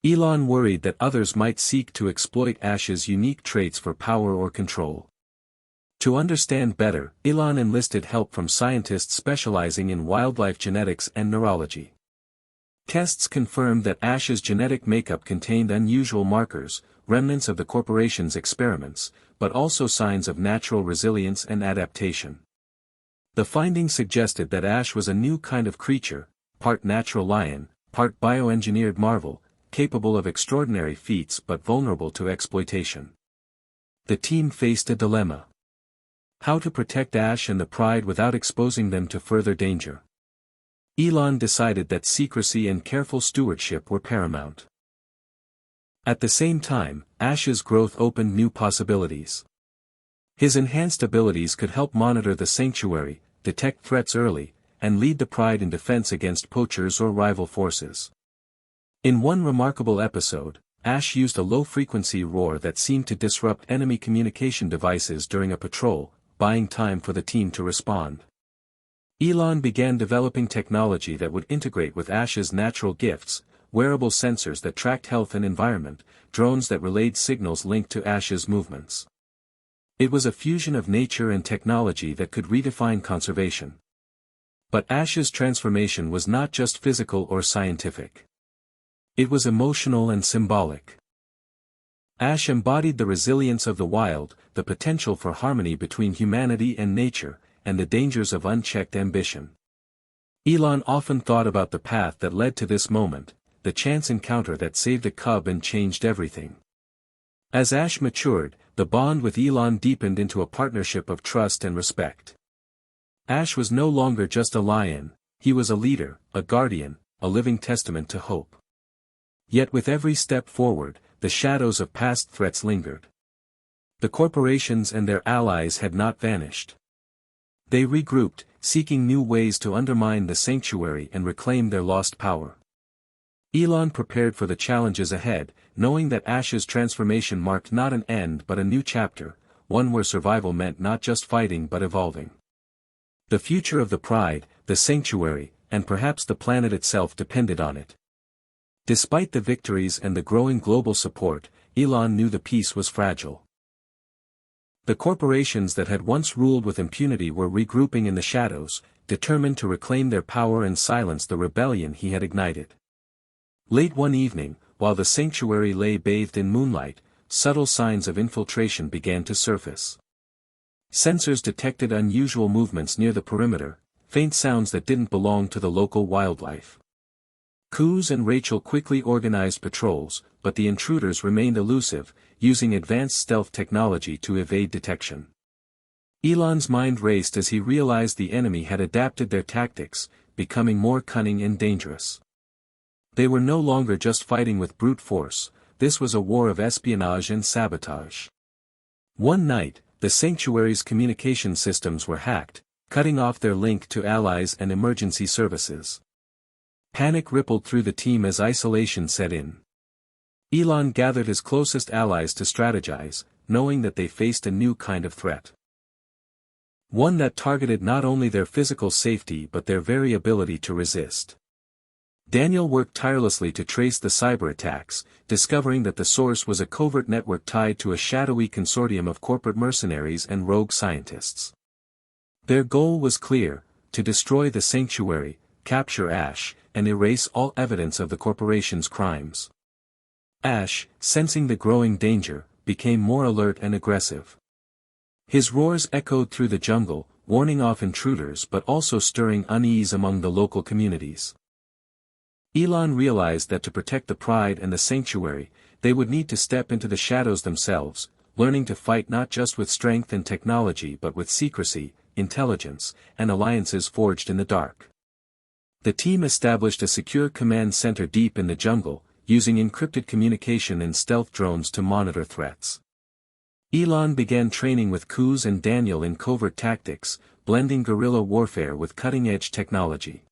Elon worried that others might seek to exploit Ash's unique traits for power or control. To understand better, Elon enlisted help from scientists specializing in wildlife genetics and neurology. Tests confirmed that Ash's genetic makeup contained unusual markers, remnants of the corporation's experiments, but also signs of natural resilience and adaptation. The findings suggested that Ash was a new kind of creature, part natural lion, part bioengineered marvel, capable of extraordinary feats but vulnerable to exploitation. The team faced a dilemma. How to protect Ash and the Pride without exposing them to further danger? Elon decided that secrecy and careful stewardship were paramount. At the same time, Ash's growth opened new possibilities. His enhanced abilities could help monitor the sanctuary, detect threats early, and lead the Pride in defense against poachers or rival forces. In one remarkable episode, Ash used a low-frequency roar that seemed to disrupt enemy communication devices during a patrol, buying time for the team to respond. Elon began developing technology that would integrate with Ash's natural gifts, wearable sensors that tracked health and environment, drones that relayed signals linked to Ash's movements. It was a fusion of nature and technology that could redefine conservation. But Ash's transformation was not just physical or scientific. It was emotional and symbolic. Ash embodied the resilience of the wild, the potential for harmony between humanity and nature, and the dangers of unchecked ambition. Elon often thought about the path that led to this moment, the chance encounter that saved a cub and changed everything. As Ash matured, the bond with Elon deepened into a partnership of trust and respect. Ash was no longer just a lion, he was a leader, a guardian, a living testament to hope. Yet with every step forward, the shadows of past threats lingered. The corporations and their allies had not vanished. They regrouped, seeking new ways to undermine the sanctuary and reclaim their lost power. Elon prepared for the challenges ahead, knowing that Ash's transformation marked not an end but a new chapter, one where survival meant not just fighting but evolving. The future of the Pride, the sanctuary, and perhaps the planet itself depended on it. Despite the victories and the growing global support, Elon knew the peace was fragile. The corporations that had once ruled with impunity were regrouping in the shadows, determined to reclaim their power and silence the rebellion he had ignited. Late one evening, while the sanctuary lay bathed in moonlight, subtle signs of infiltration began to surface. Sensors detected unusual movements near the perimeter, faint sounds that didn't belong to the local wildlife. Kuz and Rachel quickly organized patrols, but the intruders remained elusive, using advanced stealth technology to evade detection. Elon's mind raced as he realized the enemy had adapted their tactics, becoming more cunning and dangerous. They were no longer just fighting with brute force, this was a war of espionage and sabotage. One night, the sanctuary's communication systems were hacked, cutting off their link to allies and emergency services. Panic rippled through the team as isolation set in. Elon gathered his closest allies to strategize, knowing that they faced a new kind of threat. One that targeted not only their physical safety but their very ability to resist. Daniel worked tirelessly to trace the cyber attacks, discovering that the source was a covert network tied to a shadowy consortium of corporate mercenaries and rogue scientists. Their goal was clear: to destroy the sanctuary, capture Ash, and erase all evidence of the corporation's crimes. Ash, sensing the growing danger, became more alert and aggressive. His roars echoed through the jungle, warning off intruders but also stirring unease among the local communities. Elon realized that to protect the Pride and the sanctuary, they would need to step into the shadows themselves, learning to fight not just with strength and technology but with secrecy, intelligence, and alliances forged in the dark. The team established a secure command center deep in the jungle, using encrypted communication and stealth drones to monitor threats. Elon began training with Kuz and Daniel in covert tactics, blending guerrilla warfare with cutting-edge technology.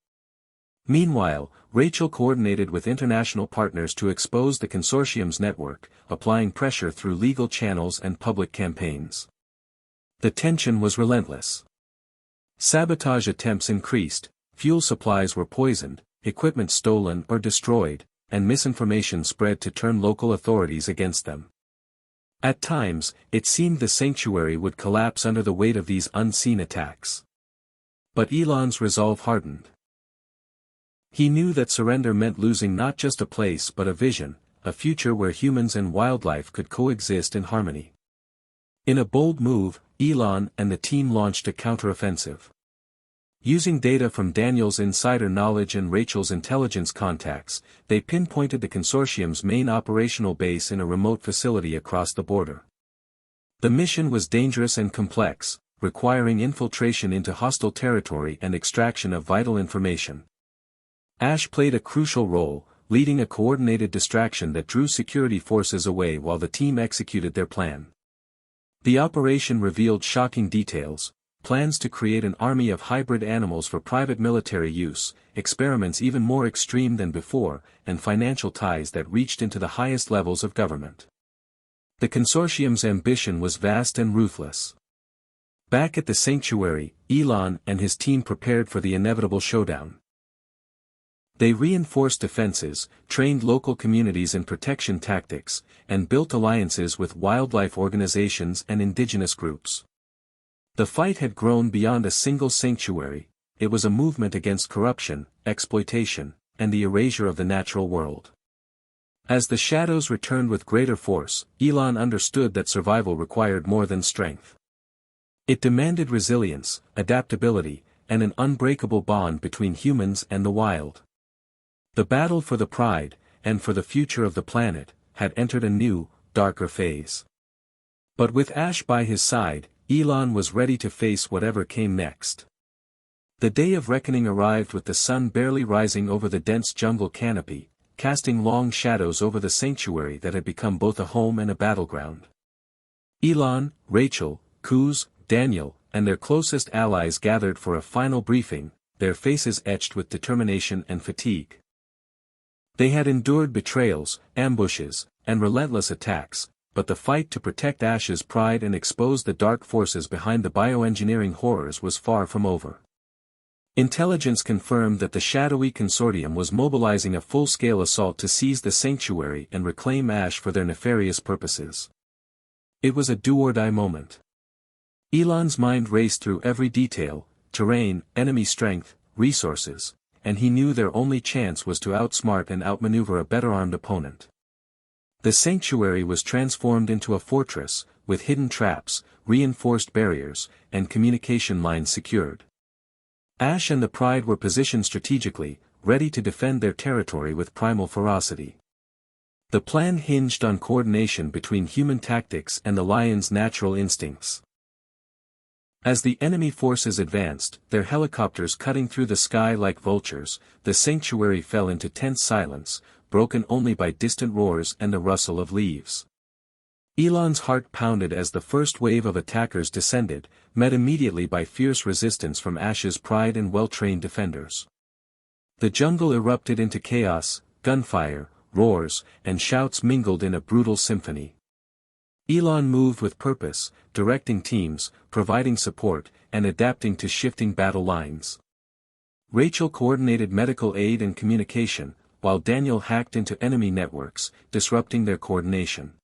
Meanwhile, Rachel coordinated with international partners to expose the consortium's network, applying pressure through legal channels and public campaigns. The tension was relentless. Sabotage attempts increased, fuel supplies were poisoned, equipment stolen or destroyed, and misinformation spread to turn local authorities against them. At times, it seemed the sanctuary would collapse under the weight of these unseen attacks. But Elon's resolve hardened. He knew that surrender meant losing not just a place but a vision, a future where humans and wildlife could coexist in harmony. In a bold move, Elon and the team launched a counteroffensive. Using data from Daniel's insider knowledge and Rachel's intelligence contacts, they pinpointed the consortium's main operational base in a remote facility across the border. The mission was dangerous and complex, requiring infiltration into hostile territory and extraction of vital information. Ash played a crucial role, leading a coordinated distraction that drew security forces away while the team executed their plan. The operation revealed shocking details: plans to create an army of hybrid animals for private military use, experiments even more extreme than before, and financial ties that reached into the highest levels of government. The consortium's ambition was vast and ruthless. Back at the sanctuary, Elon and his team prepared for the inevitable showdown. They reinforced defenses, trained local communities in protection tactics, and built alliances with wildlife organizations and indigenous groups. The fight had grown beyond a single sanctuary. It was a movement against corruption, exploitation, and the erasure of the natural world. As the shadows returned with greater force, Elon understood that survival required more than strength. It demanded resilience, adaptability, and an unbreakable bond between humans and the wild. The battle for the pride, and for the future of the planet, had entered a new, darker phase. But with Ash by his side, Elon was ready to face whatever came next. The day of reckoning arrived with the sun barely rising over the dense jungle canopy, casting long shadows over the sanctuary that had become both a home and a battleground. Elon, Rachel, Kuz, Daniel, and their closest allies gathered for a final briefing, their faces etched with determination and fatigue. They had endured betrayals, ambushes, and relentless attacks, but the fight to protect Ash's pride and expose the dark forces behind the bioengineering horrors was far from over. Intelligence confirmed that the shadowy consortium was mobilizing a full-scale assault to seize the sanctuary and reclaim Ash for their nefarious purposes. It was a do-or-die moment. Elon's mind raced through every detail: terrain, enemy strength, resources, and he knew their only chance was to outsmart and outmaneuver a better-armed opponent. The sanctuary was transformed into a fortress, with hidden traps, reinforced barriers, and communication lines secured. Ash and the Pride were positioned strategically, ready to defend their territory with primal ferocity. The plan hinged on coordination between human tactics and the lion's natural instincts. As the enemy forces advanced, their helicopters cutting through the sky like vultures, the sanctuary fell into tense silence, broken only by distant roars and the rustle of leaves. Elon's heart pounded as the first wave of attackers descended, met immediately by fierce resistance from Ash's Pride and well-trained defenders. The jungle erupted into chaos, gunfire, roars, and shouts mingled in a brutal symphony. Elon moved with purpose, directing teams, providing support, and adapting to shifting battle lines. Rachel coordinated medical aid and communication, while Daniel hacked into enemy networks, disrupting their coordination.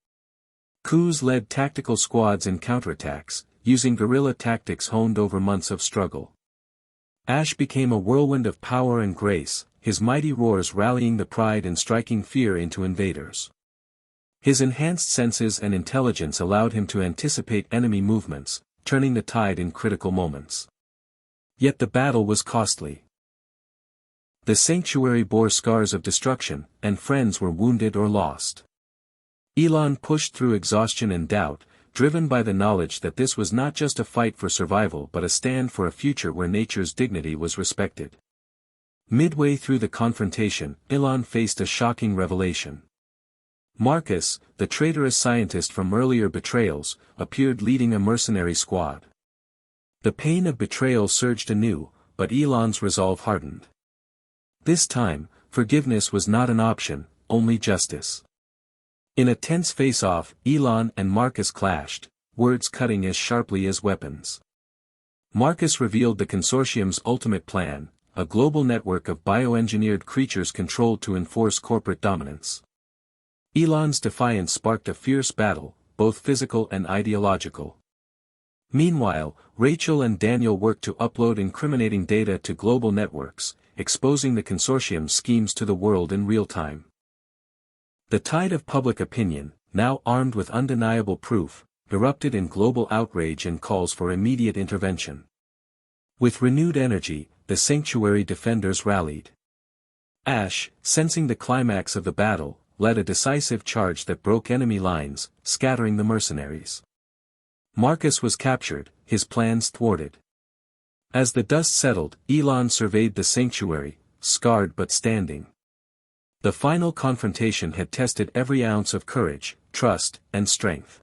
Kuz led tactical squads in counterattacks, using guerrilla tactics honed over months of struggle. Ash became a whirlwind of power and grace, his mighty roars rallying the Pride and striking fear into invaders. His enhanced senses and intelligence allowed him to anticipate enemy movements, turning the tide in critical moments. Yet the battle was costly. The sanctuary bore scars of destruction, and friends were wounded or lost. Elon pushed through exhaustion and doubt, driven by the knowledge that this was not just a fight for survival but a stand for a future where nature's dignity was respected. Midway through the confrontation, Elon faced a shocking revelation. Marcus, the traitorous scientist from earlier betrayals, appeared leading a mercenary squad. The pain of betrayal surged anew, but Elon's resolve hardened. This time, forgiveness was not an option, only justice. In a tense face-off, Elon and Marcus clashed, words cutting as sharply as weapons. Marcus revealed the consortium's ultimate plan, a global network of bioengineered creatures controlled to enforce corporate dominance. Elon's defiance sparked a fierce battle, both physical and ideological. Meanwhile, Rachel and Daniel worked to upload incriminating data to global networks, exposing the consortium's schemes to the world in real time. The tide of public opinion, now armed with undeniable proof, erupted in global outrage and calls for immediate intervention. With renewed energy, the sanctuary defenders rallied. Ash, sensing the climax of the battle, led a decisive charge that broke enemy lines, scattering the mercenaries. Marcus was captured, his plans thwarted. As the dust settled, Elon surveyed the sanctuary, scarred but standing. The final confrontation had tested every ounce of courage, trust, and strength.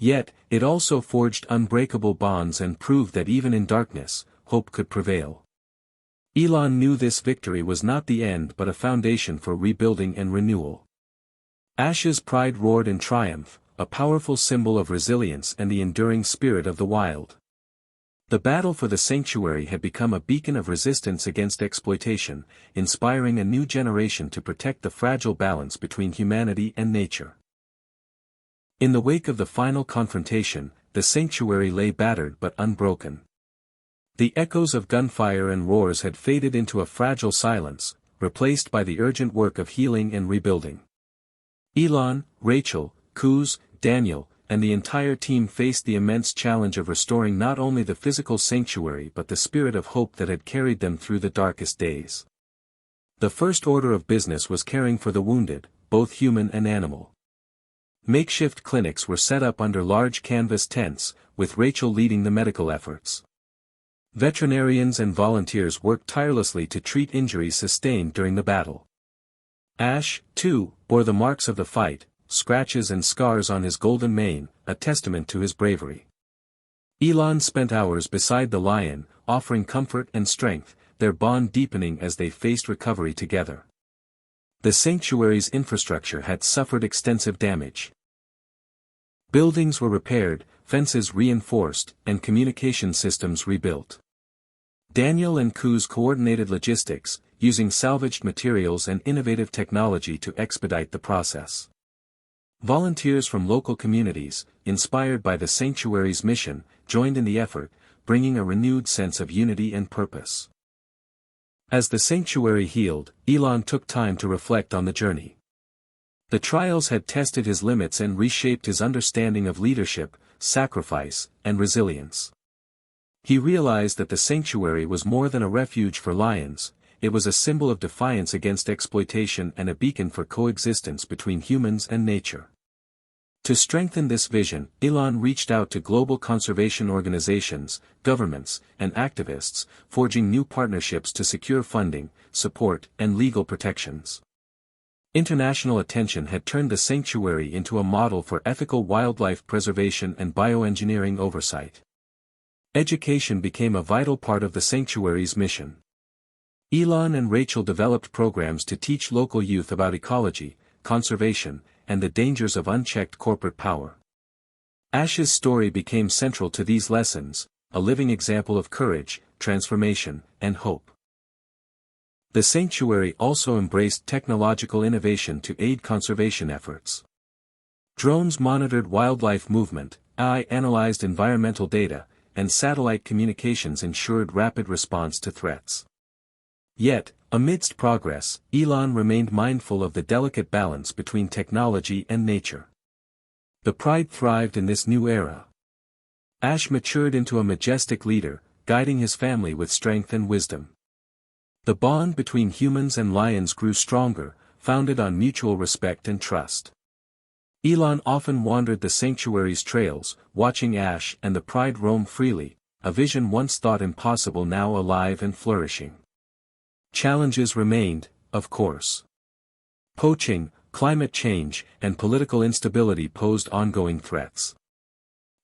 Yet, it also forged unbreakable bonds and proved that even in darkness, hope could prevail. Elon knew this victory was not the end but a foundation for rebuilding and renewal. Ash's pride roared in triumph, a powerful symbol of resilience and the enduring spirit of the wild. The battle for the sanctuary had become a beacon of resistance against exploitation, inspiring a new generation to protect the fragile balance between humanity and nature. In the wake of the final confrontation, the sanctuary lay battered but unbroken. The echoes of gunfire and roars had faded into a fragile silence, replaced by the urgent work of healing and rebuilding. Elon, Rachel, Kuz, Daniel, and the entire team faced the immense challenge of restoring not only the physical sanctuary but the spirit of hope that had carried them through the darkest days. The first order of business was caring for the wounded, both human and animal. Makeshift clinics were set up under large canvas tents, with Rachel leading the medical efforts. Veterinarians and volunteers worked tirelessly to treat injuries sustained during the battle. Ash, too, bore the marks of the fight, scratches and scars on his golden mane, a testament to his bravery. Elon spent hours beside the lion, offering comfort and strength, their bond deepening as they faced recovery together. The sanctuary's infrastructure had suffered extensive damage. Buildings were repaired, fences reinforced, and communication systems rebuilt. Daniel and Kuz coordinated logistics, using salvaged materials and innovative technology to expedite the process. Volunteers from local communities, inspired by the sanctuary's mission, joined in the effort, bringing a renewed sense of unity and purpose. As the sanctuary healed, Elon took time to reflect on the journey. The trials had tested his limits and reshaped his understanding of leadership, sacrifice, and resilience. He realized that the sanctuary was more than a refuge for lions, it was a symbol of defiance against exploitation and a beacon for coexistence between humans and nature. To strengthen this vision, Elon reached out to global conservation organizations, governments, and activists, forging new partnerships to secure funding, support, and legal protections. International attention had turned the sanctuary into a model for ethical wildlife preservation and bioengineering oversight. Education became a vital part of the sanctuary's mission. Elon and Rachel developed programs to teach local youth about ecology, conservation, and the dangers of unchecked corporate power. Ash's story became central to these lessons, a living example of courage, transformation, and hope. The sanctuary also embraced technological innovation to aid conservation efforts. Drones monitored wildlife movement, AI analyzed environmental data, and satellite communications ensured rapid response to threats. Yet, amidst progress, Elon remained mindful of the delicate balance between technology and nature. The pride thrived in this new era. Ash matured into a majestic leader, guiding his family with strength and wisdom. The bond between humans and lions grew stronger, founded on mutual respect and trust. Elon often wandered the sanctuary's trails, watching Ash and the pride roam freely, a vision once thought impossible now alive and flourishing. Challenges remained, of course. Poaching, climate change, and political instability posed ongoing threats.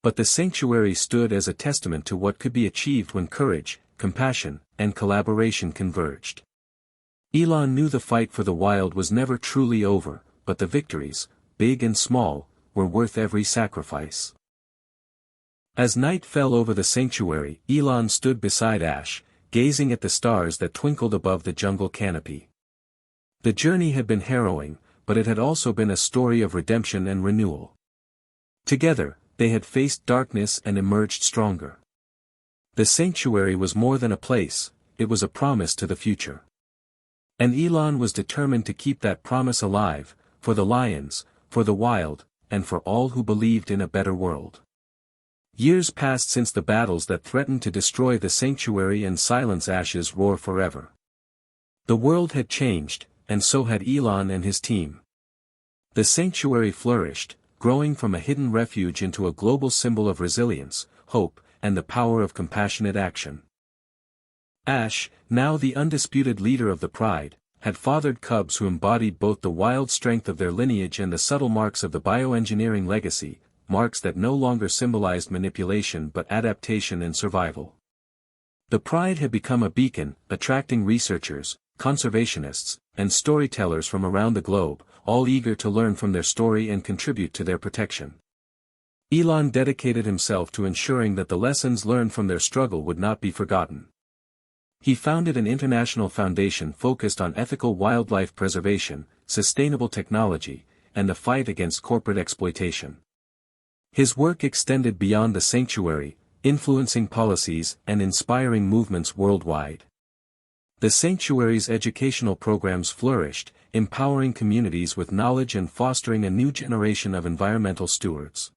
But the sanctuary stood as a testament to what could be achieved when courage, compassion, and collaboration converged. Elon knew the fight for the wild was never truly over, but the victories, big and small, were worth every sacrifice. As night fell over the sanctuary, Elon stood beside Ash, gazing at the stars that twinkled above the jungle canopy. The journey had been harrowing, but it had also been a story of redemption and renewal. Together, they had faced darkness and emerged stronger. The sanctuary was more than a place, it was a promise to the future. And Elon was determined to keep that promise alive, for the lions, for the wild, and for all who believed in a better world. Years passed since the battles that threatened to destroy the sanctuary and silence Ash's roar forever. The world had changed, and so had Elon and his team. The sanctuary flourished, growing from a hidden refuge into a global symbol of resilience, hope, and the power of compassionate action. Ash, now the undisputed leader of the pride, had fathered cubs who embodied both the wild strength of their lineage and the subtle marks of the bioengineering legacy, marks that no longer symbolized manipulation but adaptation and survival. The Pride had become a beacon, attracting researchers, conservationists, and storytellers from around the globe, all eager to learn from their story and contribute to their protection. Elon dedicated himself to ensuring that the lessons learned from their struggle would not be forgotten. He founded an international foundation focused on ethical wildlife preservation, sustainable technology, and the fight against corporate exploitation. His work extended beyond the sanctuary, influencing policies and inspiring movements worldwide. The sanctuary's educational programs flourished, empowering communities with knowledge and fostering a new generation of environmental stewards.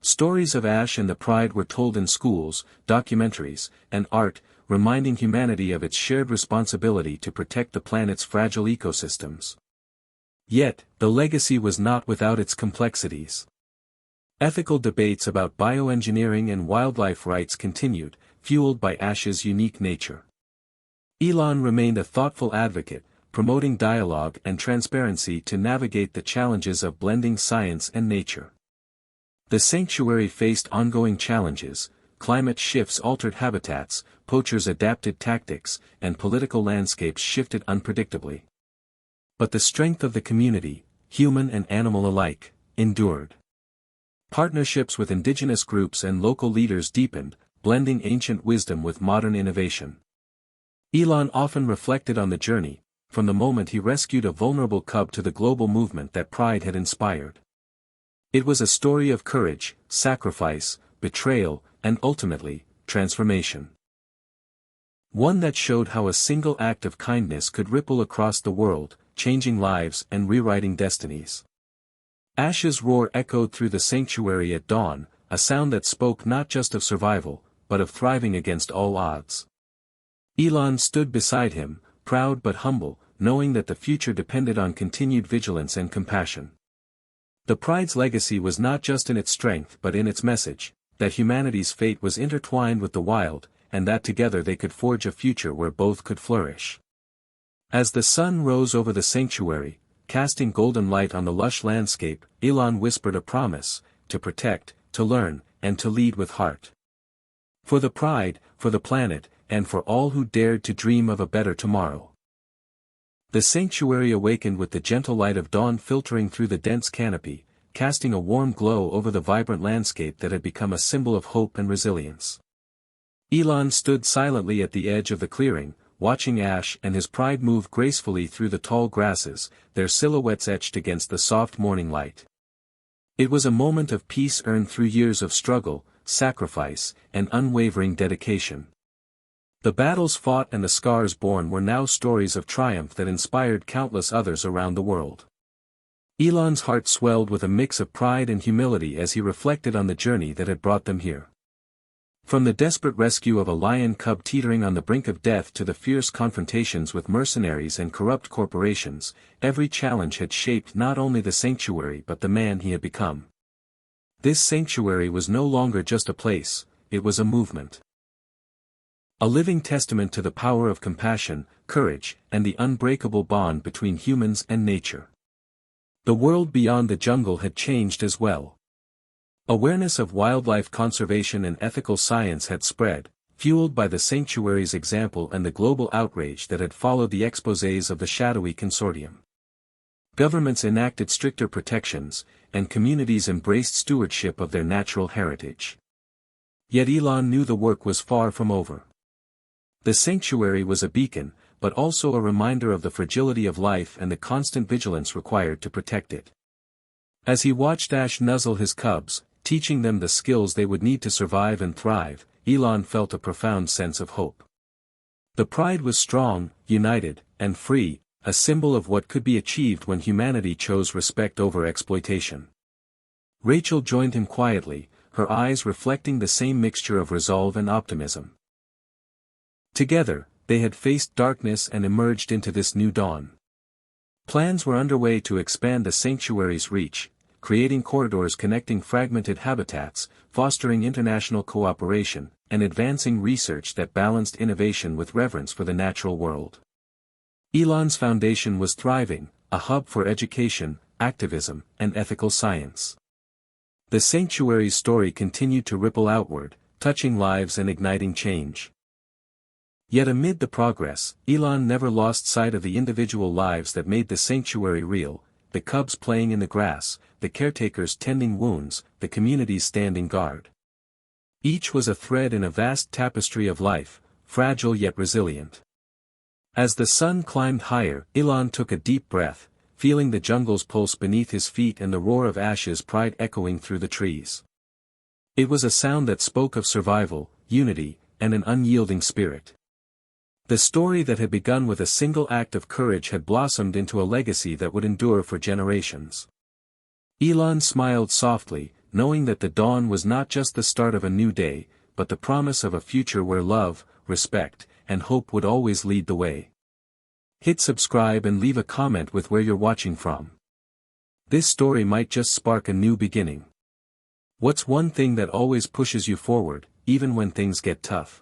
Stories of Ash and the Pride were told in schools, documentaries, and art, reminding humanity of its shared responsibility to protect the planet's fragile ecosystems. Yet, the legacy was not without its complexities. Ethical debates about bioengineering and wildlife rights continued, fueled by Ash's unique nature. Elon remained a thoughtful advocate, promoting dialogue and transparency to navigate the challenges of blending science and nature. The sanctuary faced ongoing challenges: climate shifts altered habitats, poachers adapted tactics, and political landscapes shifted unpredictably. But the strength of the community, human and animal alike, endured. Partnerships with indigenous groups and local leaders deepened, blending ancient wisdom with modern innovation. Elon often reflected on the journey, from the moment he rescued a vulnerable cub to the global movement that Pride had inspired. It was a story of courage, sacrifice, betrayal, and ultimately, transformation. One that showed how a single act of kindness could ripple across the world, changing lives and rewriting destinies. Ash's roar echoed through the sanctuary at dawn, a sound that spoke not just of survival, but of thriving against all odds. Elon stood beside him, proud but humble, knowing that the future depended on continued vigilance and compassion. The Pride's legacy was not just in its strength but in its message, that humanity's fate was intertwined with the wild, and that together they could forge a future where both could flourish. As the sun rose over the sanctuary, casting golden light on the lush landscape, Elon whispered a promise: to protect, to learn, and to lead with heart. For the Pride, for the planet, and for all who dared to dream of a better tomorrow. The sanctuary awakened with the gentle light of dawn filtering through the dense canopy, casting a warm glow over the vibrant landscape that had become a symbol of hope and resilience. Elon stood silently at the edge of the clearing, watching Ash and his Pride move gracefully through the tall grasses, their silhouettes etched against the soft morning light. It was a moment of peace earned through years of struggle, sacrifice, and unwavering dedication. The battles fought and the scars borne were now stories of triumph that inspired countless others around the world. Elon's heart swelled with a mix of pride and humility as he reflected on the journey that had brought them here. From the desperate rescue of a lion cub teetering on the brink of death to the fierce confrontations with mercenaries and corrupt corporations, every challenge had shaped not only the sanctuary but the man he had become. This sanctuary was no longer just a place, it was a movement. A living testament to the power of compassion, courage, and the unbreakable bond between humans and nature. The world beyond the jungle had changed as well. Awareness of wildlife conservation and ethical science had spread, fueled by the sanctuary's example and the global outrage that had followed the exposés of the shadowy consortium. Governments enacted stricter protections, and communities embraced stewardship of their natural heritage. Yet Elon knew the work was far from over. The sanctuary was a beacon, but also a reminder of the fragility of life and the constant vigilance required to protect it. As he watched Ash nuzzle his cubs, teaching them the skills they would need to survive and thrive, Elon felt a profound sense of hope. The Pride was strong, united, and free, a symbol of what could be achieved when humanity chose respect over exploitation. Rachel joined him quietly, her eyes reflecting the same mixture of resolve and optimism. Together, they had faced darkness and emerged into this new dawn. Plans were underway to expand the sanctuary's reach, creating corridors connecting fragmented habitats, fostering international cooperation, and advancing research that balanced innovation with reverence for the natural world. Elon's foundation was thriving, a hub for education, activism, and ethical science. The sanctuary's story continued to ripple outward, touching lives and igniting change. Yet amid the progress, Elon never lost sight of the individual lives that made the sanctuary real: the cubs playing in the grass, the caretakers tending wounds, the communities standing guard. Each was a thread in a vast tapestry of life, fragile yet resilient. As the sun climbed higher, Elon took a deep breath, feeling the jungle's pulse beneath his feet and the roar of Ash's pride echoing through the trees. It was a sound that spoke of survival, unity, and an unyielding spirit. The story that had begun with a single act of courage had blossomed into a legacy that would endure for generations. Elon smiled softly, knowing that the dawn was not just the start of a new day, but the promise of a future where love, respect, and hope would always lead the way. Hit subscribe and leave a comment with where you're watching from. This story might just spark a new beginning. What's one thing that always pushes you forward, even when things get tough?